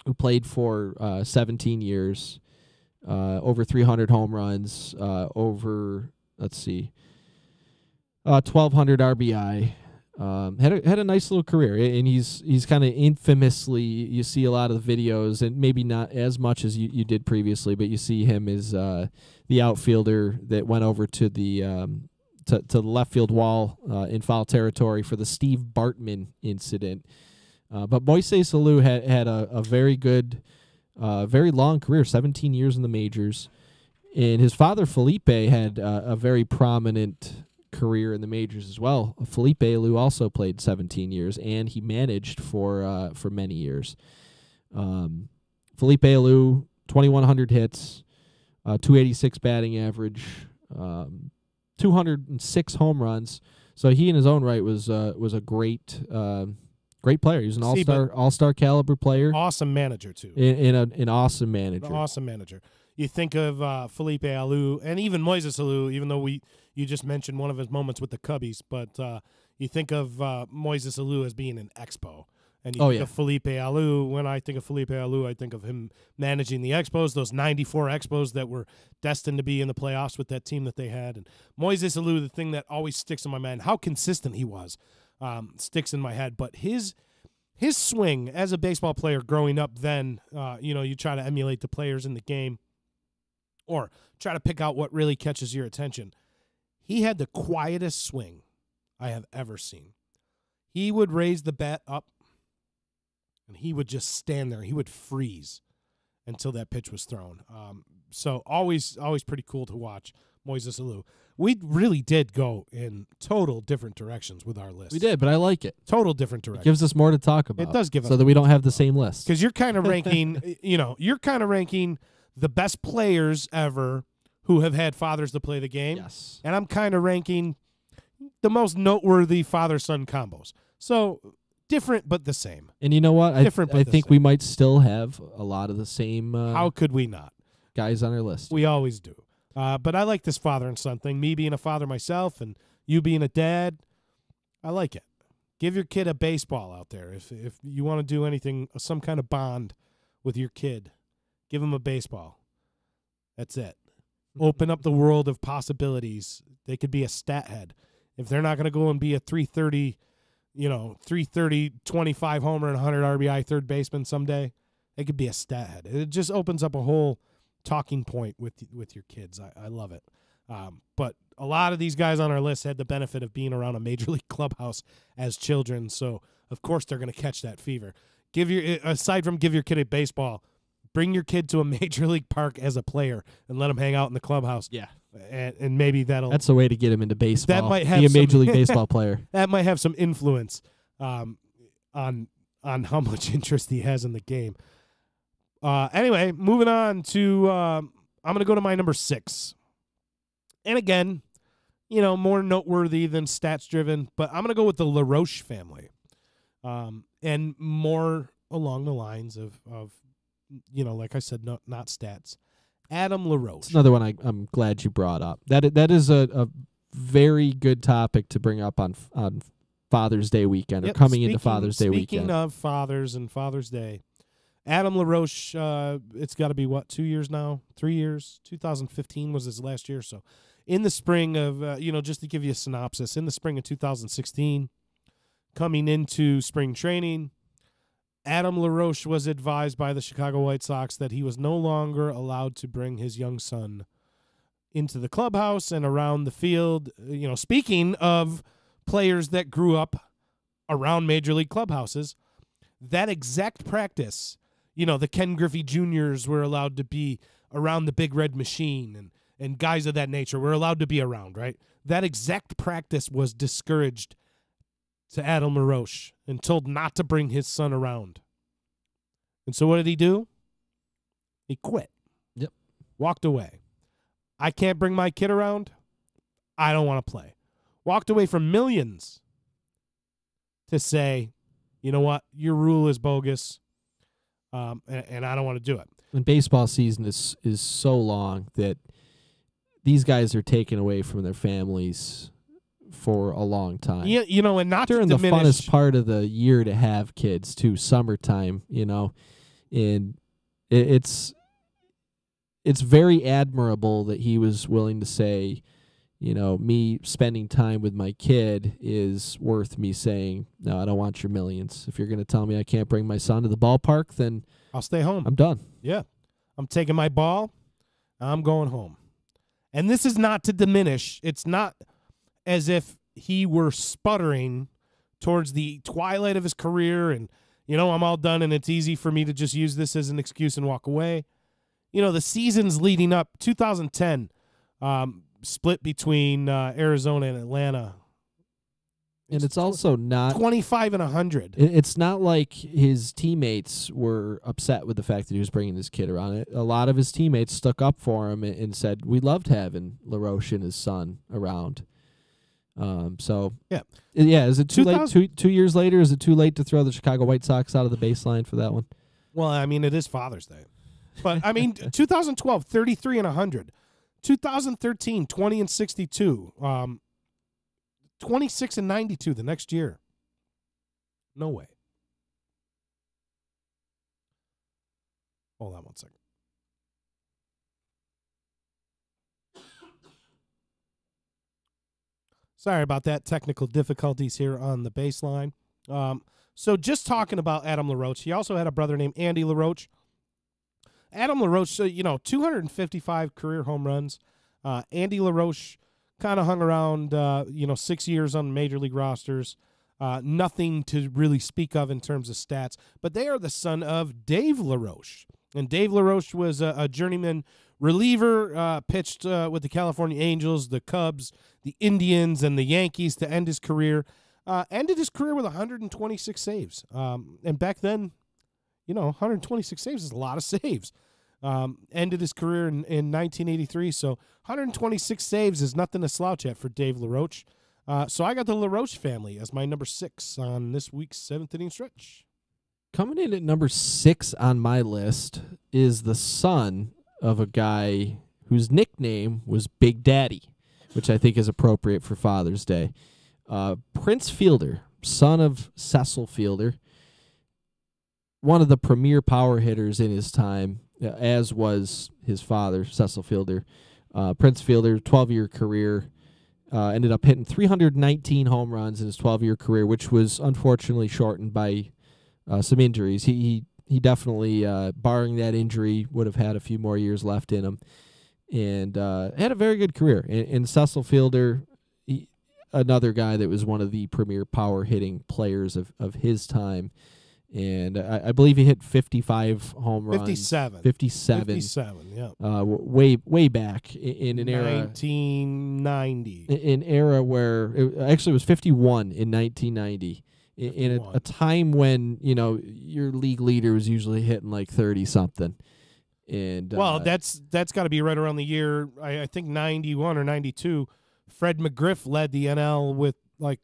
who played for 17 years, over 300 home runs, over 1,200 RBI. Had a nice little career, and he's kind of infamously, you see a lot of the videos, and maybe not as much as you did previously, but you see him as the outfielder that went over to the to the left field wall in foul territory for the Steve Bartman incident. But Moises Alou had a very good, very long career, 17 years in the majors, and his father Felipe had a very prominent career in the majors as well. Felipe Alou also played 17 years, and he managed for many years. Felipe Alou, 2,100 hits, 286 batting average, 206 home runs. So he in his own right was a great player. He was an all-star caliber player. Awesome manager too. An awesome manager. An awesome manager. You think of Felipe Alou and even Moises Alou, even though you just mentioned one of his moments with the Cubbies, but you think of Moises Alou as being an expo. And you think of Felipe Alou. When I think of Felipe Alou, I think of him managing the Expos, those 94 Expos that were destined to be in the playoffs with that team that they had. And Moises Alou, the thing that always sticks in my mind, how consistent he was, sticks in my head. But his swing as a baseball player growing up then, you try to emulate the players in the game or try to pick out what really catches your attention. He had the quietest swing I have ever seen. He would raise the bat up, and he would just stand there. He would freeze until that pitch was thrown. So always pretty cool to watch Moises Alou. We really did go in total different directions with our list. We did, but I like it. Total different directions. It gives us more to talk about. It does give us so that we don't have the same list. Because you're kind of ranking, the best players ever who have had fathers to play the game. Yes. And I'm kind of ranking the most noteworthy father-son combos. So different but the same. And you know what? I think we might still have a lot of the same. How could we not? Guys on our list. We always do. But I like this father and son thing. Me being a father myself and you being a dad, I like it. Give your kid a baseball out there. If you want to do anything, some kind of bond with your kid, give him a baseball. That's it. Open up the world of possibilities. They could be a stat head. If they're not going to go and be a 330, 25 homer and 100 RBI third baseman someday, they could be a stat head. It just opens up a whole talking point with your kids. I love it. But a lot of these guys on our list had the benefit of being around a major league clubhouse as children, so of course they're going to catch that fever. Aside from give your kid a baseball, bring your kid to a major league park as a player and let him hang out in the clubhouse. Yeah. And maybe that's a way to get him into baseball. That might have be a major league baseball player. That might have some influence on how much interest he has in the game. Anyway, moving on to I'm going to go to my number 6. And again, more noteworthy than stats driven, but I'm going to go with the LaRoche family. And more along the lines of like I said, not stats. Adam LaRoche. It's another one I'm glad you brought up. That is a very good topic to bring up on Father's Day weekend or coming into Father's Day weekend. Speaking of fathers and Father's Day, Adam LaRoche, it's got to be, 2 years now? 3 years? 2015 was his last year. So in the spring of, just to give you a synopsis, in the spring of 2016, coming into spring training, Adam LaRoche was advised by the Chicago White Sox that he was no longer allowed to bring his young son into the clubhouse and around the field. Speaking of players that grew up around Major League clubhouses, that exact practice, the Ken Griffey Jr.'s were allowed to be around the Big Red Machine and guys of that nature were allowed to be around, right? That exact practice was discouraged to Adam LaRoche and told not to bring his son around. And so what did he do? He quit. Yep. Walked away. I can't bring my kid around. I don't want to play. Walked away from millions to say, you know what, your rule is bogus, and I don't want to do it. And baseball season is so long that these guys are taken away from their families for a long time. Yeah, and not during to the diminish, funnest part of the year to have kids too, summertime. And it's very admirable that he was willing to say, me spending time with my kid is worth me saying, no, I don't want your millions. If you're going to tell me I can't bring my son to the ballpark, then I'll stay home. I'm done. Yeah. I'm taking my ball. I'm going home. And this is not to diminish. It's not as if he were sputtering towards the twilight of his career and, I'm all done and it's easy for me to just use this as an excuse and walk away. The seasons leading up, 2010, split between Arizona and Atlanta. And it's also not 25 and 100. It's not like his teammates were upset with the fact that he was bringing this kid around. A lot of his teammates stuck up for him and said, we loved having LaRoche and his son around. Is it too late? 2 years later, is it too late to throw the Chicago White Sox out of the baseline for that one? Well, it is Father's Day. But, 2012, 33 and 100. 2013, 20 and 62. 26 and 92 the next year. No way. Hold on one second. Sorry about that. Technical difficulties here on the baseline. So just talking about Adam LaRoche, he also had a brother named Andy LaRoche. Adam LaRoche, 255 career home runs. Andy LaRoche kind of hung around, 6 years on major league rosters. Nothing to really speak of in terms of stats. But they are the son of Dave LaRoche. And Dave LaRoche was a journeyman reliever, pitched with the California Angels, the Cubs, the Indians, and the Yankees to end his career. Ended his career with 126 saves. And back then, 126 saves is a lot of saves. Ended his career in 1983, so 126 saves is nothing to slouch at for Dave LaRoche. So I got the LaRoche family as my number 6 on this week's 7th inning stretch. Coming in at number 6 on my list is the son of a guy whose nickname was Big Daddy, which I think is appropriate for Father's Day. Prince Fielder, son of Cecil Fielder, one of the premier power hitters in his time, as was his father, Cecil Fielder. Prince Fielder, 12-year career, ended up hitting 319 home runs in his 12-year career, which was unfortunately shortened by some injuries. He definitely, barring that injury, would have had a few more years left in him, and had a very good career. And Cecil Fielder, another guy that was one of the premier power hitting players of his time. And I believe he hit 55 home runs. 57. 57, yeah. Way back in an era. 1990. An era where, it was 51 in 1990. In a time when, your league leader was usually hitting like 30-something. And well, that's got to be right around the year, I think 91 or 92. Fred McGriff led the NL with like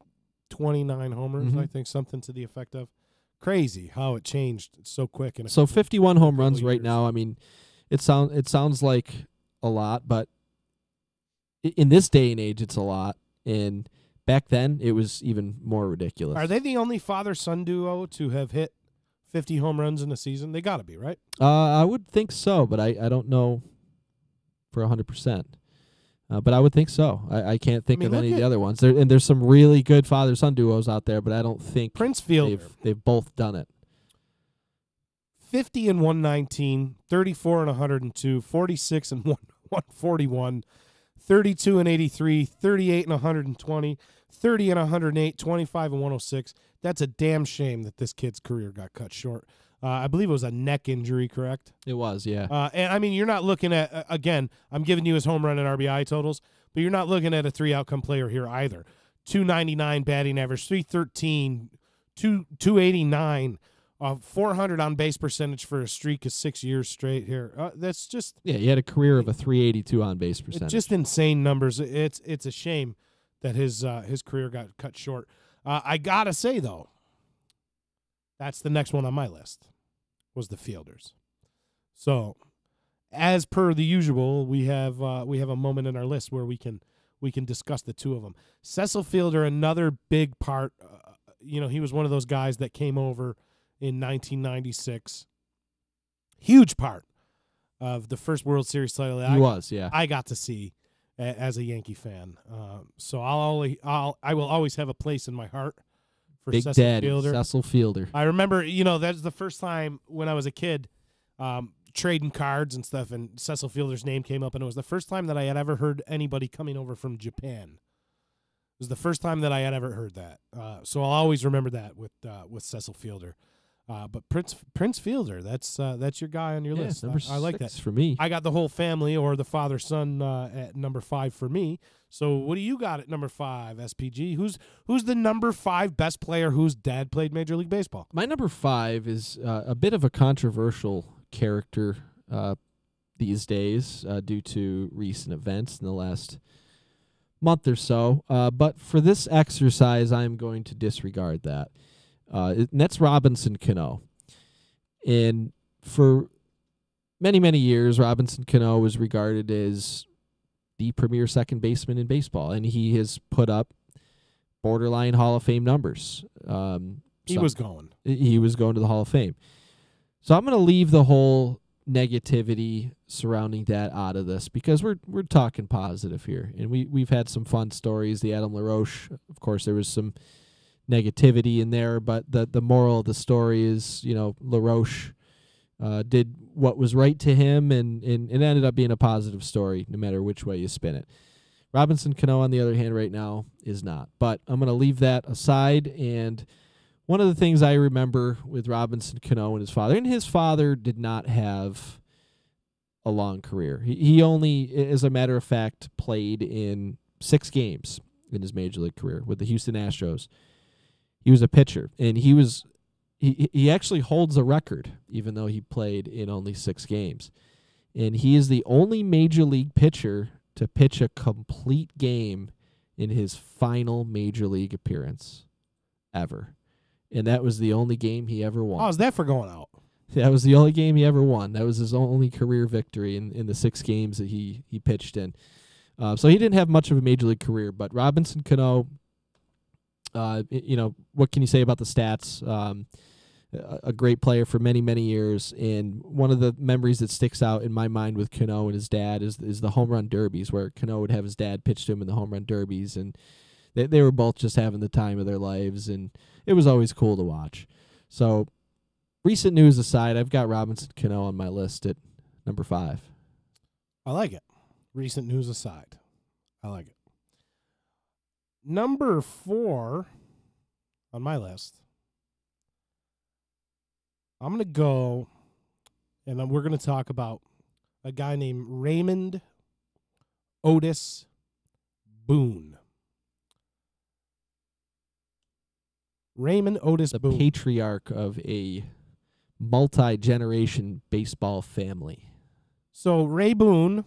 29 homers, I think, something to the effect of. Crazy how it changed so quick. So 51 home runs right now. It sounds like a lot, but in this day and age, it's a lot. And back then, it was even more ridiculous. Are they the only father-son duo to have hit 50 home runs in a season? They got to be, right? I would think so, but I don't know for 100%. But I would think so. I can't think of any of the other ones. There's some really good father-son duos out there, but I don't think Prince Fielder. They've both done it. 50 and 119, 34 and 102, 46 and 141, 32 and 83, 38 and 120, 30 and 108, 25 and 106. That's a damn shame that this kid's career got cut short. I believe it was a neck injury, correct? It was, yeah. And I mean, you're not looking at, again, I'm giving you his home run and RBI totals, but you're not looking at a 3-outcome player here either. 299 batting average, 313, 289, 400 on base percentage for a streak of 6 years straight here. That's just. Yeah, he had a career of a 382 on base percentage. It's just insane numbers. It's a shame that his career got cut short. I got to say, though, that's the next one on my list, was the fielders. So, as per the usual, we have a moment in our list where we can discuss the two of them. Cecil Fielder, another big part. He was one of those guys that came over in 1996. Huge part of the first World Series title that I got to see as a Yankee fan. So I will always have a place in my heart for Big Cecil Daddy, Fielder. Cecil Fielder. I remember, that's the first time when I was a kid, trading cards and stuff, and Cecil Fielder's name came up, and it was the first time that I had ever heard anybody coming over from Japan. It was the first time that I had ever heard that. So I'll always remember that with Cecil Fielder. But Prince Fielder, that's your guy on your list. Number I like that. for me. I got the whole family or the father-son at number 5 for me. So what do you got at number 5, SPG? Who's the number 5 best player whose dad played Major League Baseball? My number 5 is a bit of a controversial character these days due to recent events in the last month or so. But for this exercise, I'm going to disregard that. And that's Robinson Cano. And for many, many years, Robinson Cano was regarded as the premier second baseman in baseball, and he has put up borderline Hall of Fame numbers. He was going to the Hall of Fame. So I'm going to leave the whole negativity surrounding that out of this because we're talking positive here, and we've had some fun stories. The Adam LaRoche, of course, there was some negativity in there, but the moral of the story is, LaRoche did what was right to him, and it ended up being a positive story no matter which way you spin it. Robinson Cano, on the other hand, right now is not. But I'm going to leave that aside, and one of the things I remember with Robinson Cano and his father did not have a long career. He only, as a matter of fact, played in 6 games in his Major League career with the Houston Astros. He was a pitcher, and he actually holds a record, even though he played in only 6 games. And he is the only Major League pitcher to pitch a complete game in his final Major League appearance ever. And that was the only game he ever won. How's that for going out? That was the only game he ever won. That was his only career victory in the 6 games that he pitched in. So he didn't have much of a Major League career, but Robinson Cano, what can you say about the stats? A great player for many, many years, and one of the memories that sticks out in my mind with Cano and his dad is the home run derbies, where Cano would have his dad pitch to him in the home run derbies, and they were both just having the time of their lives, and it was always cool to watch. So, recent news aside, I've got Robinson Cano on my list at number 5. I like it. Recent news aside, I like it. Number 4 on my list, I'm going to go, and we're going to talk about a guy named Raymond Otis Boone. Raymond Otis the Boone. Patriarch of a multi-generation baseball family. So Ray Boone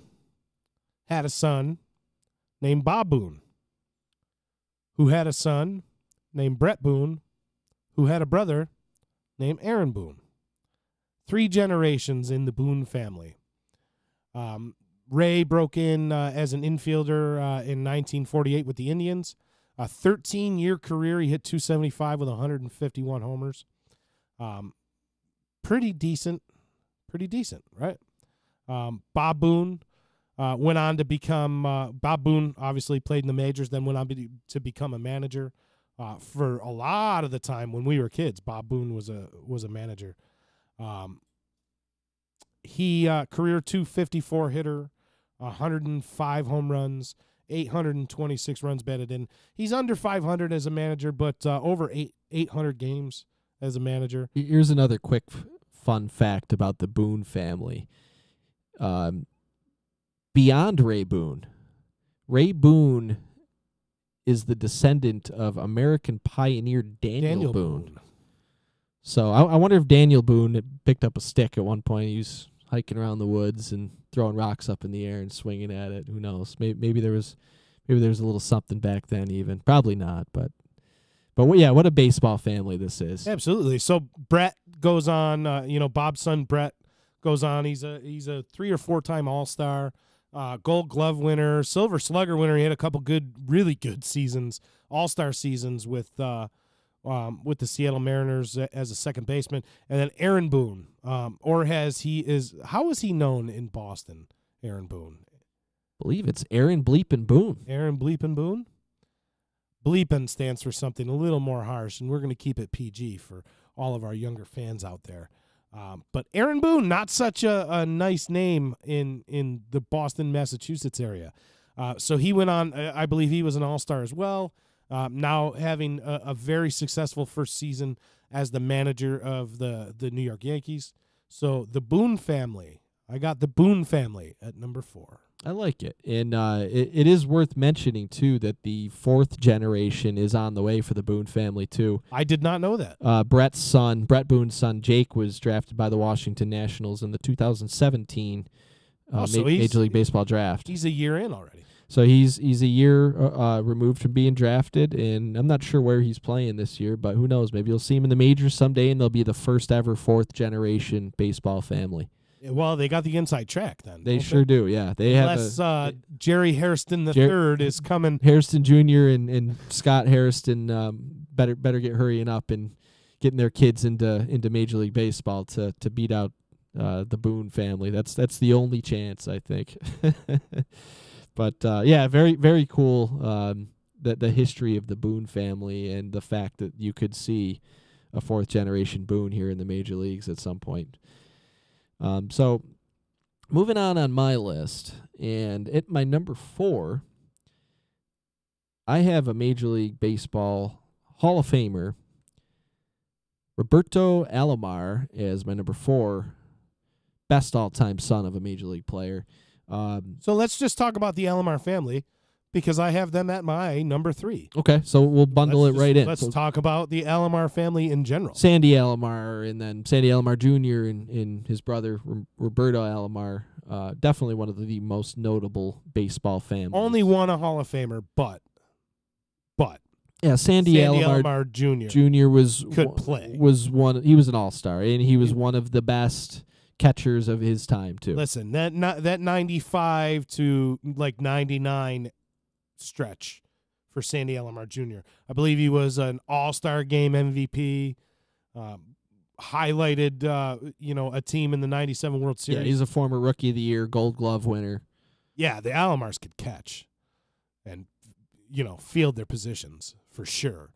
had a son named Bob Boone, who had a son named Brett Boone, who had a brother named Aaron Boone. 3 generations in the Boone family. Ray broke in as an infielder in 1948 with the Indians. A 13-year career. He hit 275 with 151 homers. pretty decent, right? Bob Boone went on to become Bob Boone. Obviously, played in the majors, then went on to become a manager. For a lot of the time when we were kids, Bob Boone was a manager. He career 254 hitter, 105 home runs, 826 runs batted in. He's under 500 as a manager, but over 800 games as a manager. Here's another quick fun fact about the Boone family. Beyond Ray Boone is the descendant of American pioneer Daniel Boone. So I wonder if Daniel Boone picked up a stick at one point. He was hiking around the woods and throwing rocks up in the air and swinging at it. Who knows? Maybe there was a little something back then. Even probably not, but yeah, what a baseball family this is. Absolutely. So Brett goes on. Bob's son Brett goes on. He's a 3- or 4-time All-Star, Gold Glove winner, Silver Slugger winner. He had a couple really good seasons, All-Star seasons with the Seattle Mariners as a second baseman. And then Aaron Boone, how is he known in Boston? Aaron Boone. I believe it's Aaron Bleepin' Boone. Aaron Bleepin' Boone. Bleepin' stands for something a little more harsh, and we're going to keep it PG for all of our younger fans out there. But Aaron Boone, not such a nice name in the Boston, Massachusetts area. So he went on, I believe he was an All-Star as well, now having a very successful first season as the manager of the New York Yankees. So the Boone family, I got the Boone family at number 4. I like it. And it is worth mentioning, too, that the 4th generation is on the way for the Boone family, too. I did not know that. Brett Boone's son, Jake, was drafted by the Washington Nationals in the 2017 Major League Baseball draft. He's a year in already. So he's a year removed from being drafted, and I'm not sure where he's playing this year, but who knows? Maybe you'll see him in the majors someday, and they'll be the first ever 4th generation baseball family. Well, they got the inside track then. They sure do, yeah. They Unless have Jerry Hairston III is coming. Hairston Jr. and Scott Hairston better get hurrying up and getting their kids into Major League Baseball to beat out the Boone family. That's the only chance, I think. But yeah, very very cool. The history of the Boone family and the fact that you could see a 4th generation Boone here in the major leagues at some point. So moving on my list, and at my number 4, I have a Major League Baseball Hall of Famer, Roberto Alomar, as my number 4, best all-time son of a Major League player. So let's just talk about the Alomar family, because I have them at my number 3. Okay, so we'll bundle it right in. Let's talk about the Alomar family in general. Sandy Alomar, and then Sandy Alomar Jr. and his brother Roberto Alomar. Definitely one of the most notable baseball families. Only won a Hall of Famer, but yeah, Sandy Alomar Jr. could play. He was an all-star, and he was one of the best catchers of his time too. Listen, that 95 to like 99 stretch for Sandy Alomar Jr. I believe he was an all-star game MVP, highlighted a team in the 97 World Series. Yeah, he's a former Rookie of the Year, Gold Glove winner. Yeah, the Alomars could catch and field their positions for sure.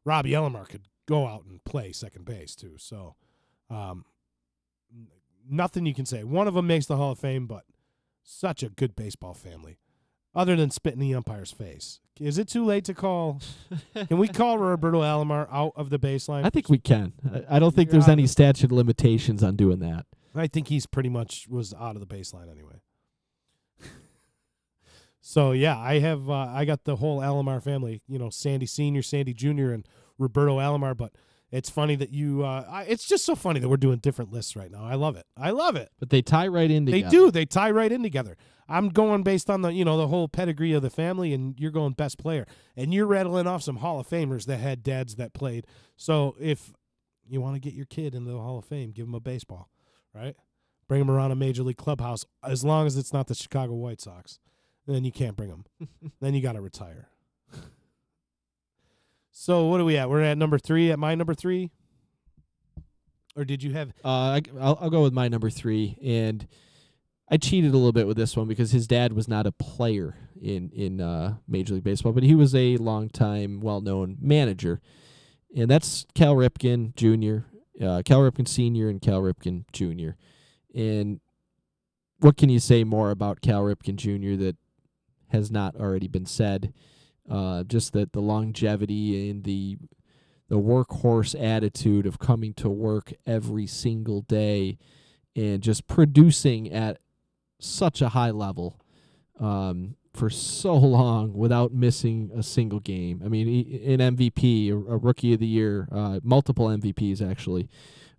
Robbie Alomar could go out and play second base too. So nothing you can say. One of them makes the Hall of Fame, but such a good baseball family. Other than spitting the umpire's face. Is it too late to call? Can we call Roberto Alomar out of the baseline? I think we can. I don't think there's any statute of limitations on doing that. I think he's pretty much was out of the baseline anyway. So, yeah, I got the whole Alomar family, Sandy Sr., Sandy Jr., and Roberto Alomar, but it's funny that it's just so funny that we're doing different lists right now. I love it. But they tie right in together. They do. They tie right in together. I'm going based on the whole pedigree of the family, and you're going best player. And you're rattling off some Hall of Famers that had dads that played. So if you want to get your kid into the Hall of Fame, give him a baseball, right? Bring him around a Major League clubhouse, as long as it's not the Chicago White Sox. Then you can't bring him. Then you got to retire. So what are we at? We're at number 3, at my number 3. or did you have? I'll go with my number 3, and I cheated a little bit with this one because his dad was not a player in Major League Baseball, but he was a longtime, well-known manager, and that's Cal Ripken Jr., Cal Ripken Sr. and Cal Ripken Jr. And what can you say more about Cal Ripken Jr. that has not already been said? Just that the longevity and the workhorse attitude of coming to work every single day and just producing at such a high level for so long without missing a single game. I mean, an MVP, a Rookie of the Year, multiple MVPs actually,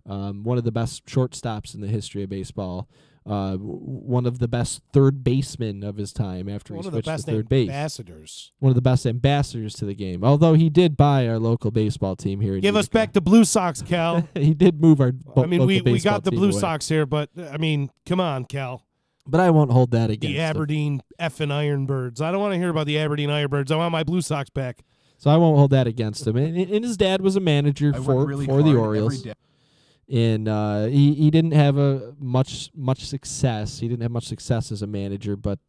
one of the best shortstops in the history of baseball, one of the best third basemen of his time after he switched to third base. One of the best ambassadors to the game. Although he did buy our local baseball team here. Give us back the Blue Sox, Cal. He did move our. We got the Blue Sox here, but I mean, come on, Cal. But I won't hold that against the Aberdeen effing Ironbirds. I don't want to hear about the Aberdeen Ironbirds. I want my Blue Sox back. So I won't hold that against him. And his dad was a manager for the Orioles. And he didn't have much success. He didn't have much success as a manager, but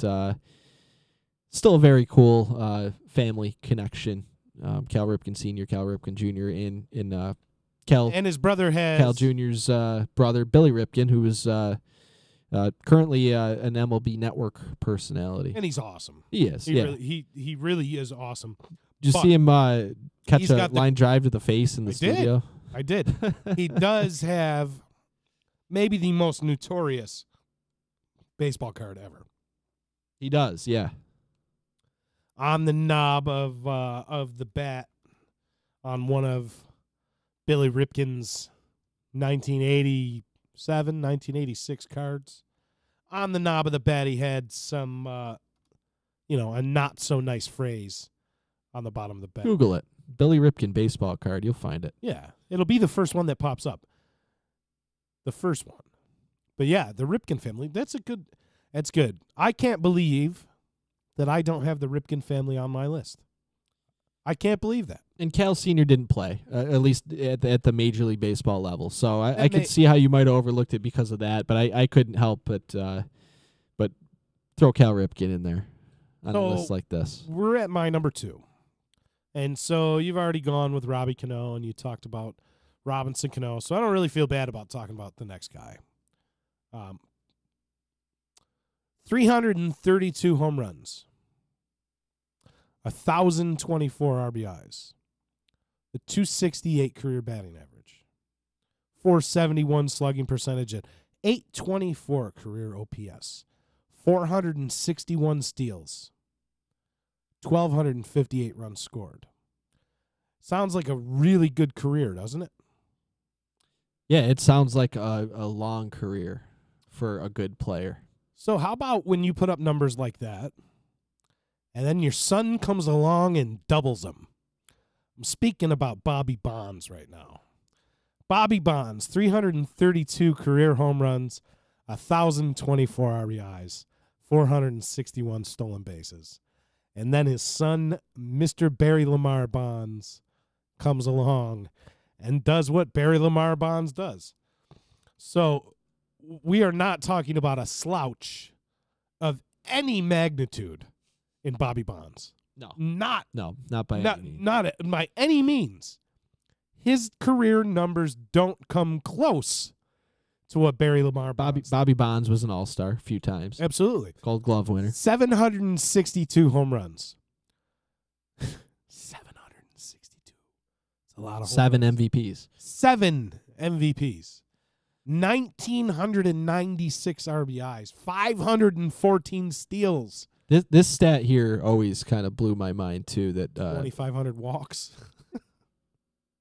still a very cool family connection. Cal Ripken Sr., Cal Ripken Jr., and Cal. And his brother has Cal Jr.'s brother, Billy Ripken, who is currently an MLB Network personality. And he's awesome. He is. He really is awesome. Did you see him catch a line drive to the face in the studio? I did. He does have maybe the most notorious baseball card ever. He does, yeah. On the knob of the bat on one of Billy Ripken's 1987, 1986 cards. On the knob of the bat, he had some, a not so nice phrase on the bottom of the bat. Google it. Billy Ripken baseball card. You'll find it. Yeah. It'll be the first one that pops up. The first one. But yeah, the Ripken family, that's good. I can't believe that I don't have the Ripken family on my list. I can't believe that. And Cal Sr. didn't play, at least at the Major League Baseball level. So I could see how you might have overlooked it because of that, but I couldn't help but throw Cal Ripken in there on a list like this. We're at my number 2. And so you've already gone with Robbie Cano, and you talked about Robinson Cano, so I don't really feel bad about talking about the next guy. 332 home runs, 1,024 RBIs, a 268 career batting average, 471 slugging percentage, and 824 career OPS, 461 steals, 1,258 runs scored. Sounds like a really good career, doesn't it? Yeah, it sounds like a long career for a good player. So how about when you put up numbers like that, and then your son comes along and doubles them? I'm speaking about Bobby Bonds right now. Bobby Bonds, 332 career home runs, 1,024 RBIs, 461 stolen bases. And then his son, Mr. Barry Lamar Bonds, comes along and does what Barry Lamar Bonds does. So we are not talking about a slouch of any magnitude in Bobby Bonds. No. Not by any means. Not by any means. His career numbers don't come close to what Barry Lamar Bonds. Bobby Bonds was an all-star a few times. Absolutely. Gold Glove winner. 762 home runs. 762. It's a lot of 7 runs. MVPs. 7 MVPs. 1,996 RBIs. 514 steals. This stat here always kind of blew my mind, too. That 2,500 walks.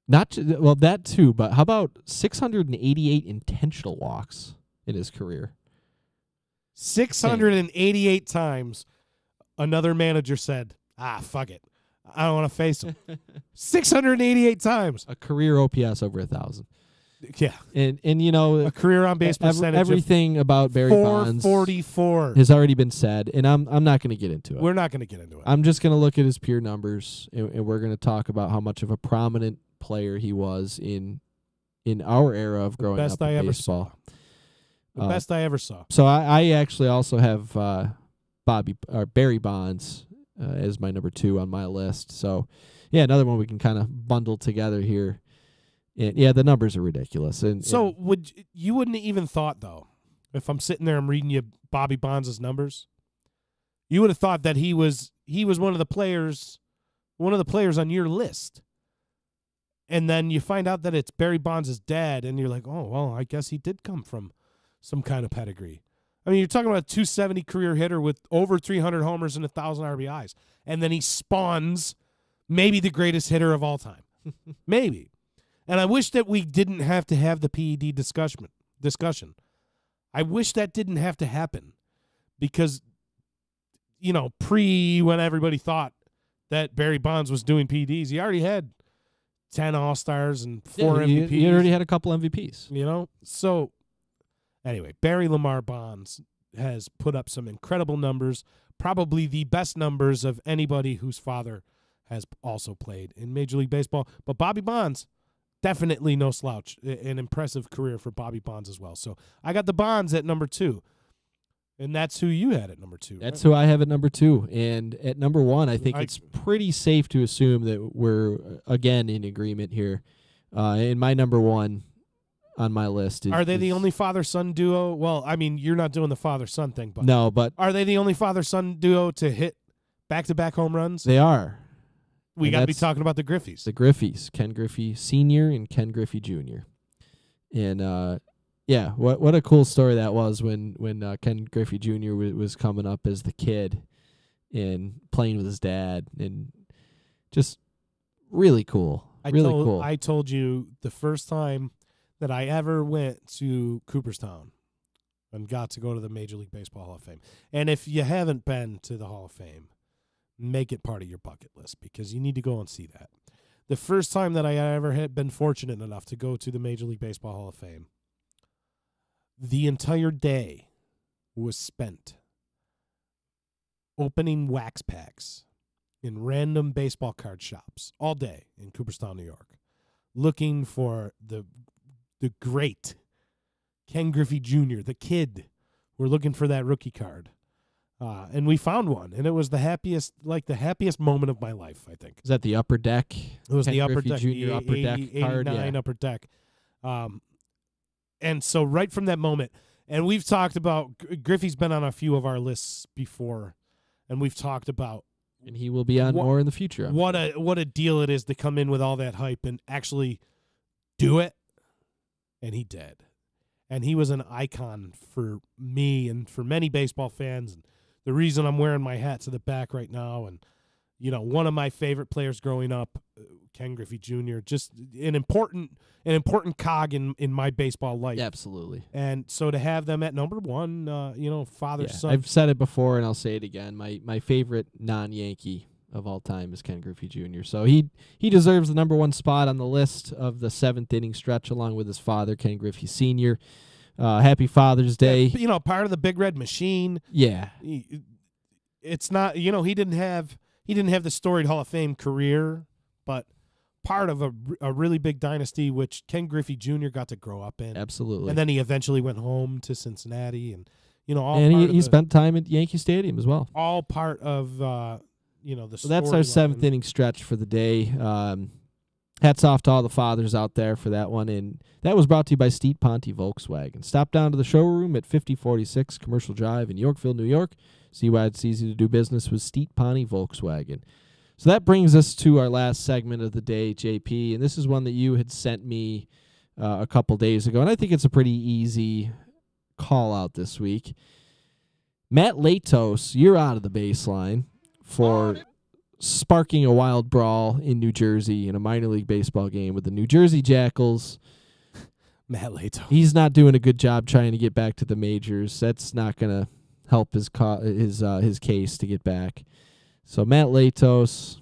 That too, but how about 688 intentional walks in his career? 688 times another manager said, fuck it. I don't want to face him. 688 times. A career OPS over 1,000. Yeah. And a career on base percentage. Everything about Barry Bonds 444 has already been said, and I'm not going to get into it. We're not going to get into it. I'm just going to look at his pure numbers, and we're going to talk about how much of a prominent player he was in in our era of growing up in baseball. The best I ever saw. So I actually also have Barry Bonds as my number 2 on my list. So, yeah, another one we can kind of bundle together here. And, yeah, the numbers are ridiculous. So you wouldn't have even thought, though, if I'm sitting there, I'm reading you Bobby Bonds' numbers, you would have thought that he was one of the players on your list. And then you find out that it's Barry Bonds' dad, and you're like, oh, well, I guess he did come from some kind of pedigree. I mean, you're talking about a 270 career hitter with over 300 homers and 1,000 RBIs. And then he spawns maybe the greatest hitter of all time. Maybe. And I wish that we didn't have to have the PED discussion. I wish that didn't have to happen because, when everybody thought that Barry Bonds was doing PEDs, he already had 10 All-Stars and 4 MVPs. He already had a couple MVPs. So anyway, Barry Lamar Bonds has put up some incredible numbers, probably the best numbers of anybody whose father has also played in Major League Baseball. But Bobby Bonds, definitely no slouch. An impressive career for Bobby Bonds as well. So I got the Bonds at number 2. And that's who you had at number 2. That's who I have at number 2. And at number 1, I think it's pretty safe to assume that we're, again, in agreement here. And my number 1 on my list is... Are they the only father-son duo? Well, I mean, you're not doing the father-son thing. But no, but... Are they the only father-son duo to hit back-to-back home runs? They are. We got to be talking about the Griffeys. The Griffeys. Ken Griffey Sr. and Ken Griffey Jr. And... yeah, what a cool story that was when Ken Griffey Jr. was coming up as the kid and playing with his dad, and just really cool. Cool. I told you the first time that I ever went to Cooperstown and got to go to the Major League Baseball Hall of Fame. And if you haven't been to the Hall of Fame, make it part of your bucket list because you need to go and see that. The first time that I ever had been fortunate enough to go to the Major League Baseball Hall of Fame, the entire day was spent opening wax packs in random baseball card shops all day in Cooperstown, New York, looking for the great Ken Griffey Jr., the kid. We're looking for that rookie card. And we found one, and it was the happiest moment of my life, I think. Is that the Upper Deck? It was Ken the Upper Griffey Deck, Jr. Upper Deck card, 89 Upper Deck. And so right from that moment, and we've talked about, Griffey's been on a few of our lists before, and we've talked about. And he will be on more in the future. What a deal it is to come in with all that hype and actually do it. And he did. And he was an icon for me and for many baseball fans. And the reason I'm wearing my hat to the back right now, and one of my favorite players growing up, Ken Griffey Jr., just an important cog in my baseball life. Absolutely. And so to have them at number 1, father, son. I've said it before, and I'll say it again. My favorite non-Yankee of all time is Ken Griffey Jr. So he deserves the number 1 spot on the list of the 7th inning stretch, along with his father, Ken Griffey Sr. Happy Father's Day. Yeah, part of the Big Red Machine. Yeah. It's not, he didn't have the storied Hall of Fame career, but part of a really big dynasty, which Ken Griffey Jr. got to grow up in. Absolutely. And then he eventually went home to Cincinnati, and he spent time at Yankee Stadium as well. All part of the. So that's our 7th inning stretch for the day. Hats off to all the fathers out there for that one, and that was brought to you by Steet Ponte Volkswagen. Stop down to the showroom at 5046 Commercial Drive in Yorkville, New York. See why it's easy to do business with Steet Ponte Volkswagen. So that brings us to our last segment of the day, JP, and this is one that you had sent me a couple days ago, and I think it's a pretty easy call out this week. Matt Latos, you're out of the baseline for sparking a wild brawl in New Jersey in a minor league baseball game with the New Jersey Jackals. Matt Latos. He's not doing a good job trying to get back to the majors. That's not going to help his case to get back. So Matt Latos,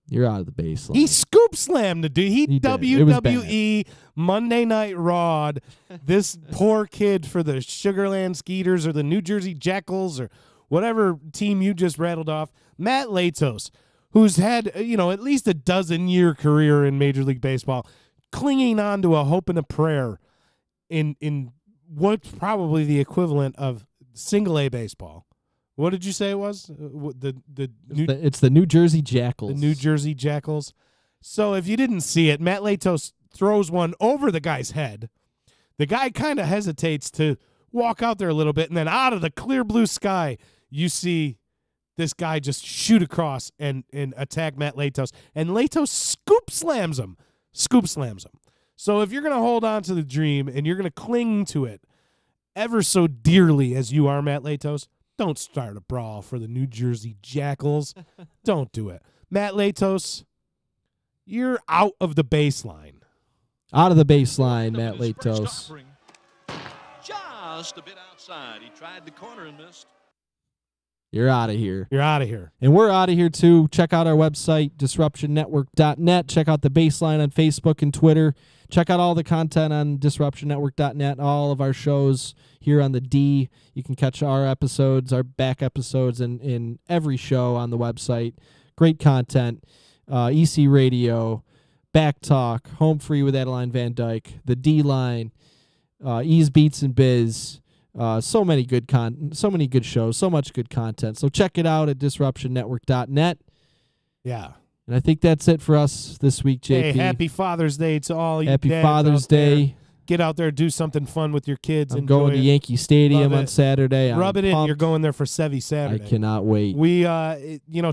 you're out of the baseline. He scoop slammed the dude. He WWE Monday Night Raw'd this poor kid for the Sugarland Skeeters or the New Jersey Jackals or whatever team you just rattled off. Matt Latos, who's had at least a dozen-year career in Major League Baseball, clinging on to a hope and a prayer in what's probably the equivalent of single A baseball. What did you say it was? It's the New Jersey Jackals. The New Jersey Jackals. So if you didn't see it, Matt Latos throws one over the guy's head. The guy kind of hesitates to walk out there a little bit, and then out of the clear blue sky, you see this guy just shoot across and attack Matt Latos. And Latos scoop slams him. So if you're going to hold on to the dream and you're going to cling to it ever so dearly as you are, Matt Latos, don't start a brawl for the New Jersey Jackals. Don't do it. Matt Latos, you're out of the baseline. Out of the baseline, Matt Latos. Just a bit outside. He tried the corner and missed. You're out of here. You're out of here. And we're out of here, too. Check out our website, disruptionnetwork.net. Check out the Baseline on Facebook and Twitter. Check out all the content on disruptionnetwork.net, all of our shows here on the D. You can catch our episodes, our back episodes, in every show on the website. Great content. EC Radio, Back Talk, Home Free with Adeline Van Dyke, the D-Line, Ease Beats and Bizz. So many good shows, so much good content. So check it out at disruptionnetwork.net. Yeah. And I think that's it for us this week, JP. Hey, happy Father's Day to all you Happy dads Father's out there. Day. Get out there, do something fun with your kids. I'm going to Yankee Stadium on Saturday. Rub it in. You're going there for Sevy Saturday. I cannot wait. We,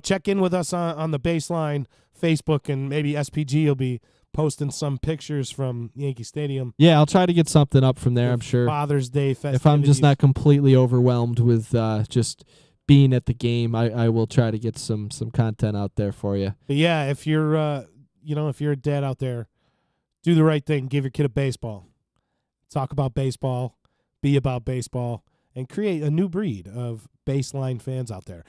check in with us on the Baseline Facebook, and maybe SPG will be posting some pictures from Yankee Stadium. Yeah, I'll try to get something up from there, I'm sure. Father's Day festivities. If I'm just not completely overwhelmed with just being at the game, I will try to get some content out there for you. But yeah, if you're a dad out there, do the right thing. Give your kid a baseball. Talk about baseball, be about baseball, and create a new breed of Baseline fans out there.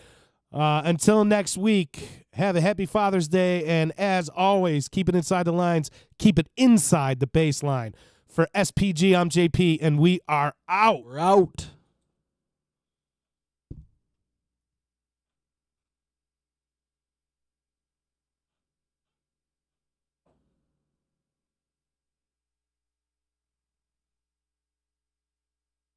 Until next week, have a happy Father's Day, and as always, keep it inside the lines. Keep it inside the baseline. For SPG, I'm JP, and we are out. We're out.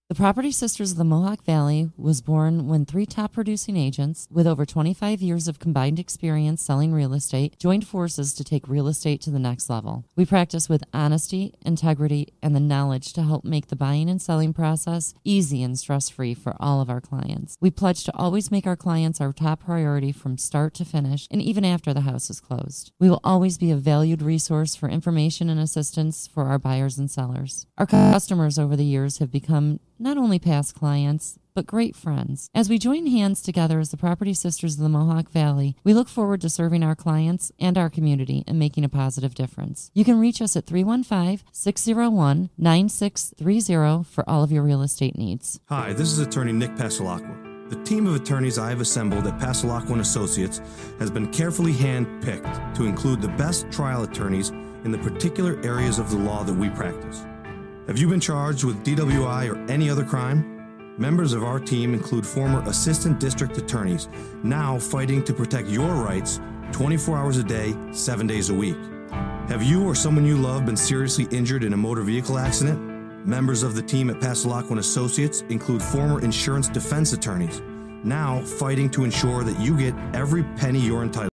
The Property Sisters of the Mohawk Valley was born when 3 top producing agents with over 25 years of combined experience selling real estate joined forces to take real estate to the next level. We practice with honesty, integrity, and the knowledge to help make the buying and selling process easy and stress-free for all of our clients. We pledge to always make our clients our top priority from start to finish and even after the house is closed. We will always be a valued resource for information and assistance for our buyers and sellers. Our customers over the years have become not only past clients, but great friends. As we join hands together as the Property Sisters of the Mohawk Valley, we look forward to serving our clients and our community and making a positive difference. You can reach us at 315-601-9630 for all of your real estate needs. Hi, this is attorney Nick Pasalacqua. The team of attorneys I have assembled at Pasalacqua & Associates has been carefully hand-picked to include the best trial attorneys in the particular areas of the law that we practice. Have you been charged with DWI or any other crime? Members of our team include former assistant district attorneys, now fighting to protect your rights 24 hours a day, 7 days a week. Have you or someone you love been seriously injured in a motor vehicle accident? Members of the team at Pasalacqua & Associates include former insurance defense attorneys, now fighting to ensure that you get every penny you're entitled to.